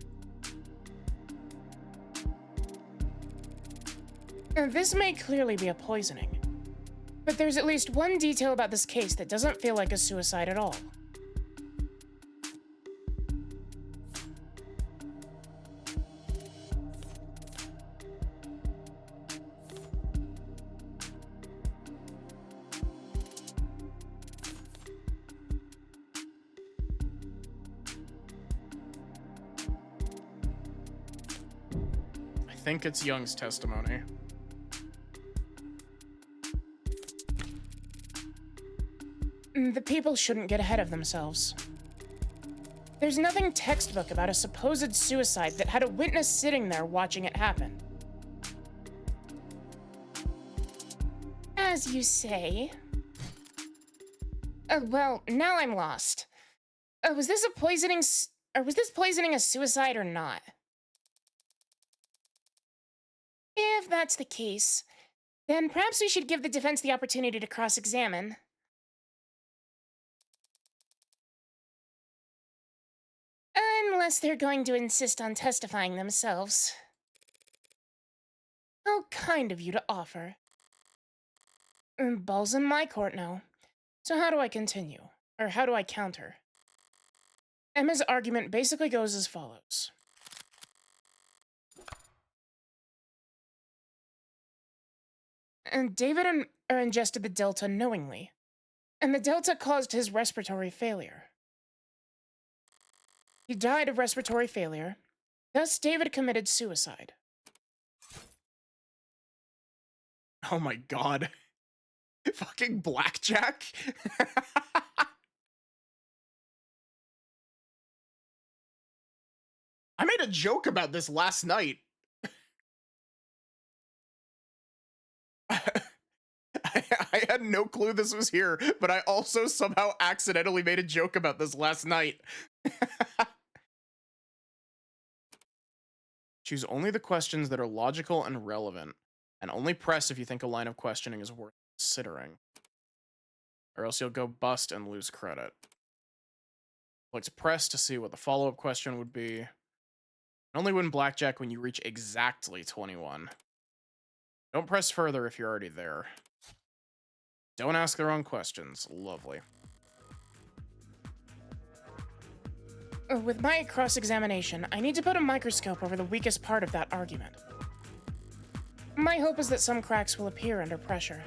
S2: This may clearly be a poisoning, but there's at least one detail about this case that doesn't feel like a suicide at all.
S1: I think it's Young's testimony.
S2: The people shouldn't get ahead of themselves. There's nothing textbook about a supposed suicide that had a witness sitting there watching it happen. As you say. Well, now I'm lost. Was this poisoning a suicide or not? If that's the case, then perhaps we should give the defense the opportunity to cross-examine. Unless they're going to insist on testifying themselves. How kind of you to offer. Ball's in my court now. So how do I continue? Or how do I counter? Emma's argument basically goes as follows. David ingested the Delta knowingly, and the Delta caused his respiratory failure. He died of respiratory failure, thus David committed suicide.
S1: Oh my god. Fucking Blackjack? I made a joke about this last night. I had no clue this was here, but I also somehow accidentally made a joke about this last night. Choose only the questions that are logical and relevant, and only press if you think a line of questioning is worth considering. Or else you'll go bust and lose credit. Let's press to see what the follow-up question would be. Only win blackjack when you reach exactly 21. Don't press further if you're already there. Don't ask the wrong questions. Lovely.
S2: With my cross-examination, I need to put a microscope over the weakest part of that argument. My hope is that some cracks will appear under pressure.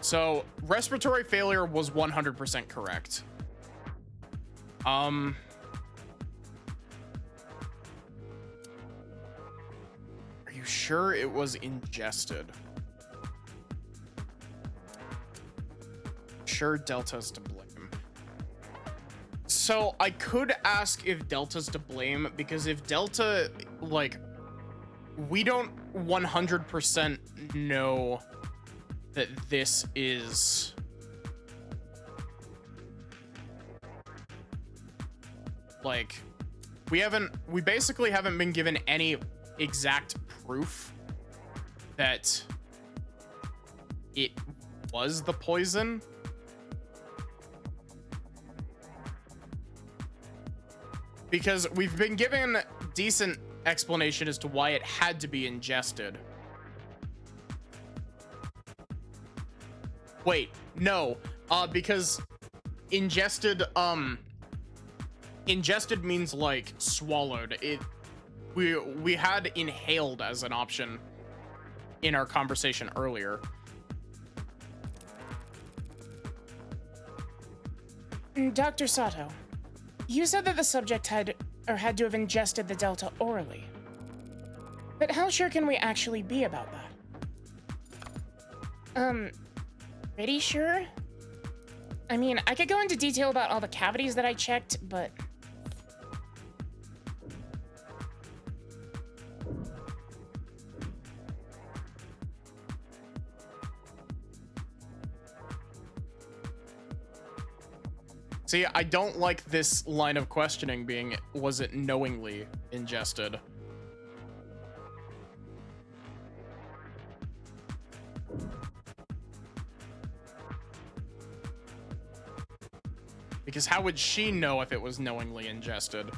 S1: So, respiratory failure was 100% correct. Are you sure it was ingested? Sure Delta's to blame. So, I could ask if Delta's to blame, because if Delta, like, we don't 100% know that this is like, we basically haven't been given any exact proof that it was the poison. Because we've been given decent explanation as to why it had to be ingested. Wait, no, because ingested means like swallowed. We had inhaled as an option in our conversation earlier.
S2: Dr. Sato, you said that the subject had to have ingested the Delta orally. But how sure can we actually be about that? Pretty sure? I mean, I could go into detail about all the cavities that I checked, but...
S1: See, I don't like this line of questioning being, was it knowingly ingested? Because how would she know if it was knowingly ingested?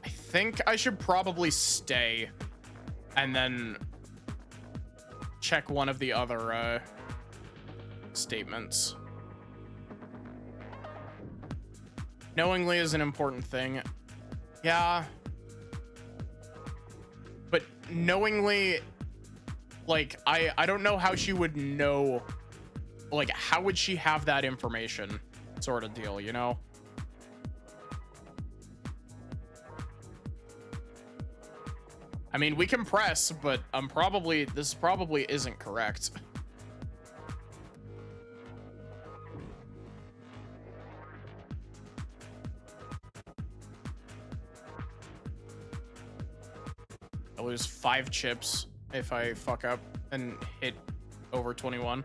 S1: I think I should probably stay and then check one of the other statements. Knowingly is an important thing. Yeah. But knowingly, like, I don't know how she would know, like, how would she have that information sort of deal, you know? I mean, we can press, but this probably isn't correct. I lose 5 chips if I fuck up and hit over 21.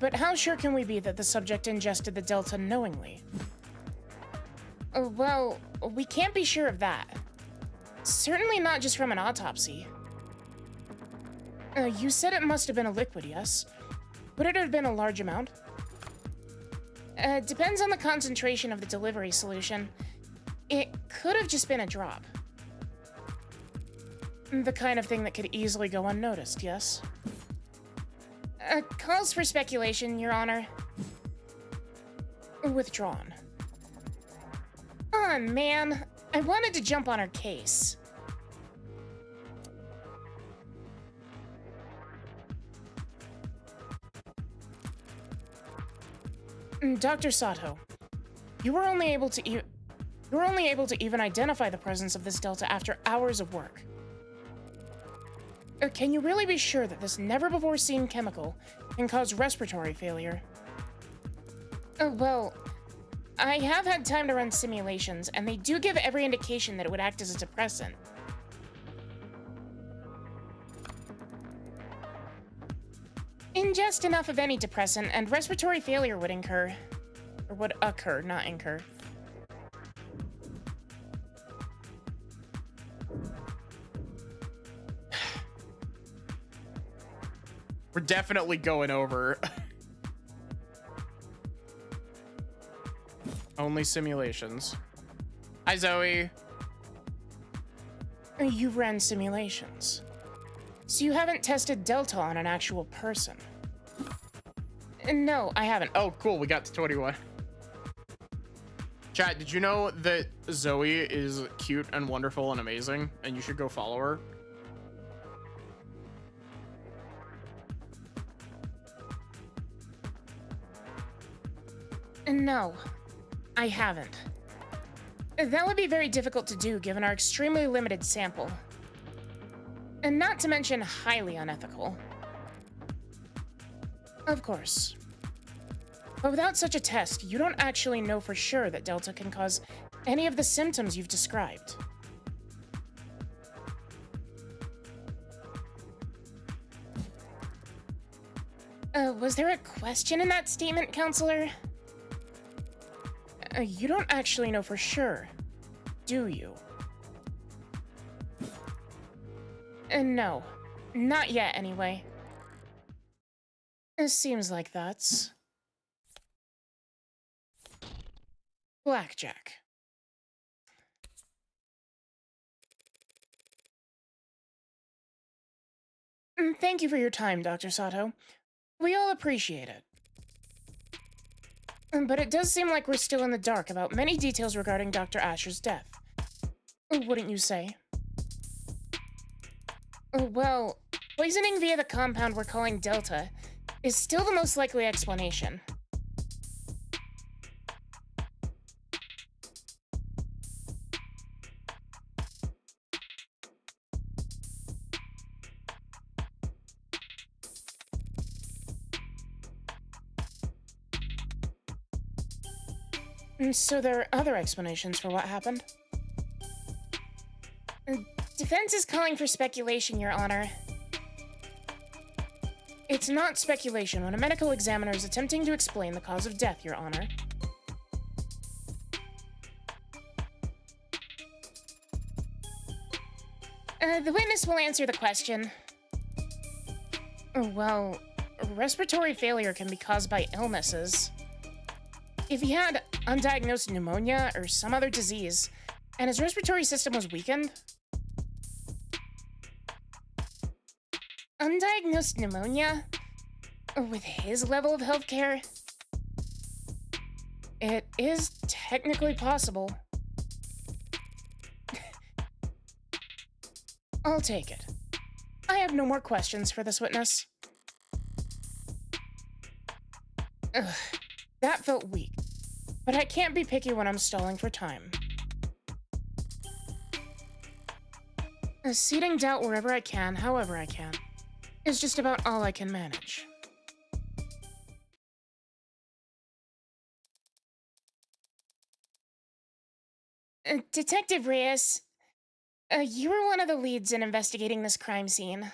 S2: But how sure can we be that the subject ingested the Delta knowingly? Well, we can't be sure of that. Certainly not just from an autopsy. You said it must have been a liquid, yes? Would it have been a large amount? Depends on the concentration of the delivery solution. It could have just been a drop. The kind of thing that could easily go unnoticed, yes? Calls for speculation, Your Honor. Withdrawn. Oh, man. I wanted to jump on her case. Dr. Sato, you were only able to even identify the presence of this Delta after hours of work. Can you really be sure that this never-before-seen chemical can cause respiratory failure? Well, I have had time to run simulations, and they do give every indication that it would act as a depressant. Ingest enough of any depressant, and respiratory failure would occur. Or would occur, not incur.
S1: We're definitely going over. Only simulations. Hi, Zoe.
S2: You ran simulations. So you haven't tested Delta on an actual person? No, I haven't.
S1: Oh, cool. We got to 21. Chat, did you know that Zoe is cute and wonderful and amazing? And you should go follow her?
S2: No, I haven't. That would be very difficult to do given our extremely limited sample. And not to mention highly unethical. Of course. But without such a test, you don't actually know for sure that Delta can cause any of the symptoms you've described. Was there a question in that statement, Counselor? You don't actually know for sure, do you? No, not yet anyway. It seems like that's... Blackjack. Thank you for your time, Dr. Sato. We all appreciate it. But it does seem like we're still in the dark about many details regarding Dr. Asher's death. Wouldn't you say? Well, poisoning via the compound we're calling Delta is still the most likely explanation. And so there are other explanations for what happened? Defense is calling for speculation, Your Honor. It's not speculation when a medical examiner is attempting to explain the cause of death, Your Honor. The witness will answer the question. Well, respiratory failure can be caused by illnesses. If he had undiagnosed pneumonia or some other disease, and his respiratory system was weakened... Undiagnosed pneumonia? With his level of healthcare? It is technically possible. I'll take it. I have no more questions for this witness. Ugh, that felt weak. But I can't be picky when I'm stalling for time. Seeding doubt wherever I can, however I can, is just about all I can manage. Detective Reyes, you were one of the leads in investigating this crime scene.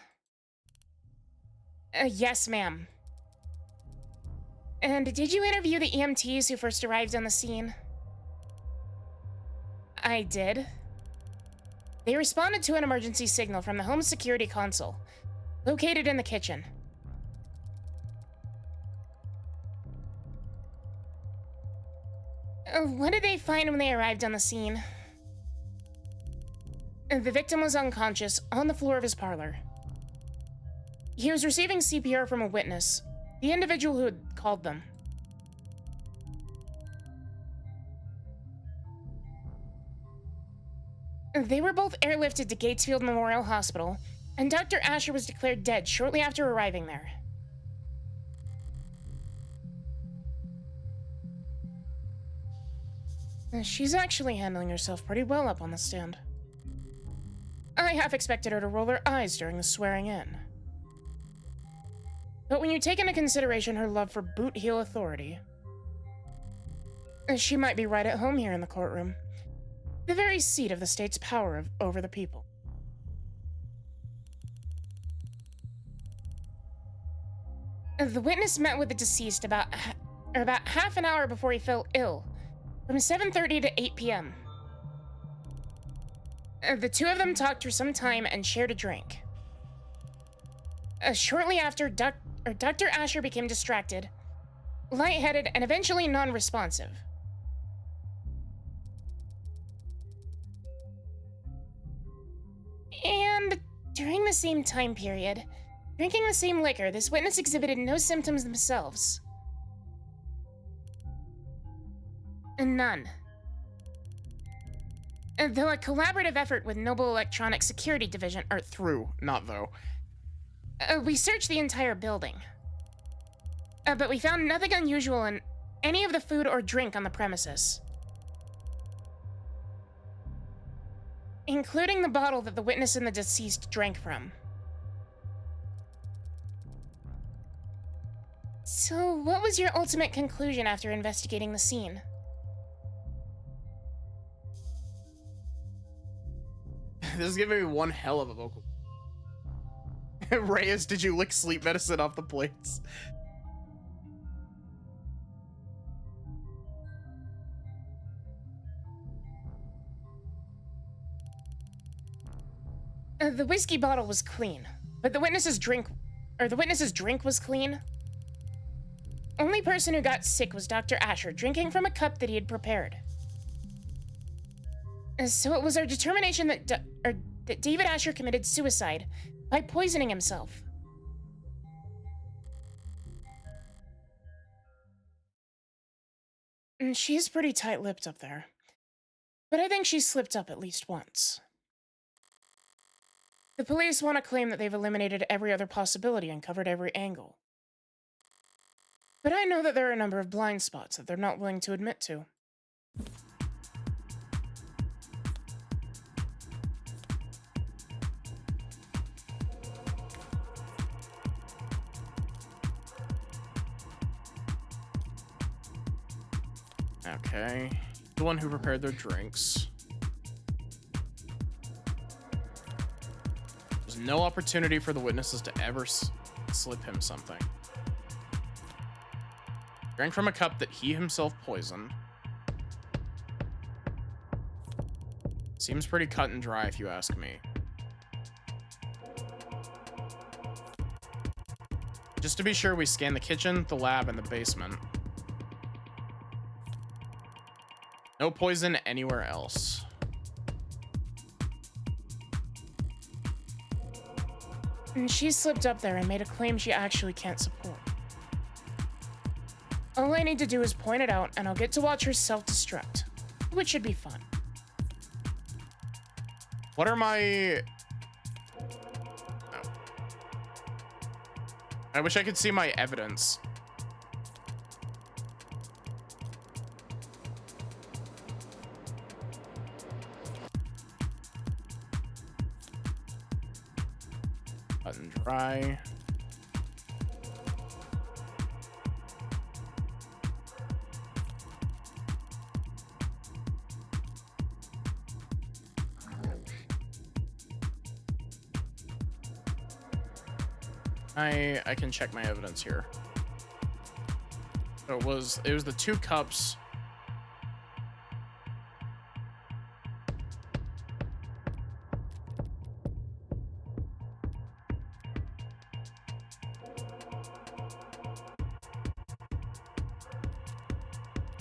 S2: Yes, ma'am. And did you interview the EMTs who first arrived on the scene? I did. They responded to an emergency signal from the home security console, located in the kitchen. What did they find when they arrived on the scene? The victim was unconscious on the floor of his parlor. He was receiving CPR from a witness, the individual who had called them. They were both airlifted to Gatesfield Memorial Hospital, and Dr. Asher was declared dead shortly after arriving there. She's actually handling herself pretty well up on the stand. I half expected her to roll her eyes during the swearing in. But when you take into consideration her love for boot heel authority, she might be right at home here in the courtroom. The very seat of the state's power over the people. The witness met with the deceased about half an hour before he fell ill, from 7:30 to 8 p.m. The two of them talked for some time and shared a drink. Shortly after, Dr. Asher became distracted, lightheaded, and eventually non-responsive. And during the same time period, drinking the same liquor, this witness exhibited no symptoms themselves. None. Though a collaborative effort with Noble Electronic Security Division, or
S1: Through, not though.
S2: we searched the entire building. But we found nothing unusual in any of the food or drink on the premises. Including the bottle that the witness and the deceased drank from. So, what was your ultimate conclusion after investigating the scene?
S1: This is giving me one hell of a vocal. Reyes, did you lick sleep medicine off the plates?
S2: The whiskey bottle was clean, but the witness's drink was clean. Only person who got sick was Dr. Asher, drinking from a cup that he had prepared. So it was our determination that David Asher committed suicide by poisoning himself. And she's pretty tight-lipped up there. But I think she's slipped up at least once. The police want to claim that they've eliminated every other possibility and covered every angle. But I know that there are a number of blind spots that they're not willing to admit to.
S1: Okay. The one who prepared their drinks. There's no opportunity for the witnesses to ever slip him something. Drank from a cup that he himself poisoned. Seems pretty cut and dry if you ask me. Just to be sure, we scan the kitchen, the lab, and the basement. No poison anywhere else.
S2: And she slipped up there and made a claim she actually can't support. All I need to do is point it out, and I'll get to watch her self-destruct, which should be fun.
S1: What are my... Oh. I wish I could see my evidence. Cut and dry. I can check my evidence here. So it was the 2 cups.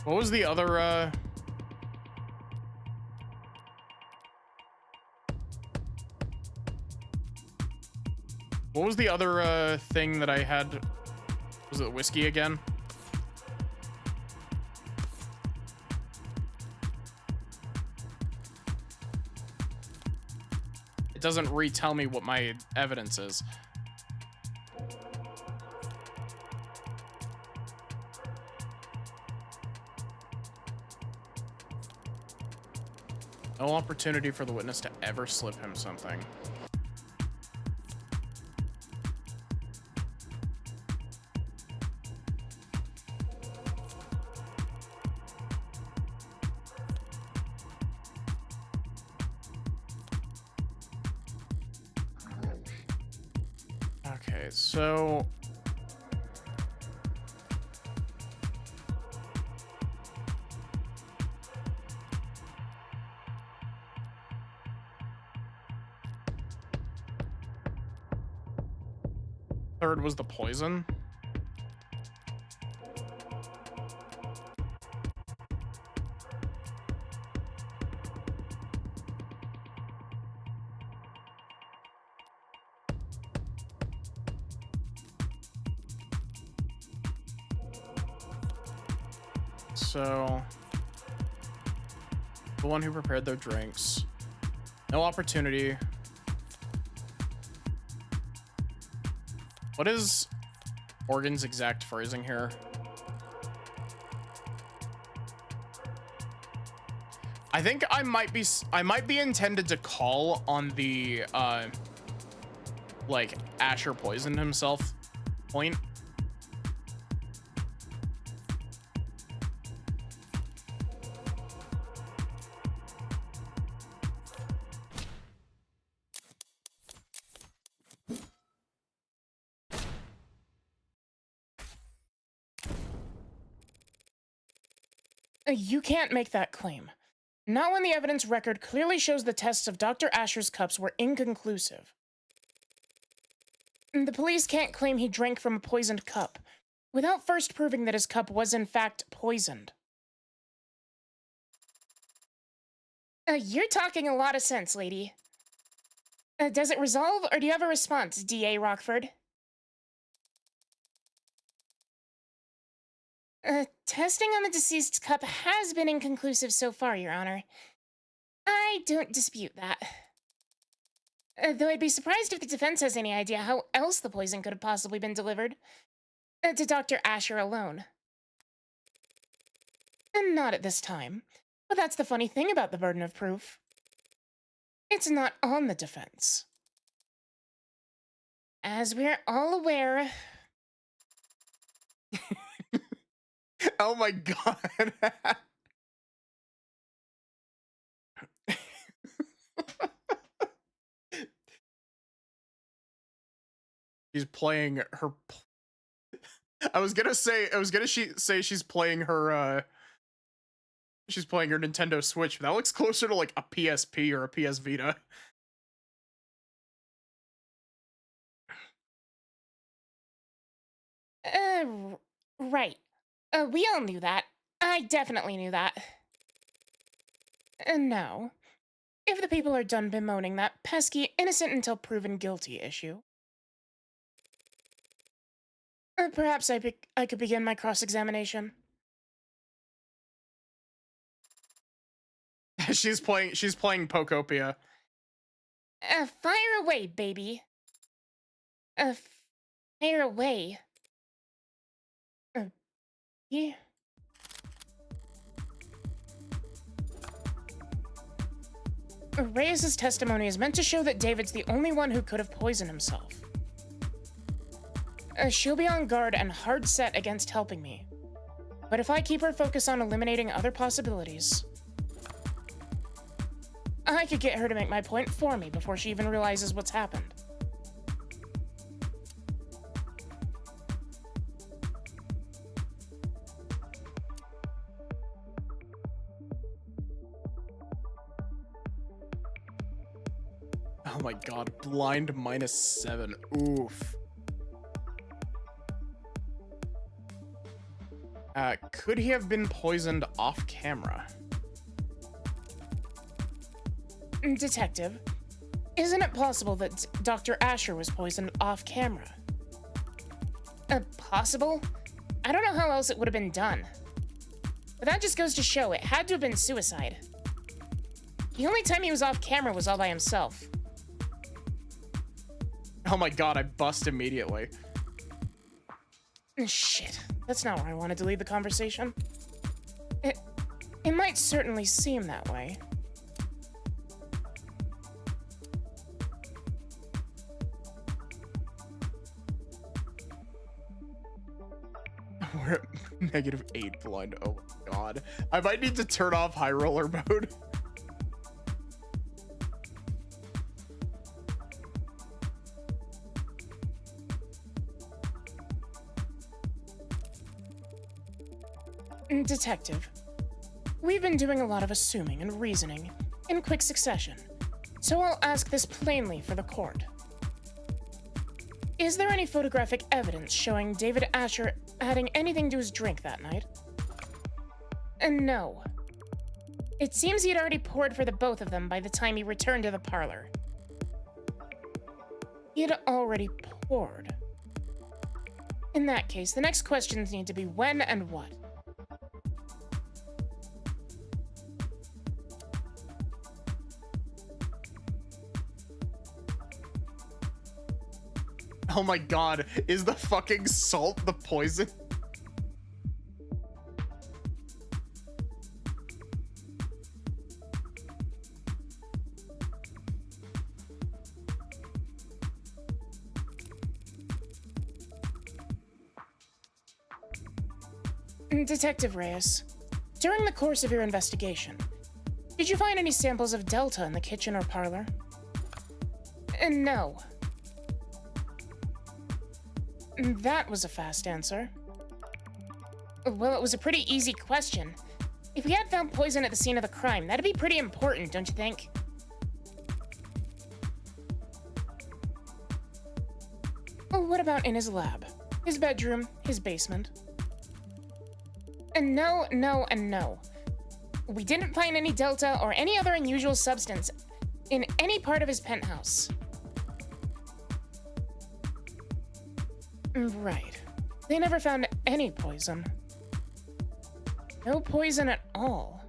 S1: What was the other what was the other thing that I had? Was it whiskey again? It doesn't retell me what my evidence is. No opportunity for the witness to ever slip him something. Okay, so... Third was the poison. So, the one who prepared their drinks. No opportunity. What is Morgan's exact phrasing here? I think I might be intended to call on the like Asher poisoned himself point.
S2: You can't make that claim. Not when the evidence record clearly shows the tests of Dr. Asher's cups were inconclusive. The police can't claim he drank from a poisoned cup without first proving that his cup was in fact poisoned. You're talking a lot of sense, lady. Does it resolve, or do you have a response, D.A. Rockford? Testing on the deceased's cup has been inconclusive so far, Your Honor. I don't dispute that. Though I'd be surprised if the defense has any idea how else the poison could have possibly been delivered. To Dr. Asher alone. And not at this time. But that's the funny thing about the burden of proof. It's not on the defense. As we're all aware...
S1: Oh my god. She's playing her. I was gonna say she's playing her. She's playing her Nintendo Switch, but that looks closer to like a PSP or a PS Vita.
S2: Right. We all knew that. I definitely knew that. No. If the people are done bemoaning that pesky innocent until proven guilty issue, perhaps I could begin my cross-examination.
S1: She's playing Pokopia.
S2: Fire away, baby. Fire away. Yeah. Reyes' testimony is meant to show that David's the only one who could have poisoned himself. She'll be on guard and hard set against helping me. But if I keep her focused on eliminating other possibilities, I could get her to make my point for me before she even realizes what's happened.
S1: Oh my god, blind -7. Oof. Could he have been poisoned off camera?
S2: Detective, isn't it possible that Dr. Asher was poisoned off camera? Possible? I don't know how else it would have been done. But that just goes to show it had to have been suicide. The only time he was off camera was all by himself.
S1: Oh my god, I bust immediately.
S2: Shit, that's not where I wanted to lead the conversation. It might certainly seem that way.
S1: We're at -8 blind. Oh my god. I might need to turn off high roller mode.
S2: Detective, we've been doing a lot of assuming and reasoning in quick succession, so I'll ask this plainly for the court. Is there any photographic evidence showing David Asher adding anything to his drink that night? No. It seems he had already poured for the both of them by the time he returned to the parlor. He had already poured. In that case, the next questions need to be when and what.
S1: Oh my god, is the fucking salt the poison?
S2: Detective Reyes, during the course of your investigation, did you find any samples of Delta in the kitchen or parlor? No. That was a fast answer. Well, it was a pretty easy question. If we had found poison at the scene of the crime, that'd be pretty important, don't you think? What about in his lab? His bedroom? His basement? And no, no, and no. We didn't find any Delta or any other unusual substance in any part of his penthouse. Right. They never found any poison. No poison at all.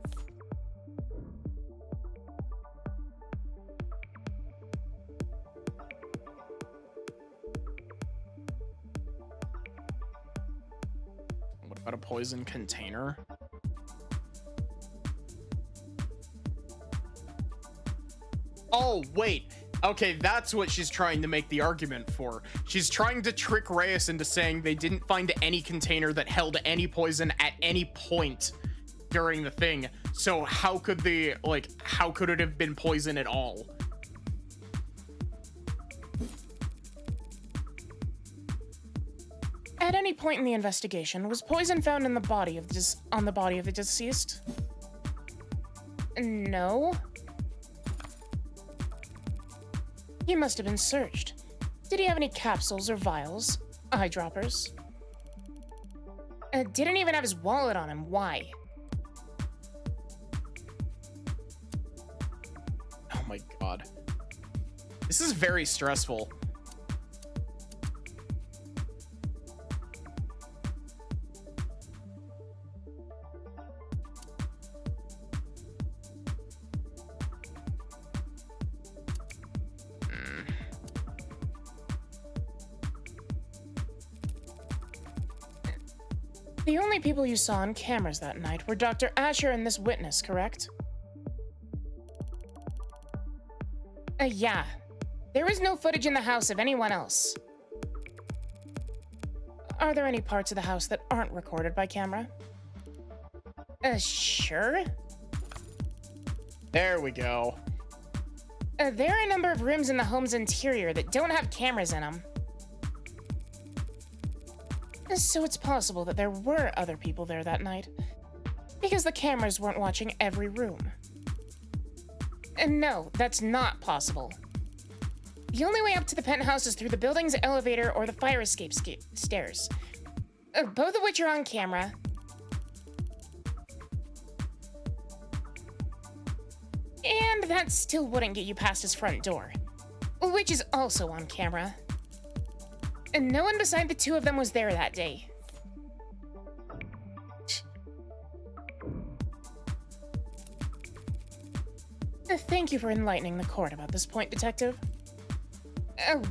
S1: What about a poison container? Oh, wait. Okay, that's what she's trying to make the argument for. She's trying to trick Reyes into saying they didn't find any container that held any poison at any point during the thing. So how could how could it have been poison at all?
S2: At any point in the investigation, was poison found in the body of on the body of the deceased? No. He must have been searched. Did he have any capsules or vials? Eyedroppers? Didn't even have his wallet on him. Why?
S1: Oh my god. This is very stressful.
S2: The only people you saw on cameras that night were Dr. Asher and this witness, correct? Yeah. There is no footage in the house of anyone else. Are there any parts of the house that aren't recorded by camera? Sure.
S1: There we go.
S2: There are a number of rooms in the home's interior that don't have cameras in them. So it's possible that there were other people there that night, because the cameras weren't watching every room. And no, that's not possible. The only way up to the penthouse is through the building's elevator or the fire escape stairs, both of which are on camera. And that still wouldn't get you past his front door, which is also on camera. And no one beside the two of them was there that day. Thank you for enlightening the court about this point, Detective.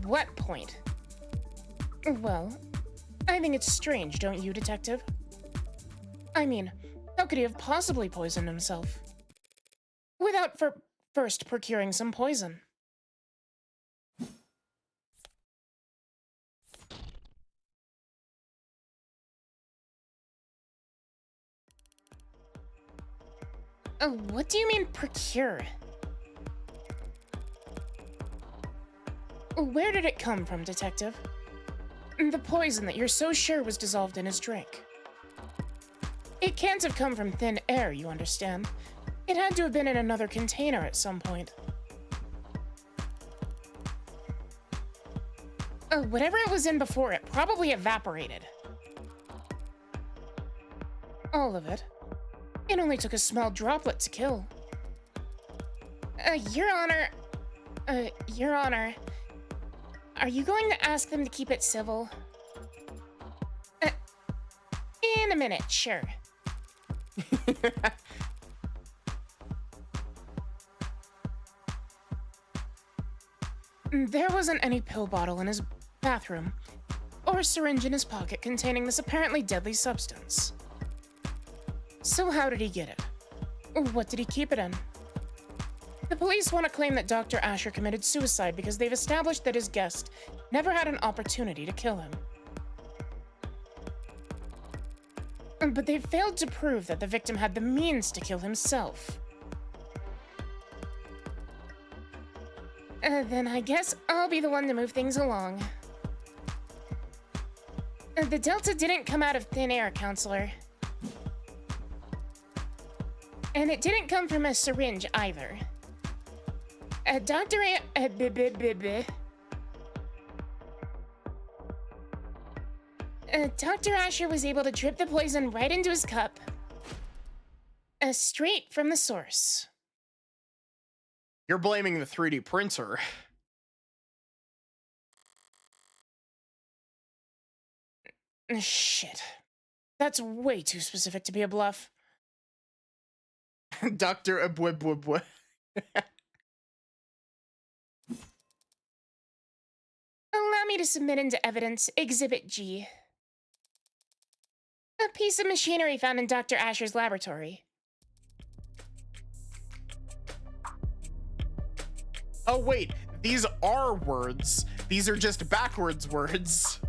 S2: What point? Well, I think it's strange, don't you, Detective? I mean, how could he have possibly poisoned himself? Without first procuring some poison. What do you mean, procure? Where did it come from, Detective? The poison that you're so sure was dissolved in his drink. It can't have come from thin air, you understand. It had to have been in another container at some point. Whatever it was in before, it probably evaporated. All of it. It only took a small droplet to kill. Your Honor, are you going to ask them to keep it civil? In a minute, sure. There wasn't any pill bottle in his bathroom, or a syringe in his pocket containing this apparently deadly substance. So how did he get it? What did he keep it in? The police want to claim that Dr. Asher committed suicide because they've established that his guest never had an opportunity to kill him. But they've failed to prove that the victim had the means to kill himself. Then I guess I'll be the one to move things along. The Delta didn't come out of thin air, Counselor. And it didn't come from a syringe either. Dr. Asher was able to drip the poison right into his cup. Straight from the source.
S1: You're blaming the 3D printer.
S2: Shit. That's way too specific to be a bluff.
S1: Dr. Abwebwebwe.
S2: Allow me to submit into evidence Exhibit G. A piece of machinery found in Dr. Asher's laboratory.
S1: Oh wait, these are words. These are just backwards words.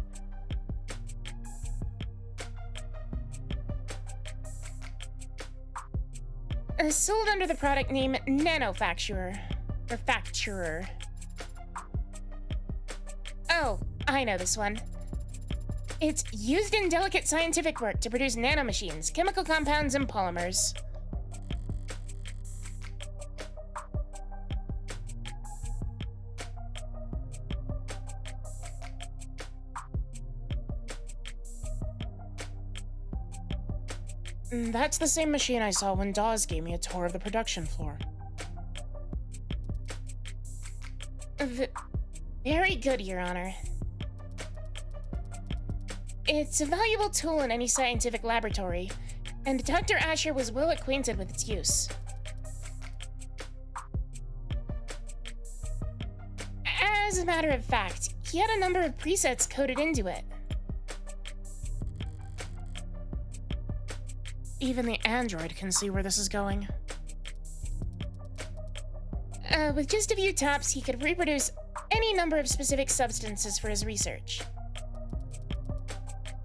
S2: Sold under the product name Nanofacturer. Or Facturer. Oh, I know this one. It's used in delicate scientific work to produce nanomachines, chemical compounds, and polymers. That's the same machine I saw when Dawes gave me a tour of the production floor. Very good, Your Honor. It's a valuable tool in any scientific laboratory, and Dr. Asher was well acquainted with its use. As a matter of fact, he had a number of presets coded into it. Even the android can see where this is going. With just a few taps, he could reproduce any number of specific substances for his research.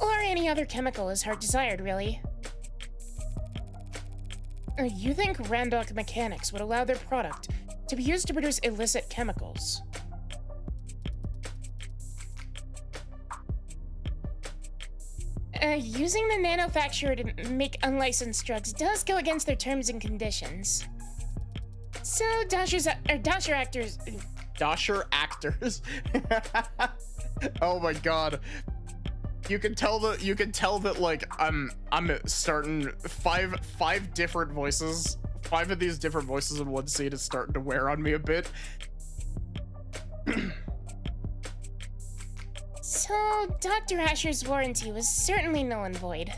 S2: Or any other chemical his heart desired, really. You think Randok Mechanics would allow their product to be used to produce illicit chemicals? Using the nanofacturer to make unlicensed drugs does go against their terms and conditions. So, Dasher actors.
S1: Oh my god. You can tell that like I'm starting five different voices. 5 of these different voices in one scene is starting to wear on me a bit.
S2: So, Dr. Asher's warranty was certainly null and void.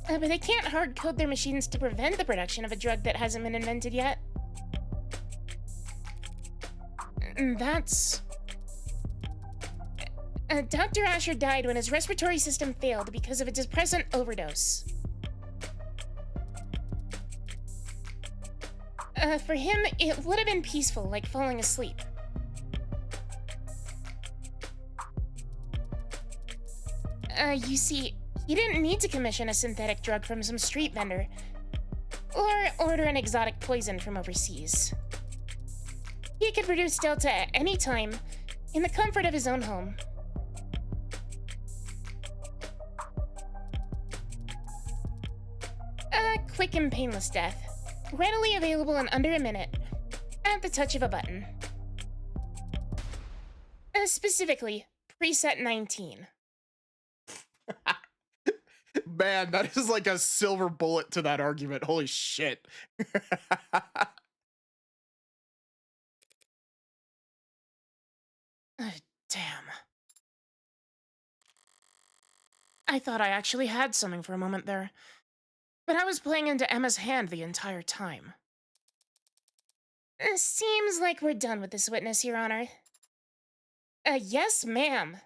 S2: But they can't hard-code their machines to prevent the production of a drug that hasn't been invented yet. That's... Dr. Asher died when his respiratory system failed because of a depressant overdose. For him, it would have been peaceful, like falling asleep. You see, he didn't need to commission a synthetic drug from some street vendor, or order an exotic poison from overseas. He could produce Delta at any time, in the comfort of his own home. A quick and painless death, readily available in under a minute, at the touch of a button. Specifically, preset 19.
S1: Man, that is like a silver bullet to that argument. Holy shit.
S2: Damn. I thought I actually had something for a moment there, but I was playing into Emma's hand the entire time. Seems like we're done with this witness, Your Honor. Yes, ma'am.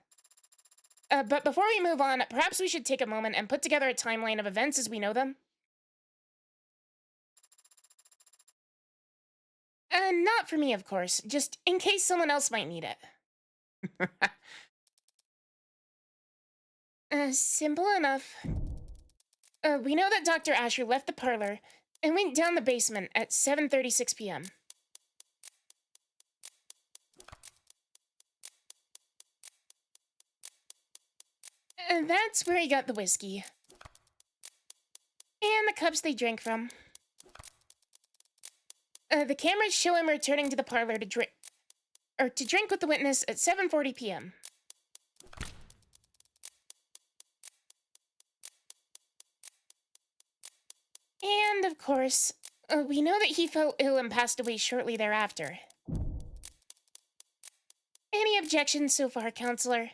S2: But before we move on, perhaps we should take a moment and put together a timeline of events as we know them. Not for me, of course, just in case someone else might need it. Simple enough. We know that Dr. Asher left the parlor and went down the basement at 7:36 p.m. That's where he got the whiskey. And the cups they drank from. The cameras show him returning to the parlor to drink with the witness at 7:40 p.m. And, of course, we know that he fell ill and passed away shortly thereafter. Any objections so far, Counselor?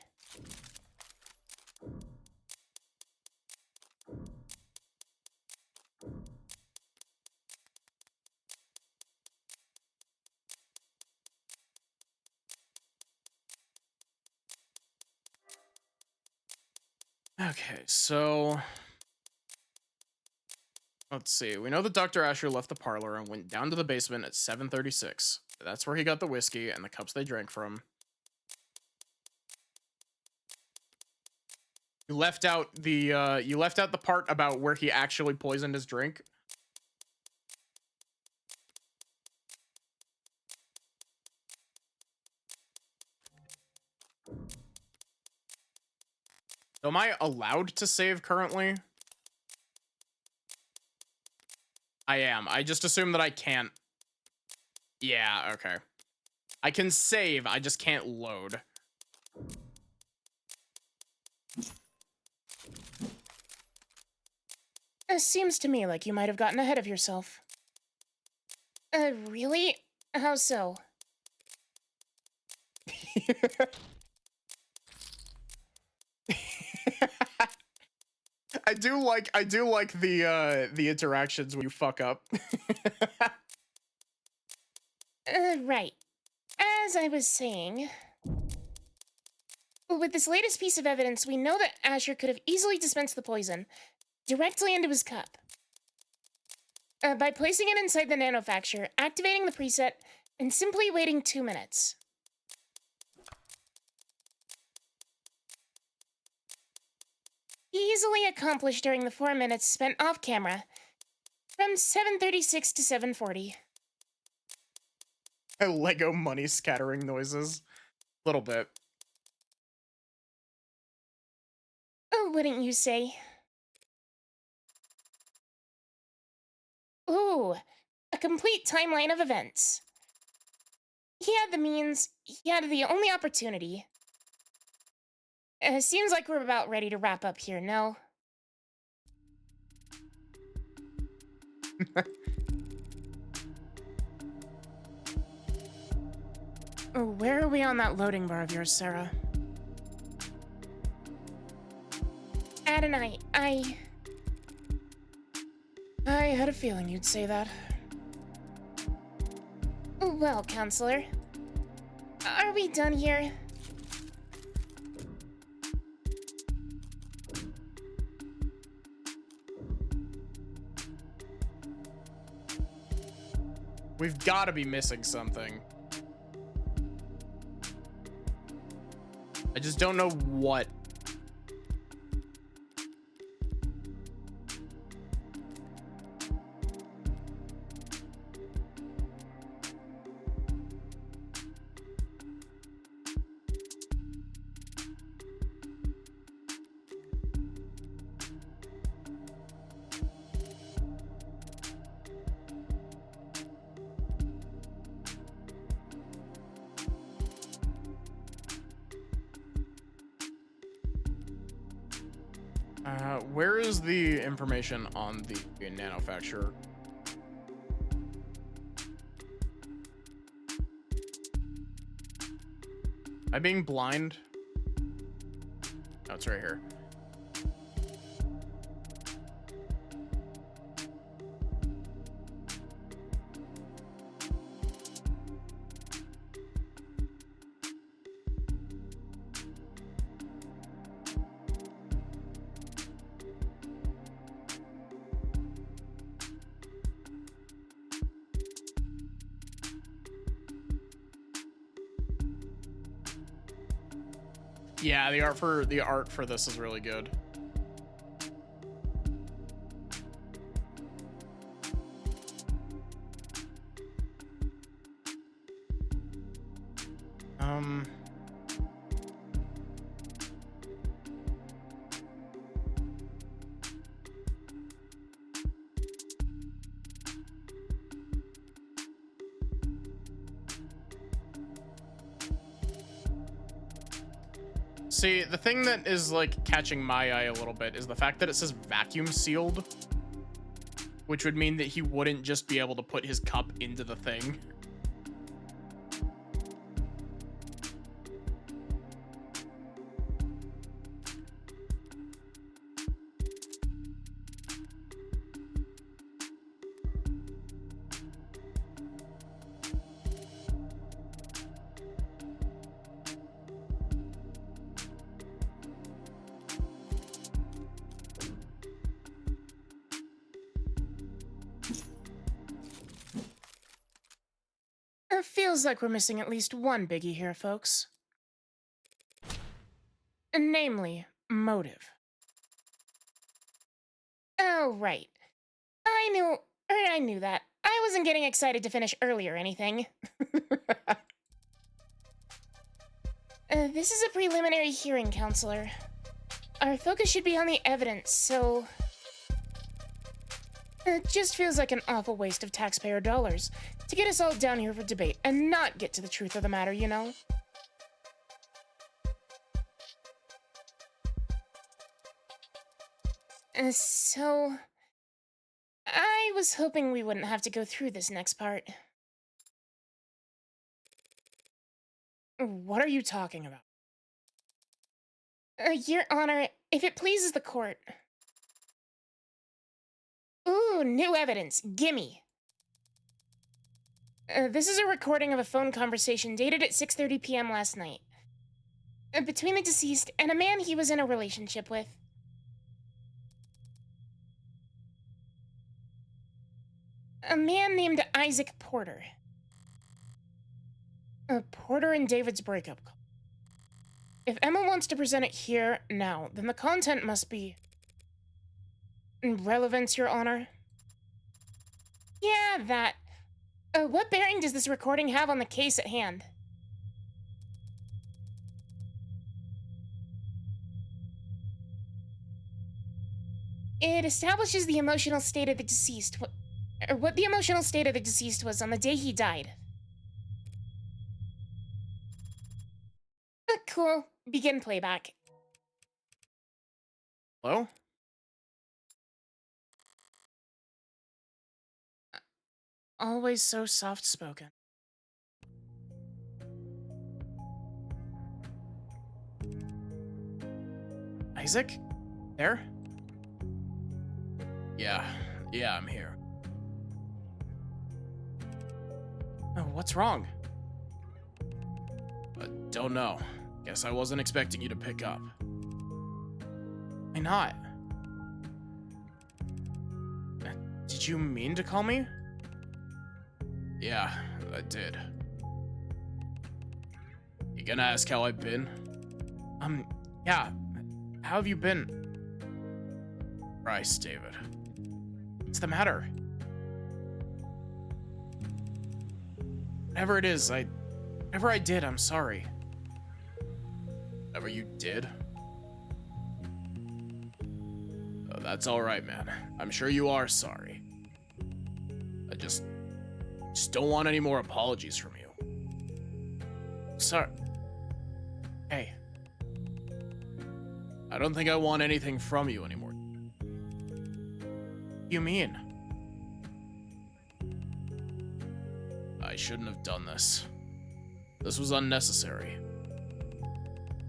S1: Okay, so let's see. We know that Dr. Asher left the parlor and went down to the basement at 7:36. That's where he got the whiskey and the cups they drank from. You left out the part about where he actually poisoned his drink. So am I allowed to save currently? I am. I just assume that I can't. Yeah, okay. I can save, I just can't load.
S2: It seems to me like you might have gotten ahead of yourself. Really? How so?
S1: I do like the interactions when you fuck up.
S2: Right. As I was saying, with this latest piece of evidence, we know that Asher could have easily dispensed the poison directly into his cup. By placing it inside the nanofacture, activating the preset, and simply waiting 2 minutes. Easily accomplished during the 4 minutes spent off camera, from 7:36 to 7:40.
S1: Lego money scattering noises. Little bit.
S2: Oh, wouldn't you say? Ooh, a complete timeline of events. He had the means, he had the only opportunity. Seems like we're about ready to wrap up here, no? Where are we on that loading bar of yours, Sarah? Adonai, I had a feeling you'd say that. Well, counselor, are we done here?
S1: We've got to be missing something. I just don't know what. Where is the information on the nanofacture? Am I being blind? Oh, it's right here. Yeah, the art for this is really good. See, the thing that is like catching my eye a little bit is the fact that it says vacuum sealed, which would mean that he wouldn't just be able to put his cup into the thing.
S2: It feels like we're missing at least one biggie here, folks. Namely, motive. Oh, right. I knew that. I wasn't getting excited to finish early or anything. This is a preliminary hearing, counselor. our focus should be on the evidence, so... It just feels like an awful waste of taxpayer dollars to get us all down here for debate and not get to the truth of the matter, you know? So... I was hoping we wouldn't have to go through this next part. What are you talking about? Your Honor, if it pleases the court... Ooh, new evidence. Gimme. This is a recording of a phone conversation dated at 6:30 p.m. last night. Between the deceased and a man he was in a relationship with. A man named Isaac Porter. Porter and David's breakup call. If Emma wants to present it here, now, then the content must be... relevance, Your Honor. Yeah, that. What bearing does this recording have on the case at hand? It establishes the emotional state of the deceased, what the emotional state of the deceased was on the day he died. Cool. Begin playback.
S1: Hello?
S2: Always so soft-spoken.
S1: Isaac? There? Yeah, I'm here. Oh, what's wrong? Don't know. Guess I wasn't expecting you to pick up. Why not? Did you mean to call me? Yeah, I did. You gonna ask how I've been? Yeah. How have you been? Christ, David. What's the matter? Whatever it is, whatever I did, I'm sorry. Whatever you did? Oh, that's alright, man. I'm sure you are sorry. I just don't want any more apologies from you. Sorry. Hey. I don't think I want anything from you anymore. What do you mean? I shouldn't have done this. This was unnecessary.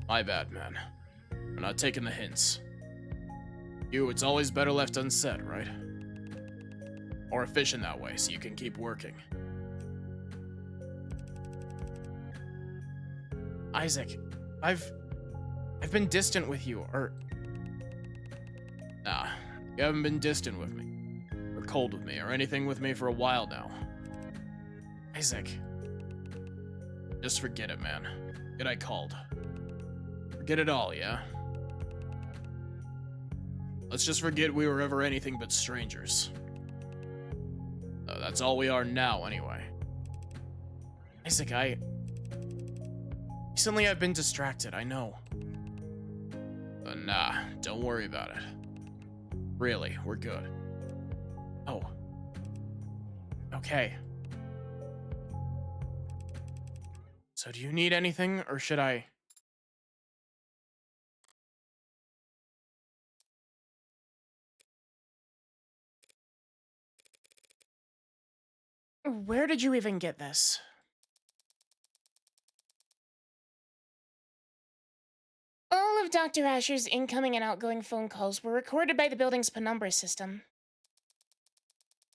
S1: My bad, man. I'm not taking the hints. It's always better left unsaid, right? More efficient that way, so you can keep working. Isaac, I've been distant with you, or... Nah, you haven't been distant with me, or cold with me, or anything with me for a while now. Isaac. Just forget it, man. Forget I called. Forget it all, yeah? Let's just forget we were ever anything but strangers. That's all we are now, anyway. Isaac, recently I've been distracted, I know. But nah, don't worry about it. Really, we're good. Oh. Okay. So do you need anything, or should I...
S2: Where did you even get this? All of Dr. Asher's incoming and outgoing phone calls were recorded by the building's penumbra system.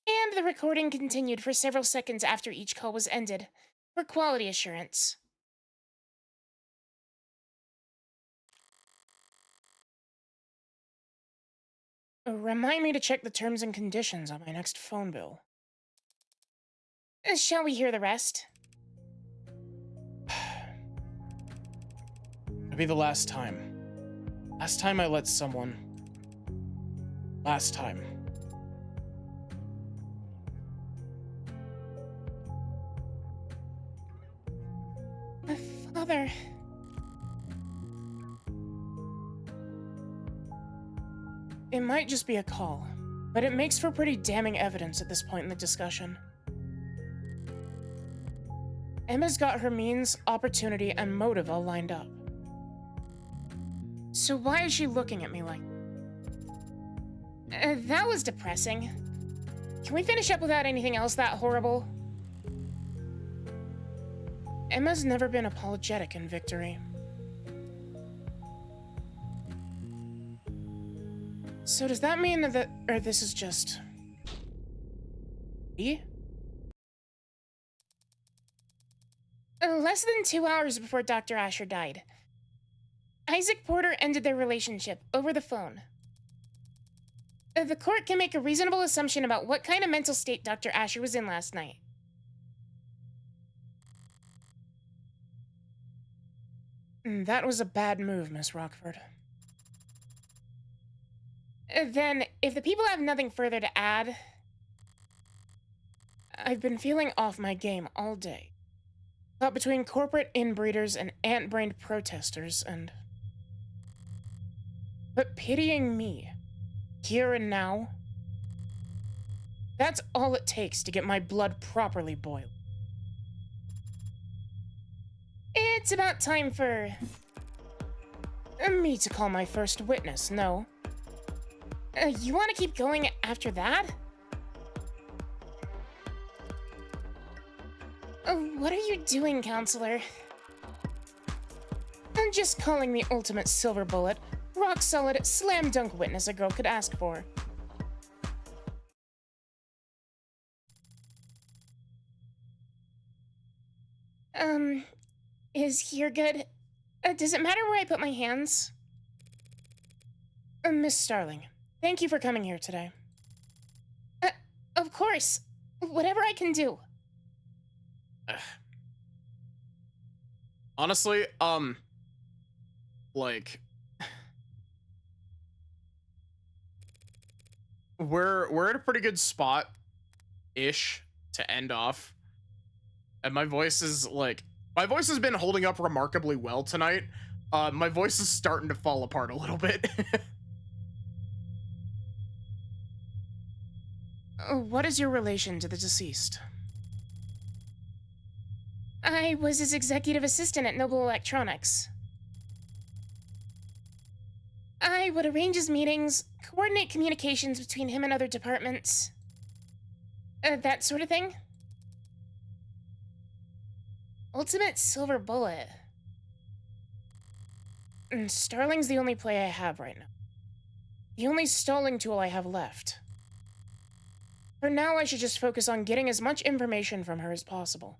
S2: And the recording continued for several seconds after each call was ended, for quality assurance. Remind me to check the terms and conditions on my next phone bill. Shall we hear the rest?
S1: It'll be the last time. Last time I let someone... Last time.
S2: Father... It might just be a call, but it makes for pretty damning evidence at this point in the discussion. Emma's got her means, opportunity, and motive all lined up. So why is she looking at me like... that was depressing. Can we finish up without anything else that horrible? Emma's never been apologetic in victory. So does that mean that, or this is just... me? Less than 2 hours before Dr. Asher died, Isaac Porter ended their relationship over the phone. The court can make a reasonable assumption about what kind of mental state Dr. Asher was in last night. That was a bad move, Miss Rockford. Then, if the people have nothing further to add... I've been feeling off my game all day. Caught between corporate inbreeders and ant-brained protesters, and... But pitying me, here and now... That's all it takes to get my blood properly boiled. It's about time for... me to call my first witness, no? You want to keep going after that? What are you doing, counselor? I'm just calling the ultimate silver bullet, rock-solid, slam-dunk witness a girl could ask for. Is here good? Does it matter where I put my hands? Miss Starling, thank you for coming here today. Of course. Whatever I can do.
S1: Honestly, like... We're at a pretty good spot-ish to end off. And my voice is, like... My voice has been holding up remarkably well tonight. My voice is starting to fall apart a little bit.
S2: What is your relation to the deceased? I was his executive assistant at Noble Electronics. I would arrange his meetings, coordinate communications between him and other departments. That sort of thing. Ultimate silver bullet. Starling's the only play I have right now. The only stalling tool I have left. For now, I should just focus on getting as much information from her as possible.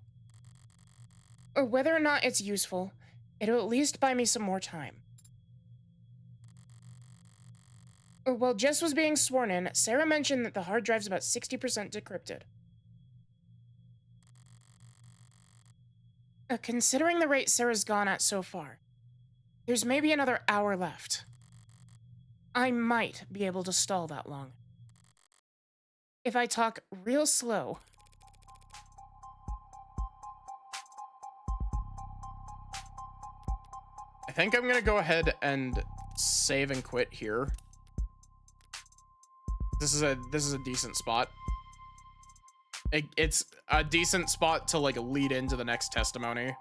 S2: Whether or not it's useful, it'll at least buy me some more time. While Jess was being sworn in, Sarah mentioned that the hard drive's about 60% decrypted. Considering the rate Sarah's gone at so far, there's maybe another hour left. I might be able to stall that long. If I talk real slow.
S1: I think I'm gonna go ahead and save and quit here. This is a decent spot. It's a decent spot to like lead into the next testimony.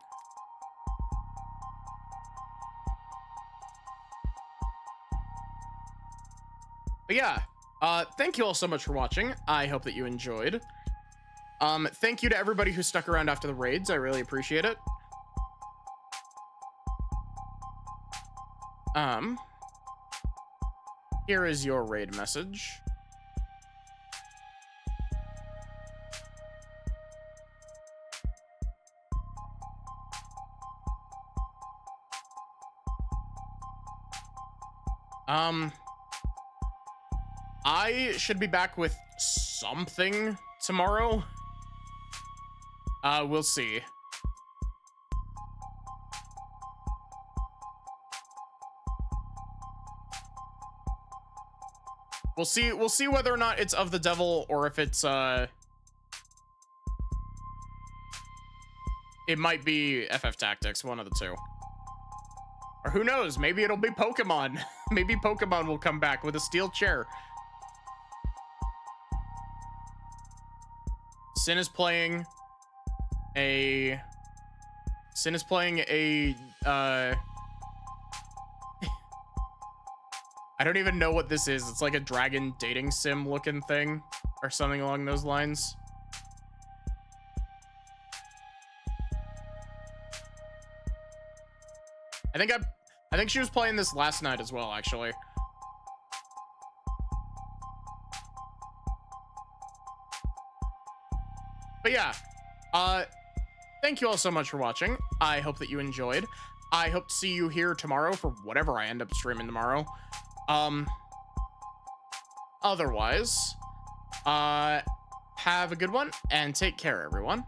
S1: But yeah, thank you all so much for watching. I hope that you enjoyed. Thank you to everybody who stuck around after the raids. I really appreciate it. Here is your raid message. I should be back with something tomorrow. We'll see. We'll see whether or not it's of the devil or if it's it might be FF Tactics, one of the two. Or who knows, maybe it'll be Pokemon. Maybe Pokemon will come back with a steel chair. Sin is playing a I don't even know what this is. It's like a dragon dating sim looking thing or something along those lines. I think she was playing this last night as well, actually. But yeah, thank you all so much for watching. I hope that you enjoyed. I hope to see you here tomorrow for whatever I end up streaming tomorrow. Otherwise, have a good one and take care, everyone.